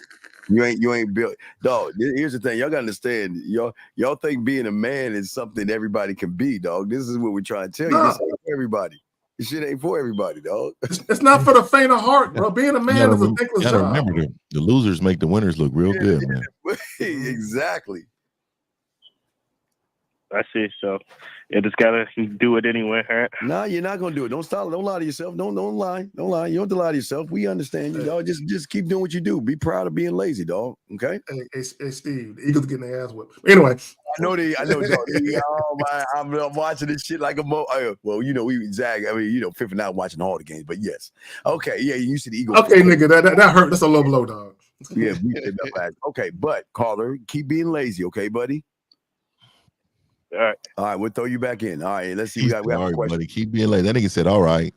You ain't built, dog. Here's the thing. Y'all gotta understand. Y'all think being a man is something everybody can be, dog. This is what we're trying to tell you. This ain't for everybody. This shit ain't for everybody, dog. It's not for the faint of heart, bro. Being a man is a thankless job. Remember, the losers make the winners look real good, man. Exactly. I see. So you just gotta do it anyway, right? No, you're not gonna do it. Don't lie to yourself. Don't lie. You don't have to lie to yourself. We understand you, dog. Just keep doing what you do. Be proud of being lazy, dog. Okay. Hey, Steve, the Eagles getting their ass whipped. Anyway, I know. Oh my, I'm watching this shit like a well, we Zag. I mean, flipping out watching all the games, but yes. Okay, yeah, you see the Eagles. Okay, nigga, that hurt. That's a low blow, dog. Yeah, okay, but caller, keep being lazy, okay, buddy. All right, we'll throw you back in. All right, let's see. We have a question. Buddy, keep being late. That nigga said, all right.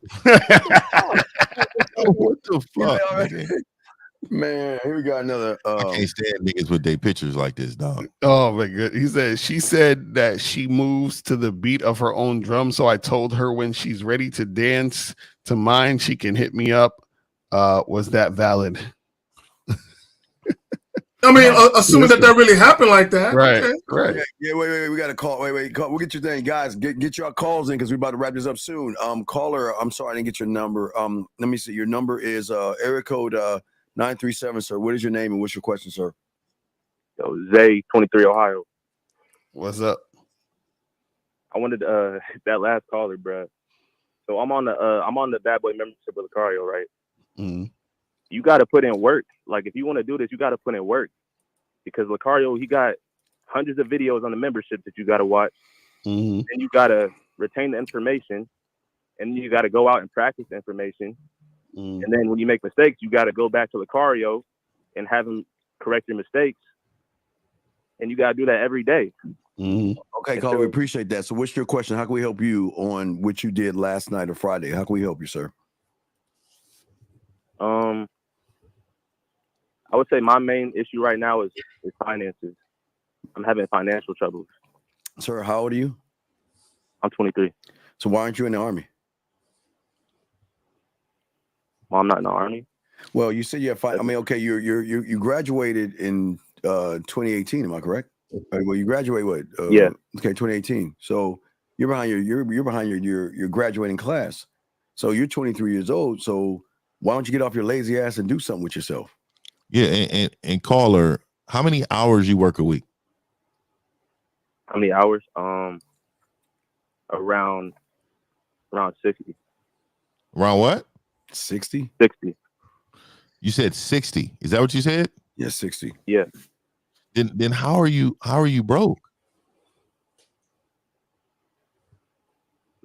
What the fuck? Man, here we got another. I can't stand niggas with their pictures like this, dog. Oh my god. She said that she moves to the beat of her own drum. So I told her when she's ready to dance to mine, she can hit me up. Was that valid? I mean, assuming that really happened like that. Right, okay. right. Yeah, wait. We got a call. Wait. We'll get your thing. Guys, get your calls in because we're about to wrap this up soon. Caller, I'm sorry I didn't get your number. Let me see. Your number is area code 937, sir. What is your name and what's your question, sir? Yo, Zay, 23 Ohio. What's up? I wanted that last caller, bro. So I'm on the Bad Boy membership with Lucario, right? Mm-hmm. You got to put in work. Like, if you want to do this, you got to put in work. Because Lucario, he got hundreds of videos on the membership that you got to watch. Mm-hmm. And you got to retain the information. And you got to go out and practice the information. Mm-hmm. And then when you make mistakes, you got to go back to Lucario and have him correct your mistakes. And you got to do that every day. Mm-hmm. Okay, caller, we appreciate that. So what's your question? How can we help you on what you did last night or Friday? How can we help you, sir? I would say my main issue right now is finances. I'm having financial troubles. Sir, how old are you? I'm 23. So why aren't you in the Army? Well, I'm not in the Army. Well, you said you have I mean, okay, you graduated in 2018. Am I correct? Well, you graduate what? Yeah. Okay, 2018. So you're behind your graduating class. So you're 23 years old. So why don't you get off your lazy ass and do something with yourself? Yeah, and caller, how many hours you work a week? How many hours? around 60. Around what? 60? 60. You said 60. Is that what you said? Yeah, 60. Yeah. Then how are you broke?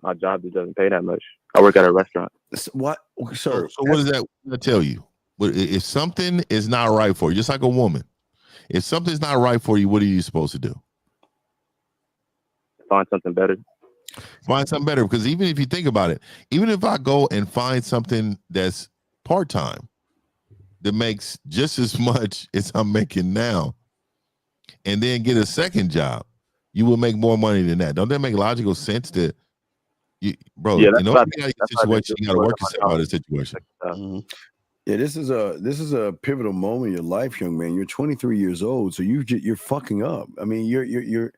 My job just doesn't pay that much. I work at a restaurant. What, sir? So what does that tell you? If something is not right for you, just like a woman, if something's not right for you, what are you supposed to do? Find something better. Find something better, because even if you think about it, even if I go and find something that's part-time that makes just as much as I'm making now, and then get a second job, you will make more money than that. Don't that make logical sense? That bro, Yeah, in order to get out of your situation, you got to work yourself out of the situation. Yeah, this is a pivotal moment in your life, young man. You're 23 years old, so you're fucking up. I mean, you're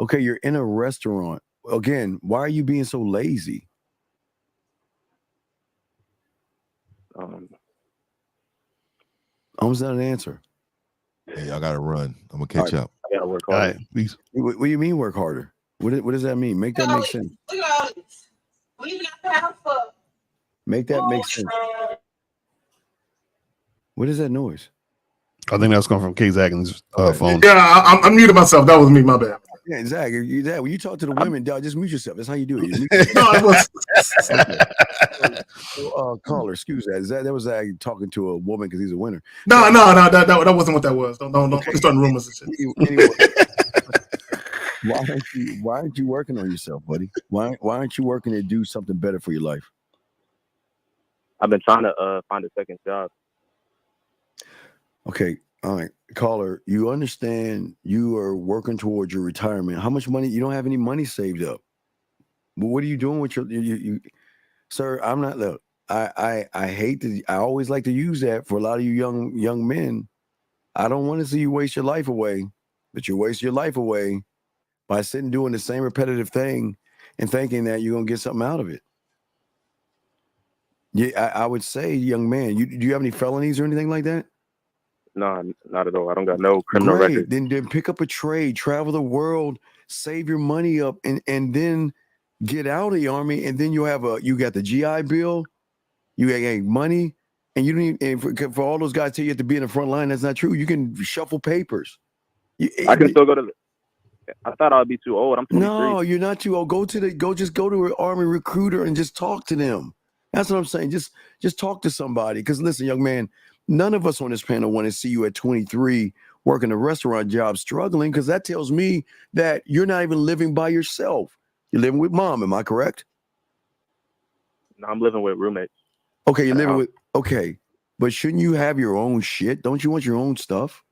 okay. You're in a restaurant again. Why are you being so lazy? Almost not an answer. Hey, I gotta run. I'm gonna catch up. I gotta work All hard. right, please. What do you mean work harder? What does that mean? Make that make sense. Look at all this. We even got to have for Make that make sense. What is that noise? I think that's coming from K Zagin's phone. Yeah, I muted myself. That was me. My bad. Yeah, Zach, when you talk to the women, dog, just mute yourself. That's how you do it. You mute No, it was. caller, excuse that. That was Zach talking to a woman because he's a winner. No, that wasn't what that was. Don't Okay. start rumors and shit. Anyway, why aren't you working on yourself, buddy? Why aren't you working to do something better for your life? I've been trying to find a second job. Okay, all right, caller. You understand you are working towards your retirement. How much money? You don't have any money saved up. But what are you doing with you? Sir, I'm not. Look, I hate to. I always like to use that for a lot of you young men. I don't want to see you waste your life away, but you waste your life away by sitting doing the same repetitive thing and thinking that you're gonna get something out of it. Yeah, I would say, young man, do you have any felonies or anything like that? No, not at all. I don't got no criminal Great. record. Then pick up a trade, travel the world, save your money up, and then get out of the army, and then you got the GI Bill, you got money, and you don't even, and for all those guys tell you have to be in the front line. That's not true. You can shuffle papers. I can still go to. I thought I'd be too old. I'm 23. No, you're not too old. Just go to an army recruiter and just talk to them. That's what I'm saying. Just talk to somebody. Because listen, young man, none of us on this panel want to see you at 23 working a restaurant job struggling, because that tells me that you're not even living by yourself. You're living with mom. Am I correct? No, I'm living with roommates. Okay, you're living with. Okay, but shouldn't you have your own shit? Don't you want your own stuff?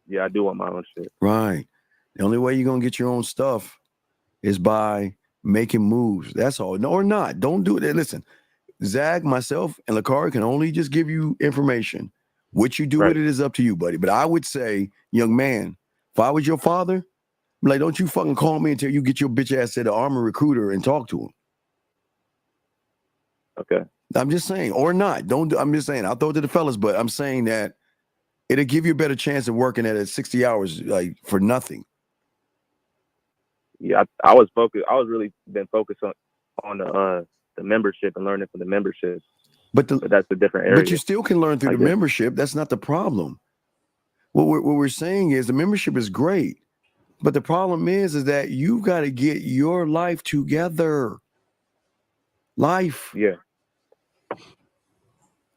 Yeah, I do want my own shit. Right. The only way you're gonna get your own stuff is by making moves. That's all. No, or not. Don't do it. Listen, Zag, myself, and Lakari can only just give you information. What you do with it is up to you, buddy. But I would say, young man, if I was your father, I'm like, don't you fucking call me until you get your bitch ass to the army recruiter and talk to him. Okay. I'm just saying, or not. I'm just saying, I'll throw it to the fellas, but I'm saying that it'll give you a better chance of working at it 60 hours like for nothing. Yeah, I was focused. I was really been focused on the membership and learning from the membership. But that's a different area. But you still can learn through the membership. That's not the problem. What we're saying is the membership is great, but the problem is that you've got to get your life together. Life. Yeah.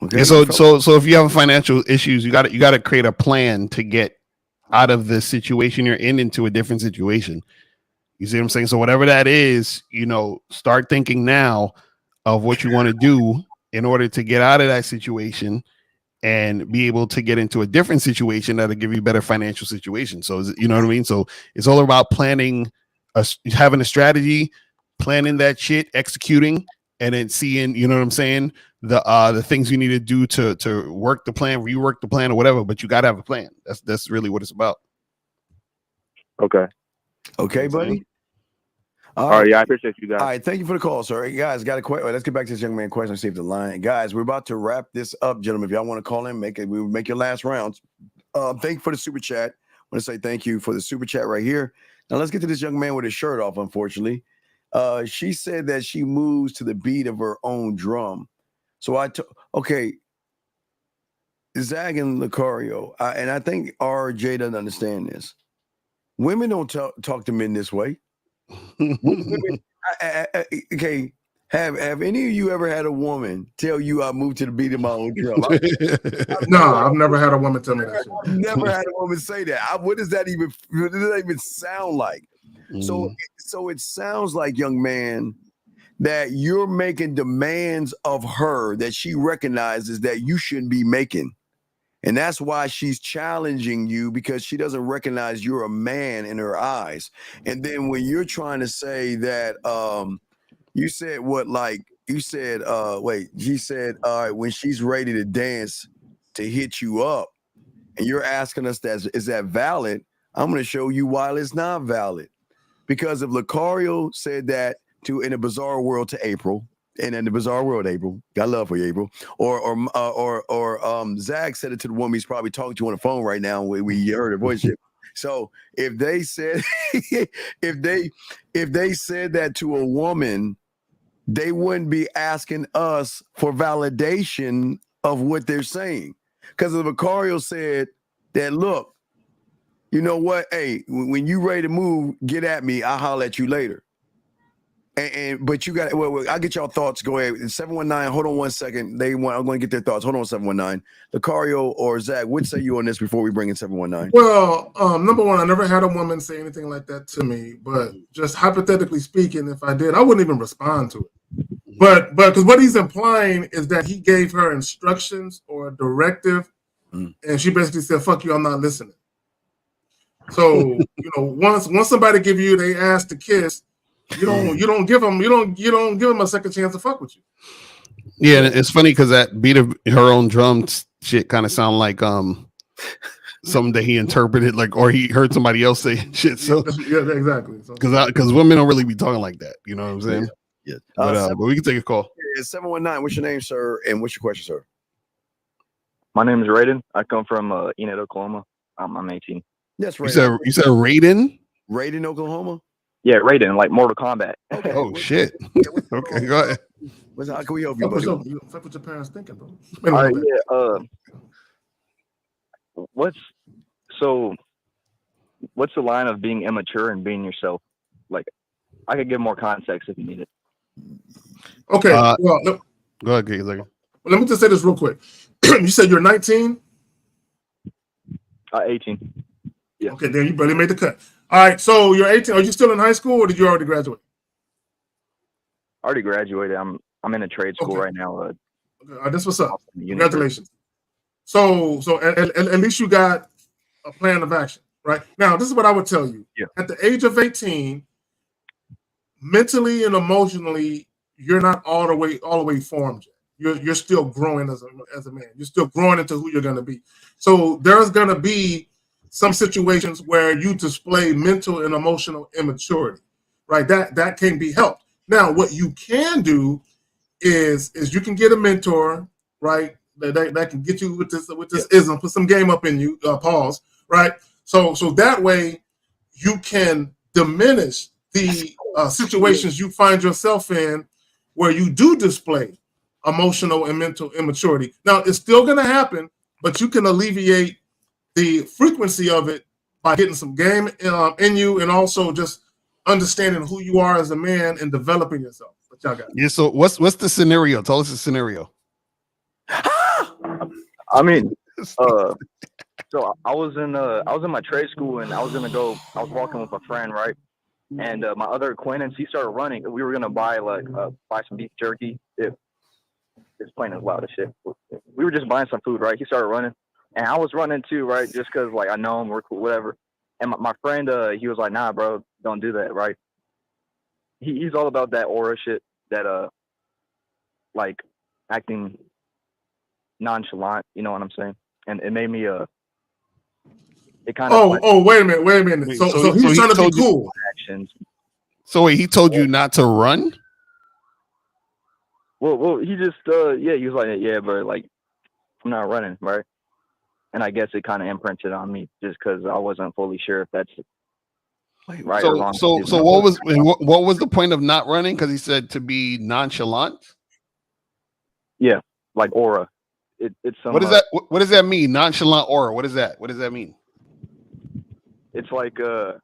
Okay. Yeah, so if you have financial issues, you got to create a plan to get out of the situation you're in into a different situation. You see what I'm saying? So whatever that is, start thinking now of what you want to do in order to get out of that situation and be able to get into a different situation that'll give you better financial situation. So, you know what I mean? So it's all about planning, having a strategy, planning that shit, executing, and then seeing, you know what I'm saying? The things you need to do to work the plan, rework the plan or whatever, but you got to have a plan. That's really what it's about. Okay. Okay, buddy. All right, yeah, I appreciate you guys. All right, thank you for the call, sir. Hey, guys, got a question. Let's get back to this young man question. See if the line, guys. We're about to wrap this up, gentlemen. If y'all want to call in, we will make your last rounds. Thank you for the super chat. I want to say thank you for the super chat right here. Now let's get to this young man with his shirt off. Unfortunately, She said that she moves to the beat of her own drum. So okay, Zach and Lucario, and I think RJ doesn't understand this. Women don't talk to men this way. Women, okay, have any of you ever had a woman tell you I moved to the beat of my own drum? No, I've never had a woman tell me that shit. I've never had a woman say that. What does that even sound like? So it sounds like, young man, that you're making demands of her that she recognizes that you shouldn't be making. And that's why she's challenging you, because she doesn't recognize you're a man in her eyes. And then when you're trying to say that, you said what, like, you said, she said, all right, when she's ready to dance to hit you up, and you're asking us is that valid? I'm going to show you why it's not valid. Because if Lucario said that in a bizarre world to April, and in the bizarre world, April, got love for you, April, or Zach said it to the woman he's probably talking to on the phone right now. We heard her voice. So if they said if they said that to a woman, they wouldn't be asking us for validation of what they're saying. Because if Lucario said that, look, you know what? Hey, when you ready to move, get at me. I'll holler at you later. But you got I'll get y'all thoughts. Go ahead. 719. Hold on 1 second. I'm going to get their thoughts. Hold on, 719. Lucario or Zach, what say you on this before we bring in 719? Well, number one, I never had a woman say anything like that to me. But just hypothetically speaking, if I did, I wouldn't even respond to it. But because what he's implying is that he gave her instructions or a directive, and she basically said, "Fuck you, I'm not listening." So once somebody give you they ass to kiss, you don't give them a second chance to fuck with you. Yeah, and it's funny because that beat of her own drum shit kind of sound like something that he interpreted, like, or he heard somebody else say shit. So yeah, exactly. Because women don't really be talking like that. You know what I'm saying? Yeah. But we can take a call. Yeah, 719. What's your name, sir? And what's your question, sir? My name is Raiden. I come from Enid, Oklahoma. I'm 18. Yes, Raiden. You said Raiden? Raiden, Oklahoma? Yeah, Raiden, like Mortal Kombat. Okay. Oh shit. Okay, go ahead. How can we help you, buddy? Fuck what your parents thinking, bro. All right, yeah. What's the line of being immature and being yourself? Like, I could give more context if you need it. Okay. Well, go ahead, Giga. Well, let me just say this real quick. You said you're 19? 18. Yeah. Okay, then you barely made the cut. All right, so you're 18. Are you still in high school, or did you already graduate? I already graduated. I'm in a trade school right now. Okay, that's what's up. Congratulations. So at least you got a plan of action, right? Now, this is what I would tell you. Yeah. At the age of 18, mentally and emotionally, you're not all the way formed yet. You're still growing as a man. You're still growing into who you're going to be. So there's going to be some situations where you display mental and emotional immaturity, right? That can be helped. Now, what you can do is you can get a mentor, right? That can get you with this ism, put some game up in you, pause, right? So that way you can diminish the situations you find yourself in where you do display emotional and mental immaturity. Now, it's still going to happen, but you can alleviate the frequency of it by getting some game in you, and also just understanding who you are as a man and developing yourself. What y'all got? Yeah. So what's the scenario? Tell us the scenario. I mean, so I was in my trade school, and I was walking with a friend, right? And my other acquaintance, he started running. We were gonna buy some beef jerky. It's plain as loud as shit. We were just buying some food, right? He started running, and I was running too, right? Just because I know him, we're cool, whatever. And my friend, he was like, "Nah, bro, don't do that," right? He's all about that aura shit, that acting nonchalant. You know what I'm saying? And it made me it kind of. Wait a minute. So he's trying to be cool. Actions. So wait, he told you not to run? Well, he just he was like, yeah, but I'm not running, right? And I guess it kind of imprinted on me just because I wasn't fully sure if that's Right. So what was the point of not running? Because he said to be nonchalant. Yeah, like aura. It's some. What does that? What does that mean? Nonchalant aura. What is that? What does that mean? It's like you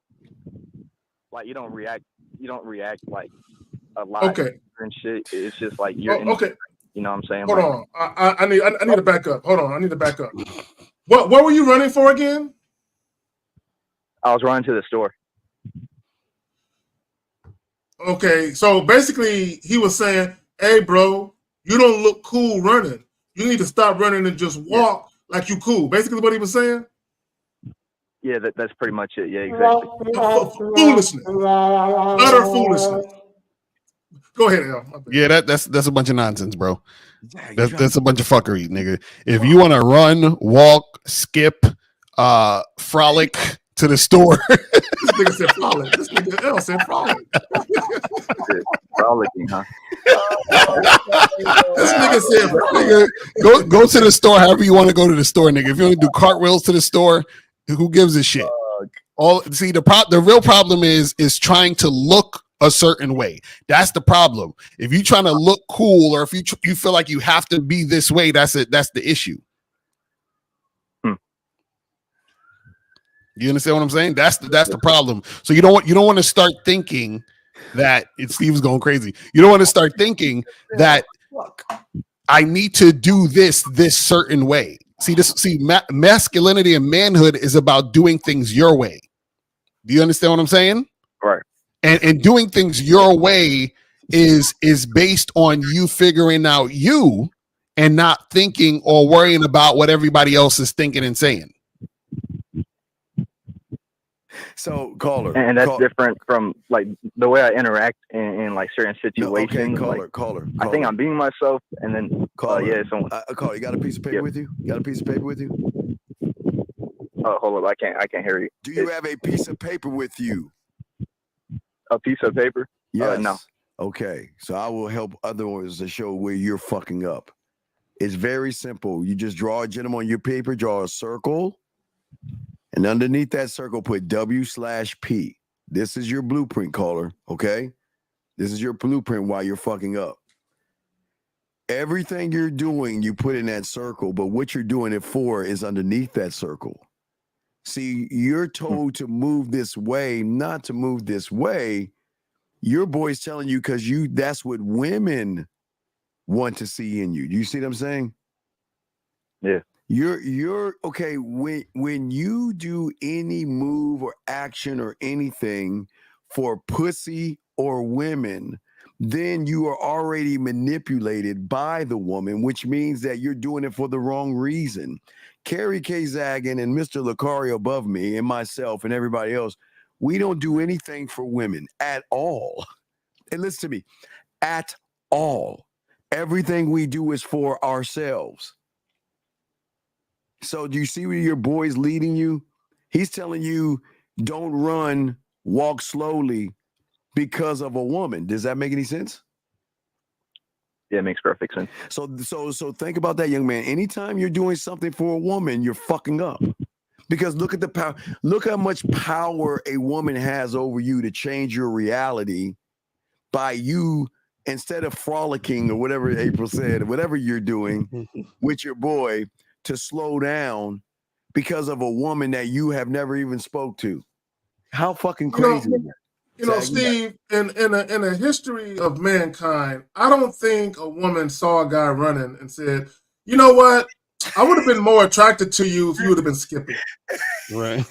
don't react. You don't react like a lot. Okay. And shit. It's just like you're. Okay. You know what I'm saying? Hold on. I need to back up. Hold on. I need to back up. What were you running for again? I was running to the store. Okay, so basically he was saying, "Hey, bro, you don't look cool running. You need to stop running and just walk like you cool." Basically, what he was saying. Yeah, that's pretty much it. Yeah, exactly. Foolishness, utter foolishness. Go ahead, Al. Yeah, that's a bunch of nonsense, bro. That's a bunch of fuckery, nigga. If you want to run, walk, skip, frolic to the store. This nigga said frolic. This nigga L said frolic. Frolicking, huh? This nigga said frolic. Go to the store however you want to go to the store, nigga. If you want to do cartwheels to the store, who gives a shit? The real problem is trying to look a certain way. That's the problem. If you're trying to look cool, or if you feel like you have to be this way, that's it. That's the issue. You understand what I'm saying? That's the problem. So you don't want to start thinking that Steve's going crazy. You don't want to start thinking that I need to do this certain way. Masculinity and manhood is about doing things your way. Do you understand what I'm saying? Right. And doing things your way is based on you figuring out you and not thinking or worrying about what everybody else is thinking and saying. So, caller, and that's different from like the way I interact in like certain situations. No, okay, caller. I think I'm being myself, and then caller, caller, you got a piece of paper with you? You got a piece of paper with you? Oh, hold up, I can't hear you. Do you have a piece of paper with you? A piece of paper? Yes. No. Okay, so I will help others to show where you're fucking up. It's very simple. You just draw a gentleman on your paper, draw a circle. And underneath that circle, put W/P. This is your blueprint, caller, okay? This is your blueprint while you're fucking up. Everything you're doing, you put in that circle, but what you're doing it for is underneath that circle. See, you're told to move this way, not to move this way. Your boy's telling you because that's what women want to see in you. Do you see what I'm saying? Yeah. You're okay when you do any move or action or anything for pussy or women, then you are already manipulated by the woman, which means that you're doing it for the wrong reason. Carrie K. Zagan and Mr. Lucario above me and myself and everybody else, we don't do anything for women at all. And listen to me, at all. Everything we do is for ourselves. So do you see where your boy's leading you? He's telling you don't run, walk slowly because of a woman. Does that make any sense? Yeah, it makes perfect sense. So think about that, young man. Anytime you're doing something for a woman, you're fucking up. Because look at the power. Look how much power a woman has over you to change your reality by you, instead of frolicking or whatever April said, whatever you're doing with your boy, to slow down because of a woman that you have never even spoke to. How fucking crazy is that? You know, Steve, in a history of mankind, I don't think a woman saw a guy running and said, you know what? I would have been more attracted to you if you would have been skipping. Right.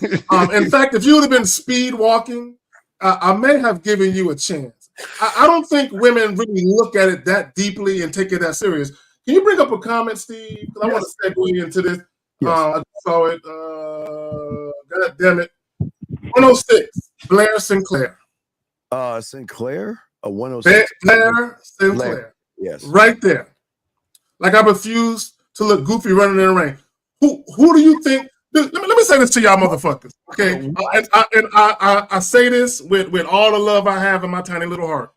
In fact, if you would have been speed walking, I may have given you a chance. I don't think women really look at it that deeply and take it that serious. Can you bring up a comment, Steve? I want to segue into this. I saw it. God damn it. 106, Blair Sinclair. Sinclair? 106. Blair Sinclair. Yes. Right there. Like I refuse to look goofy running in the rain. Who do you think? Let me say this to y'all motherfuckers. Okay. I say this with all the love I have in my tiny little heart.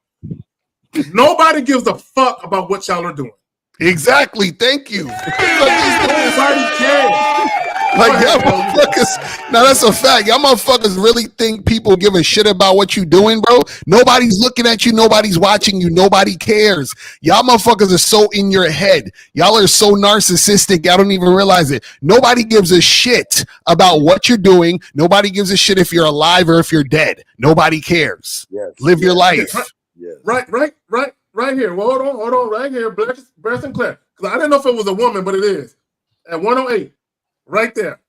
Nobody gives a fuck about what y'all are doing. Exactly. Thank you. Nobody cares. Like y'all motherfuckers, now that's a fact. Y'all motherfuckers really think people give a shit about what you doing, bro? Nobody's looking at you. Nobody's watching you. Nobody cares. Y'all motherfuckers are so in your head. Y'all are so narcissistic. Y'all don't even realize it. Nobody gives a shit about what you're doing. Nobody gives a shit if you're alive or if you're dead. Nobody cares. Yes. Live your life. Right here. Well, hold on, right here, Blair Sinclair. Because I didn't know if it was a woman, but it is. At 108, right there.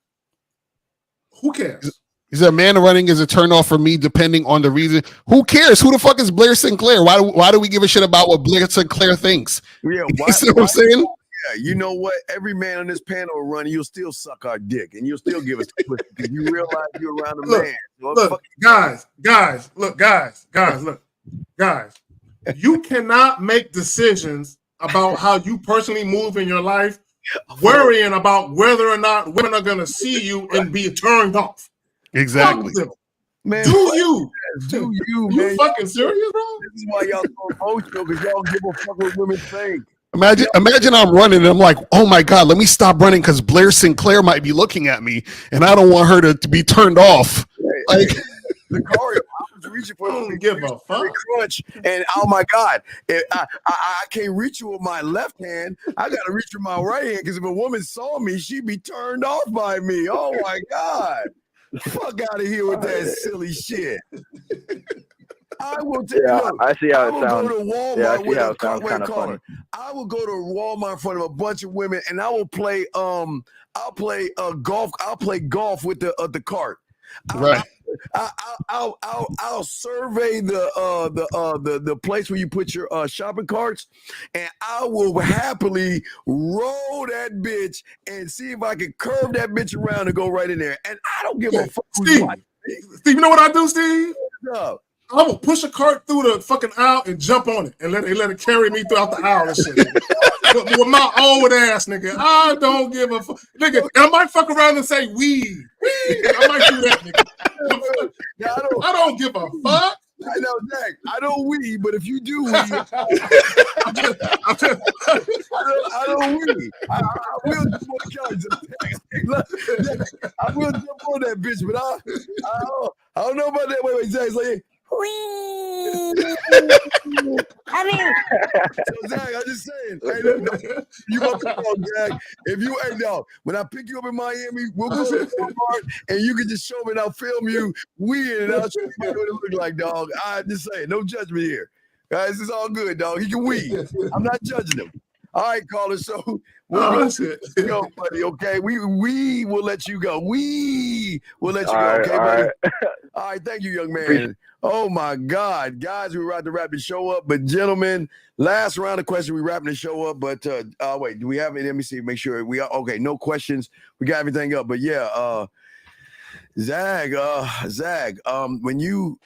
Who cares? Is a man running is a turnoff for me, depending on the reason. Who cares? Who the fuck is Blair Sinclair? Why do we give a shit about what Blair Sinclair thinks? Yeah, You see what I'm saying? Yeah, you know what? Every man on this panel will run, you'll still suck our dick, and you'll still give us pussy because you realize you're around a man. Look, guys. You cannot make decisions about how you personally move in your life, worrying about whether or not women are going to see you and be turned off. Exactly. Man, Do you, man? Fucking serious, bro? This is why y'all so emotional, because y'all don't give a fuck what women think. Imagine I'm running and I'm like, oh my God, let me stop running because Blair Sinclair might be looking at me and I don't want her to be turned off. Like, Lucario, I was reaching for the crunch, and oh my God, I can't reach you with my left hand. I got to reach with my right hand because if a woman saw me, she'd be turned off by me. Oh my God, fuck out of here with that silly shit. I will take. Yeah, I see how it sounds. Go to Walmart Yeah, I see with how a it sounds kind of funny. I will go to Walmart in front of a bunch of women, and I will play. I'll play golf. I'll play golf with the cart. Right. I'll survey the place where you put your shopping carts, and I will happily roll that bitch and see if I can curve that bitch around and go right in there. And I don't give a fuck. Steve, you know what I do, Steve? No. I will push a cart through the fucking aisle and jump on it and let it carry me throughout the aisle and shit. with my old ass, nigga. I don't give a fuck. Nigga, and I might fuck around and say weed. I might do that, nigga. I don't give a fuck. I know, Zach. I don't weed, but if you do weed, I don't weed. I will jump on the couch. I will jump on that bitch, but I don't know about that. Wait, Zach. It's like, I mean, so Zach, I'm just saying, hey, you want to call Zach? If you ain't no, when I pick you up in Miami, we'll go to Walmart and you can just show me and I'll film you weird and I'll show you what it look like, dog. I just say, no judgment here, guys. It's all good, dog. He can weed. I'm not judging him. All right, caller. So we'll let you go, buddy. Okay, we will let you go. We will let you go. Okay, buddy. All right, thank you, young man. Oh my God, guys, we're about to wrap the show up. But gentlemen, last round of questions. We're wrapping the show up. But wait, do we have it? Let me see. Make sure we are okay. No questions. We got everything up. But yeah, Zag, when you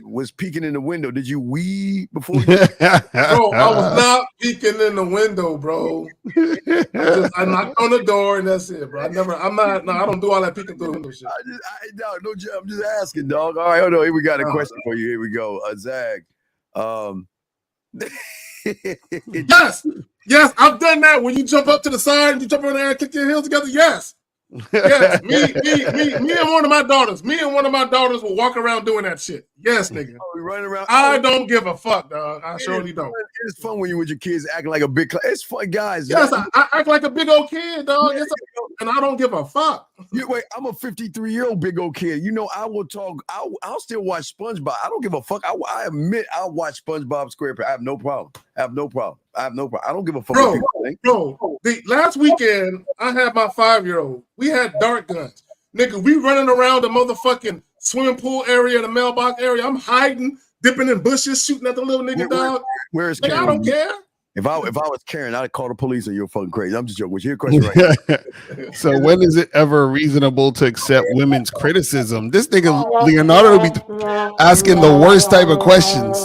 was peeking in the window, did you wee before you? Bro, I was not peeking in the window, bro. I knocked on the door and that's it, bro. I don't do all that peeking through the window shit. I'm just asking, dog. All right, hold on. Here we got a question for you. Here we go. Zag. Yes, I've done that. When you jump up to the side and you jump in there and kick your heels together, yes. Yes, me and one of my daughters. Me and one of my daughters will walk around doing that shit. Yes, nigga. We running around. I don't give a fuck, dog. I surely don't. It's fun when you with your kids acting like a big. It's fun, guys. Yes, I act like a big old kid, dog. Yes, and I don't give a fuck. Wait, I'm a 53-year-old big old kid. You know, I will talk. I'll still watch SpongeBob. I don't give a fuck. I admit I'll watch SpongeBob SquarePants. I have no problem. I don't give a fuck. Bro, last weekend I had my 5-year-old. We had dart guns, nigga. We running around the motherfucking swimming pool area, the mailbox area. I'm hiding, dipping in bushes, shooting at the little nigga dog. Where is Karen? I don't care. If I was Karen, I'd call the police and you're fucking crazy. I'm just joking. What's your question right now? So when is it ever reasonable to accept women's criticism? This nigga Leonardo be asking the worst type of questions.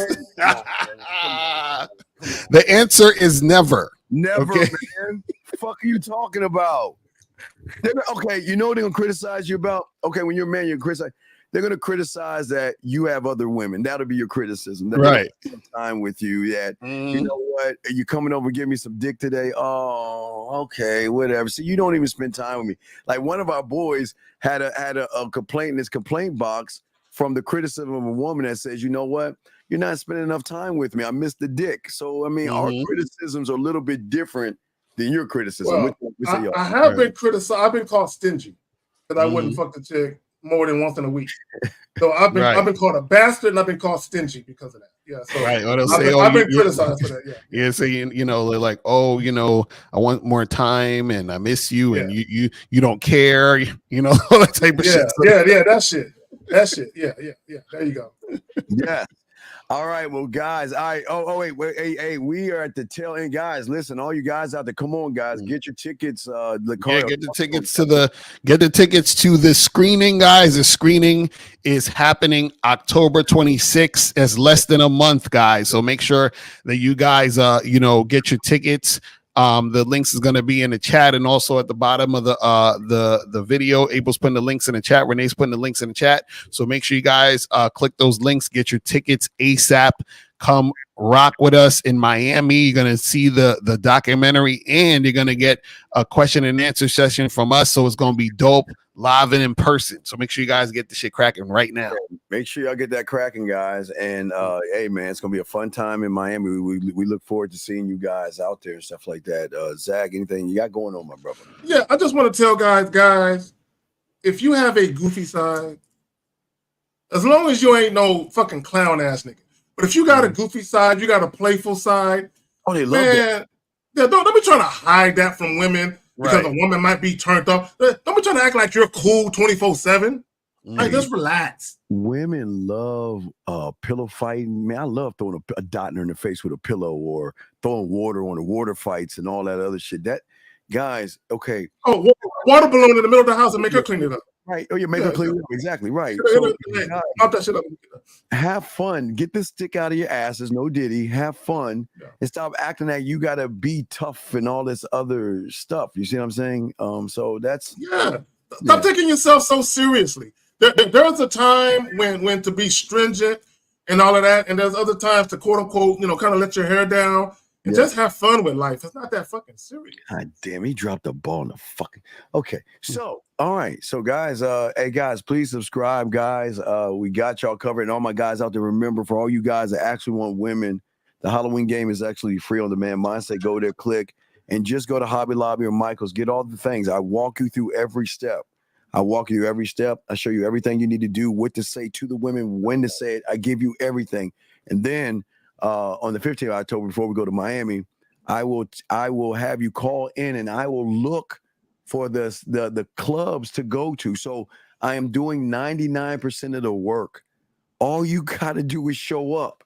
The answer is never. Never, okay? Man. Fuck are you talking about? Okay, you know what they're gonna criticize you about? Okay, when you're a man, you're criticized. they're gonna criticize that you have other women. That'll be your criticism. They're Right. gonna spend time with you. That you know what? Are you coming over and give me some dick today? Oh, okay, whatever. So you don't even spend time with me. Like one of our boys had a complaint in his complaint box from the criticism of a woman that says, you know what? You're not spending enough time with me. I miss the dick. So I mean, our criticisms are a little bit different than your criticism. Well, Which say y'all? I have been criticized. I've been called stingy because I wouldn't fuck the chick more than once in a week. So I've been called a bastard and I've been called stingy because of that. Yeah. So Right. Or they'll I've say, been, oh, I've been criticized for that. Yeah. Yeah, so you know, they're like, oh, you know, I want more time and I miss you and you don't care, you know, all that type of shit. Yeah, that shit. Yeah. There you go. Yeah. All right, well, guys. All right. Oh, wait. Hey, we are at the tail end, guys. Listen, all you guys out there, come on, guys, get your tickets. Get the tickets to the screening, guys. The screening is happening October 26th. It's less than a month, guys. So make sure that you guys, get your tickets. The links is going to be in the chat and also at the bottom of the video. April's putting the links in the chat. Renee's putting the links in the chat. So make sure you guys click those links, get your tickets ASAP. Come rock with us in Miami. You're going to see the documentary and you're going to get a question and answer session from us. So it's going to be dope, live and in person. So make sure you guys get the shit cracking right now. Make sure y'all get that cracking, guys. And hey, man, it's gonna be a fun time in Miami. We look forward to seeing you guys out there and stuff like that. Zach, anything you got going on, my brother? Yeah, I just want to tell guys, if you have a goofy side, as long as you ain't no fucking clown ass nigga, but if you got a goofy side, you got a playful side. Oh, they love that. Yeah, don't be trying to hide that from women. Because a woman might be turned up. Don't be trying to act like you're cool 24/7. Like, just relax. Women love pillow fighting. Man, I love throwing a dot in her in the face with a pillow or throwing water on the water fights and all that other shit. That, guys, okay. Oh, water balloon in the middle of the house and make her clean it up. Right. Oh, you make her clean it up. Exactly. Right. Pop that shit up. Have fun. Get this stick out of your asses. No diddy. Have fun and stop acting like you gotta be tough and all this other stuff. You see what I'm saying? So that's Stop taking yourself so seriously. There's a time when to be stringent and all of that, and there's other times to quote unquote, kind of let your hair down and just have fun with life. It's not that fucking serious. God damn, he dropped the ball in the fucking. Okay, so all right, so guys, hey guys, please subscribe, guys. We got y'all covered, and all my guys out there. Remember, for all you guys that actually want women, the Halloween game is actually free on demand. Mindset, go there, click, and just go to Hobby Lobby or Michael's. Get all the things. I walk you through every step. I show you everything you need to do, what to say to the women, when to say it. I give you everything. And then on the 15th of October, before we go to Miami, I will have you call in and I will look for the clubs to go to. So I am doing 99% of the work. All you got to do is show up.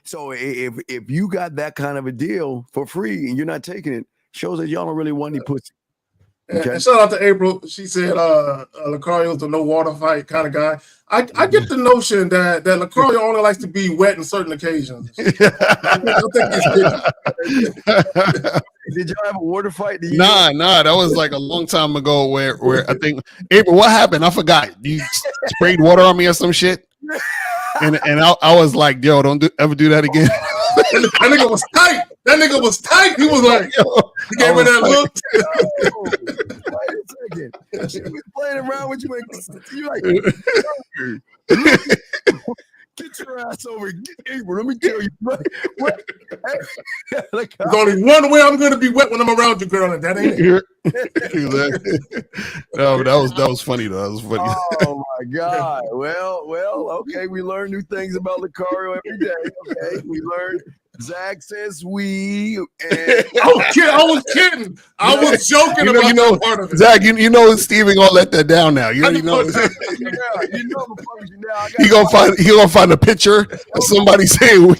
So if you got that kind of a deal for free and you're not taking it, shows that y'all don't really want any pussy. Okay. And shout out to April. She said Lucario's a no water fight kind of guy. I get the notion that Lucario only likes to be wet in certain occasions. Did y'all have a water fight? Nah, that was like a long time ago where I think April, what happened? I forgot. You sprayed water on me or some shit. And I was like, yo, ever do that again. That nigga was tight. He was like, he gave her that look. Wait a second. She was playing around with you. You like, get your ass over. April, let me tell you. There's only one way I'm going to be wet when I'm around you, girl, and that ain't it. No, that was funny though. That was funny. Oh my God. Well, okay. We learn new things about Lucario every day. Okay, we learned. Zach says we. And I was kidding. I was joking about that part of it. Zach, you know Steven gonna let that down now. You already know. He gonna find a picture of somebody saying we.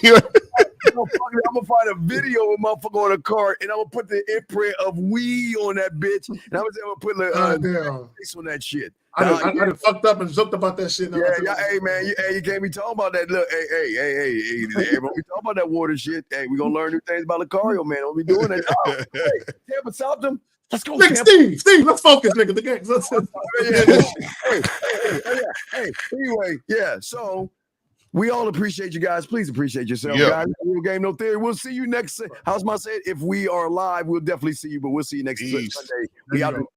I'm gonna find a video of motherfucker on a cart, and I'm gonna put the imprint of we on that bitch, and I'm gonna put the face on that shit. I done fucked up and joked about that shit. Hey man, you can't be talking about that. Look, hey, everyone, we talking about that water shit. Hey, we gonna learn new things about Lucario, man. Don't be doing that. Hey, Tampa Southam, Let's go, Nigga, champ. Steve, let's focus, nigga. The game. Hey, anyway, yeah. So we all appreciate you guys. Please appreciate yourself, Yeah. guys. Real Game No Theory. We'll see you next. How's my say? If we are live, we'll definitely see you. But we'll see you next Peace. Sunday. We out.